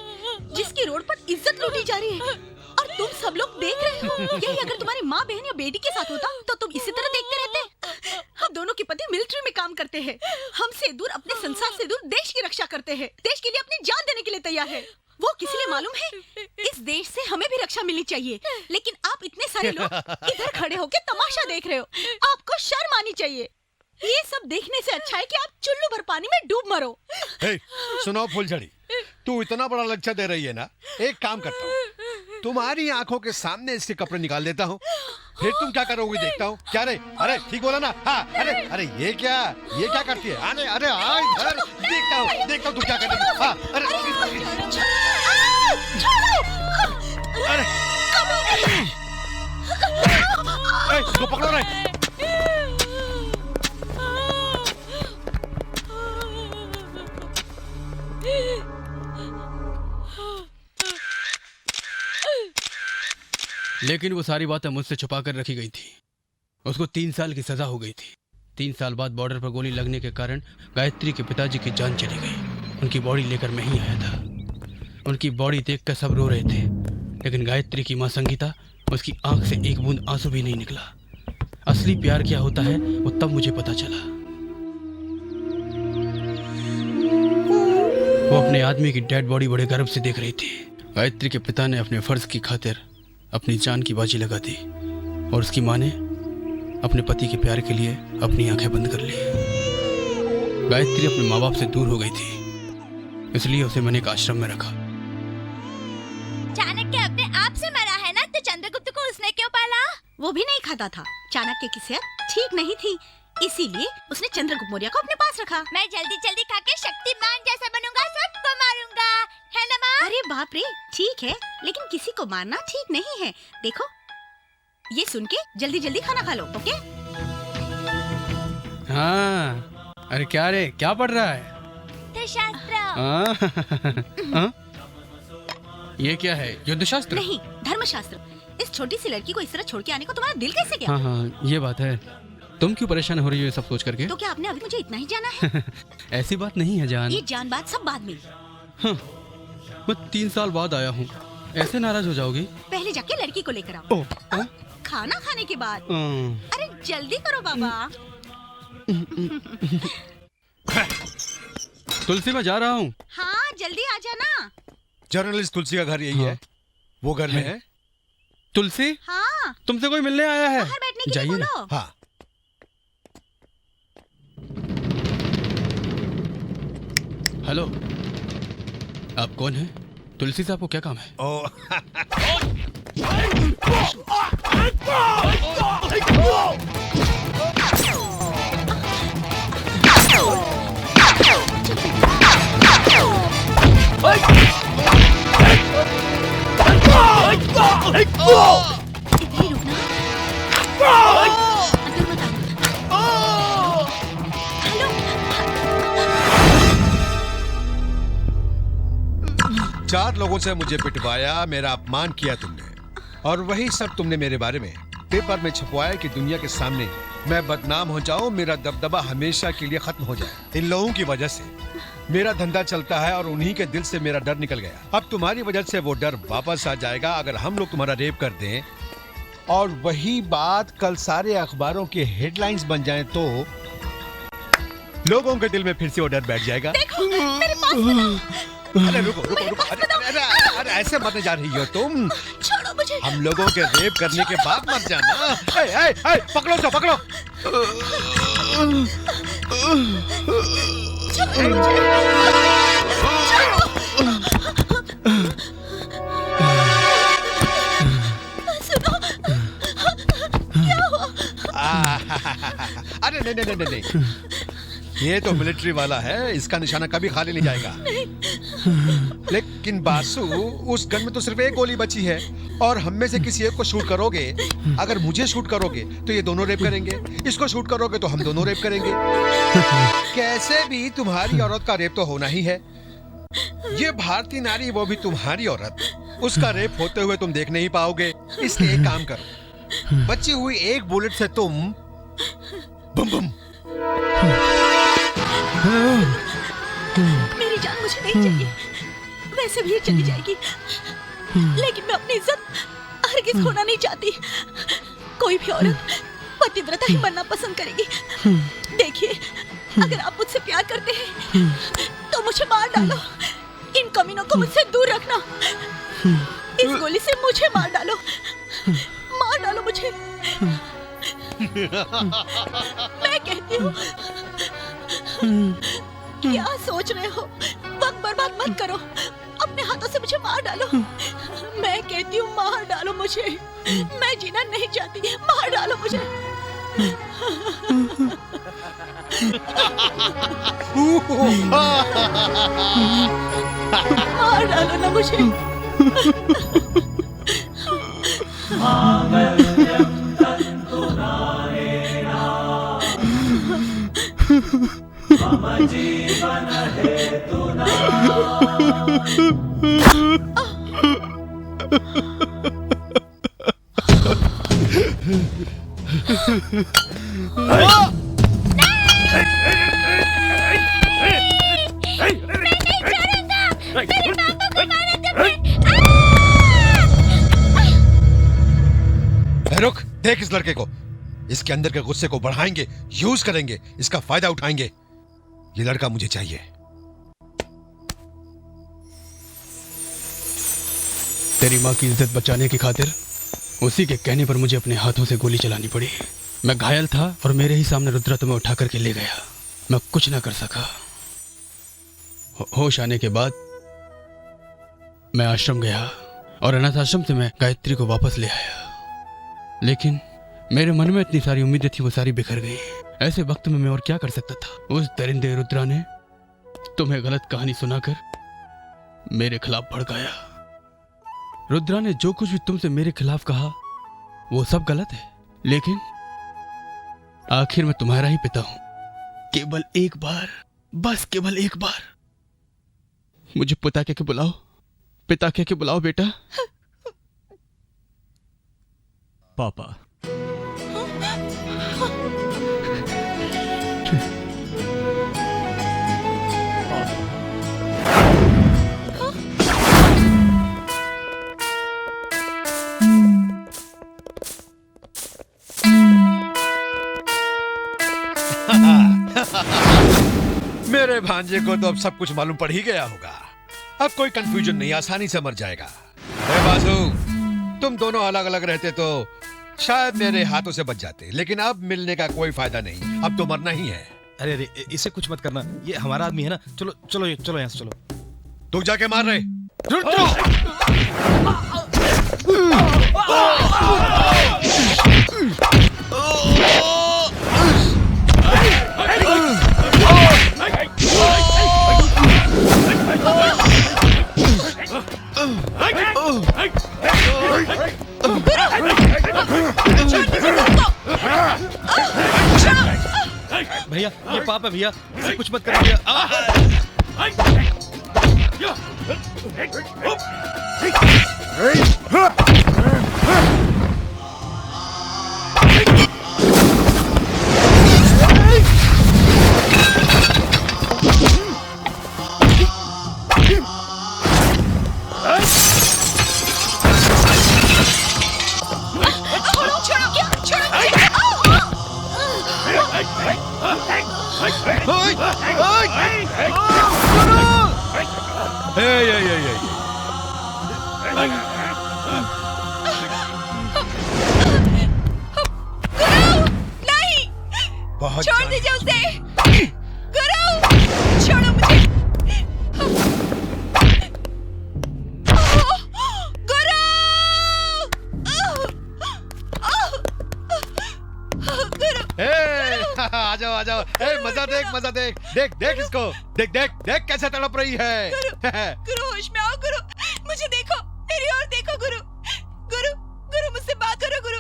जिसकी रोड पर इज्जत लूटी जा रही है, और तुम सब लोग देख रहे हो। यही अगर तुम्हारी माँ, बहन या बेटी के साथ होता तो तुम इसी तरह देखते रहते। हम दोनों के पति मिलिट्री में काम करते हैं, हमसे दूर, अपने संसार से दूर देश की रक्षा करते हैं, देश के लिए अपनी जान देने के लिए तैयार है। वो किसी लिए मालूम है? इस देश से हमें भी रक्षा मिलनी चाहिए, लेकिन आप इतने सारे लोग इधर खड़े होकर तमाशा देख रहे हो। आपको शर्म आनी चाहिए। ये सब देखने से अच्छा है कि आप चुल्लू भर पानी में डूब मरो। सुनो फुलझड़ी, तू इतना बड़ा लेक्चर दे रही है ना, एक काम करता हूँ, तुम्हारी आंखों के सामने इसके कपड़े निकाल देता हूँ, फिर तुम क्या करोगी देखता हूँ। क्या रे? अरे ठीक बोला ना? हाँ। अरे ये क्या करती है? अरे इधर देखता हूँ तू क्या करेगी। हाँ, अरे तो पकड़ो रे। लेकिन वो सारी बातें मुझसे छुपा कर रखी गई थी। उसको 3 साल की सजा हो गई थी। 3 साल बाद बॉर्डर पर गोली लगने के कारण गायत्री के पिताजी की जान चली गई। उनकी बॉडी लेकर मैं ही आया था। उनकी बॉडी देखकर सब रो रहे थे, लेकिन गायत्री की माँ संगीता, उसकी आंख से एक बूंद आंसू भी नहीं निकला। असली प्यार क्या होता है वो तब मुझे पता चला। वो अपने आदमी की डेड बॉडी बड़े गर्व से देख रही थी। गायत्री के पिता ने अपने फर्ज की खातिर अपनी जान की बाजी लगा दी, और उसकी माँ ने अपने पति के प्यार के लिए अपनी आंखें बंद कर ली। गायत्री अपने माँ बाप से दूर हो गई थी, इसलिए उसे मैंने एक आश्रम में रखा। चाणक्य अपने आप से मरा है ना, तो चंद्रगुप्त को उसने क्यों पाला? वो भी नहीं खाता था। चाणक्य की सेहत ठीक नहीं थी, इसीलिए उसने चंद्रगुप्त मौर्य को अपने पास रखा। मैं जल्दी जल्दी खा के शक्तिमान जैसा बनूंगा, सबको मारूंगा, है ना माँ? अरे बाप रे, ठीक है, लेकिन किसी को मारना ठीक नहीं है। देखो, ये सुन के जल्दी जल्दी खाना खा लो, ओके? हाँ, अरे क्या रे, क्या पढ़ रहा है? धर्मशास्त्र। ये क्या है? युद्धशास्त्र? नहीं, धर्मशास्त्र। इस छोटी सी लड़की को इस तरह छोड़ के आने को तुम्हारा दिल कैसे गया? हाँ, ये बात है। तुम क्यों परेशान हो रही हो ये सब सोच करके? तो क्या आपने अभी मुझे इतना ही जाना है? ऐसी बात नहीं है जान। ये जान बात सब बाद में। हाँ, मैं 3 साल बाद आया हूँ, ऐसे नाराज हो जाओगी? पहले जाके लड़की को लेकर आओ। खाना खाने के बाद। अरे जल्दी करो बाबा। तुलसी, मैं जा रहा हूँ। हाँ, जल्दी आ जाना। जर्नलिस्ट तुलसी का घर यही है, वो घर में है। तुलसी, हाँ, तुमसे कोई मिलने आया है, बाहर बैठने के लिए बोलो। हाँ। हेलो, आप कौन हैं? तुलसी से आपको क्या काम है? चार लोगों से मुझे पिटवाया, मेरा अपमान किया तुमने, और वही सब तुमने मेरे बारे में पेपर में छपवाया कि दुनिया के सामने मैं बदनाम हो जाऊं, मेरा दबदबा हमेशा के लिए खत्म हो जाए। इन लोगों की वजह से मेरा धंधा चलता है और उन्हीं के दिल से मेरा डर निकल गया। अब तुम्हारी वजह से वो डर वापस आ जाएगा अगर हम लोग तुम्हारा रेप कर दें, और वही बात कल सारे अखबारों के हेडलाइंस बन जाएं तो लोगों के दिल में फिर से वो डर बैठ जाएगा। देखो, मेरे पास अरे रुको रुको रुको, अरे ऐसे मरने जा रही हो तुम। छोड़ो मुझे। हम लोगों के रेप करने के बाद मर जाना। पकड़ो तो पकड़ो। सुनो, क्या हुआ? अरे नहीं, ये तो मिलिट्री वाला है, इसका निशाना कभी खाली नहीं जाएगा। लेकिन बासु, उस गन में तो सिर्फ एक गोली बची है और हम में से किसी एक को शूट करोगे। अगर मुझे शूट करोगे तो ये दोनों रेप करेंगे, इसको शूट करोगे तो हम दोनों रेप करेंगे। कैसे भी तुम्हारी औरत का रेप तो होना ही है। ये भारतीय नारी, वो भी तुम्हारी औरत, उसका रेप होते हुए तुम देख नहीं पाओगे। इसलिए एक काम करो, बची हुई एक बुलेट से तुम बम बम। मेरी जान मुझे नहीं चाहिए, वैसे भी ये चली जाएगी, लेकिन मैं अपनी इज्जत हरगिज खोना नहीं चाहती। कोई भी औरत पतिव्रता ही बनना पसंद करेगी। देखिए, अगर आप मुझसे प्यार करते हैं तो मुझे मार डालो, इन कमीनों को मुझसे दूर रखना। इस गोली से मुझे मार डालो मुझे। मैं कहती हूँ, क्या सोच रहे हो? वक्त बर्बाद मत करो, अपने हाथों से मुझे मार डालो। मैं कहती हूँ, मार डालो मुझे, मैं जीना नहीं चाहती, मार डालो मुझे। मार डालो ना मुझे। मम जीवन हेतुना। रुक, देख इस लड़के को, इसके अंदर के गुस्से को बढ़ाएंगे, यूज करेंगे, इसका फायदा उठाएंगे। ये लड़का मुझे चाहिए। तेरी माँ की इज्जत बचाने की खातिर उसी के कहने पर मुझे अपने हाथों से गोली चलानी पड़ी। मैं घायल था और मेरे ही सामने रुद्रा तुम्हें उठा करके ले गया। मैं कुछ ना कर सका। होश आने के बाद मैं आश्रम गया और अनाथ आश्रम से मैं गायत्री को वापस ले आया। लेकिन मेरे मन में इतनी सारी उम्मीदें थी, वो सारी बिखर गई। ऐसे वक्त में मैं और क्या कर सकता था। उस दरिंदे रुद्रा ने तुम्हें गलत कहानी सुनाकर मेरे खिलाफ भड़काया। रुद्रा ने जो कुछ भी तुमसे मेरे खिलाफ कहा वो सब गलत है, लेकिन आखिर मैं तुम्हारा ही पिता हूं। केवल एक बार, बस केवल एक बार मुझे पिता कह के बुलाओ, पिता कह के बुलाओ बेटा। पापा। मेरे भांजे को तो अब सब कुछ मालूम पड़ ही गया होगा। अब कोई कंफ्यूजन नहीं, आसानी से मर जाएगा। बासु, तुम दोनों अलग अलग रहते तो शायद मेरे हाथों से बच जाते, लेकिन अब मिलने का कोई फायदा नहीं, अब तो मरना ही है। अरे अरे, इसे कुछ मत करना, ये हमारा आदमी है ना। चलो चलो चलो, यहाँ से चलो। तू जाके मार रहे। भैया, ये पाप है भैया, इसे कुछ मत कर भैया। नहीं, बहुत छोड़ दीजिए उसे। गुरु, छोड़ो मुझे। गुरु, आ जाओ आ जाओ। मजा देख देख देख इसको, देख देख देख कैसे तड़प रही है। गुरु होश में आओ गुरु, मुझे देखो, मेरी ओर देखो गुरु। गुरु, गुरु मुझसे बात करो गुरु।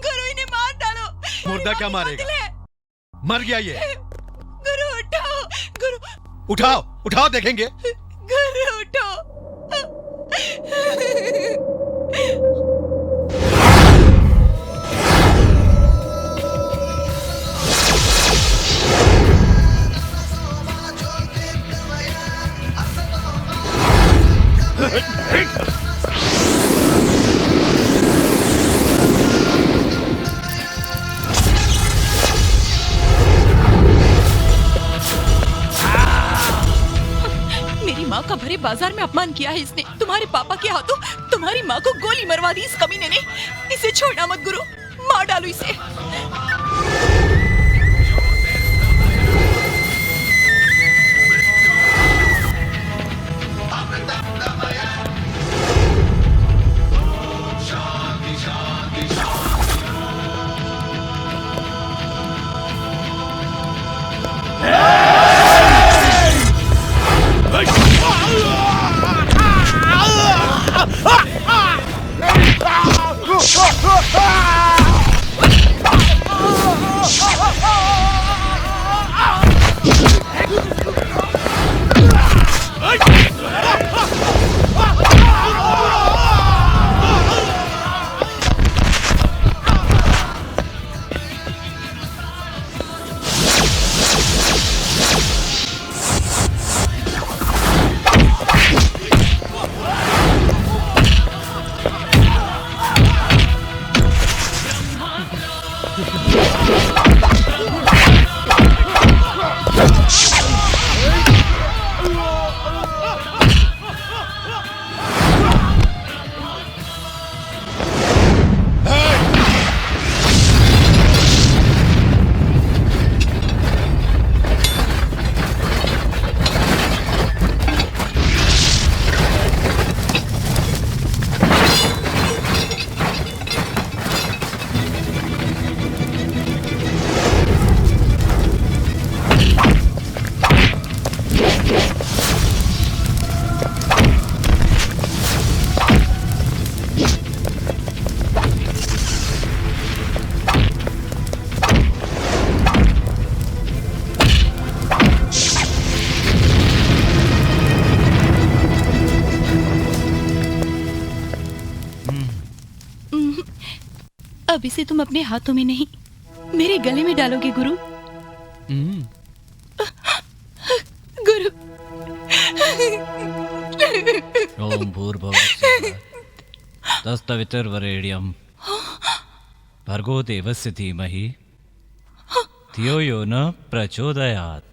गुरु इन्हें मार डालो। मुर्दा क्या मारेगा? मर गया ये। गुरु उठाओ, गुरु उठाओ उठाओ देखेंगे। गुरु उठो। मेरी माँ का भरे बाजार में अपमान किया है इसने। तुम्हारे पापा के हाथों तुम्हारी माँ को गोली मरवा दी इस कमीने ने। इसे छोड़ना मत गुरु, मार डालो इसे। अब इसे तुम अपने हाथों में नहीं, मेरे गले में डालोगे गुरु। गुरु। ओम भूर्भुवः तत्सवितुर्वरेण्यं भर्गो देवस्य धीमहि धियो यो न प्रचोदयात्।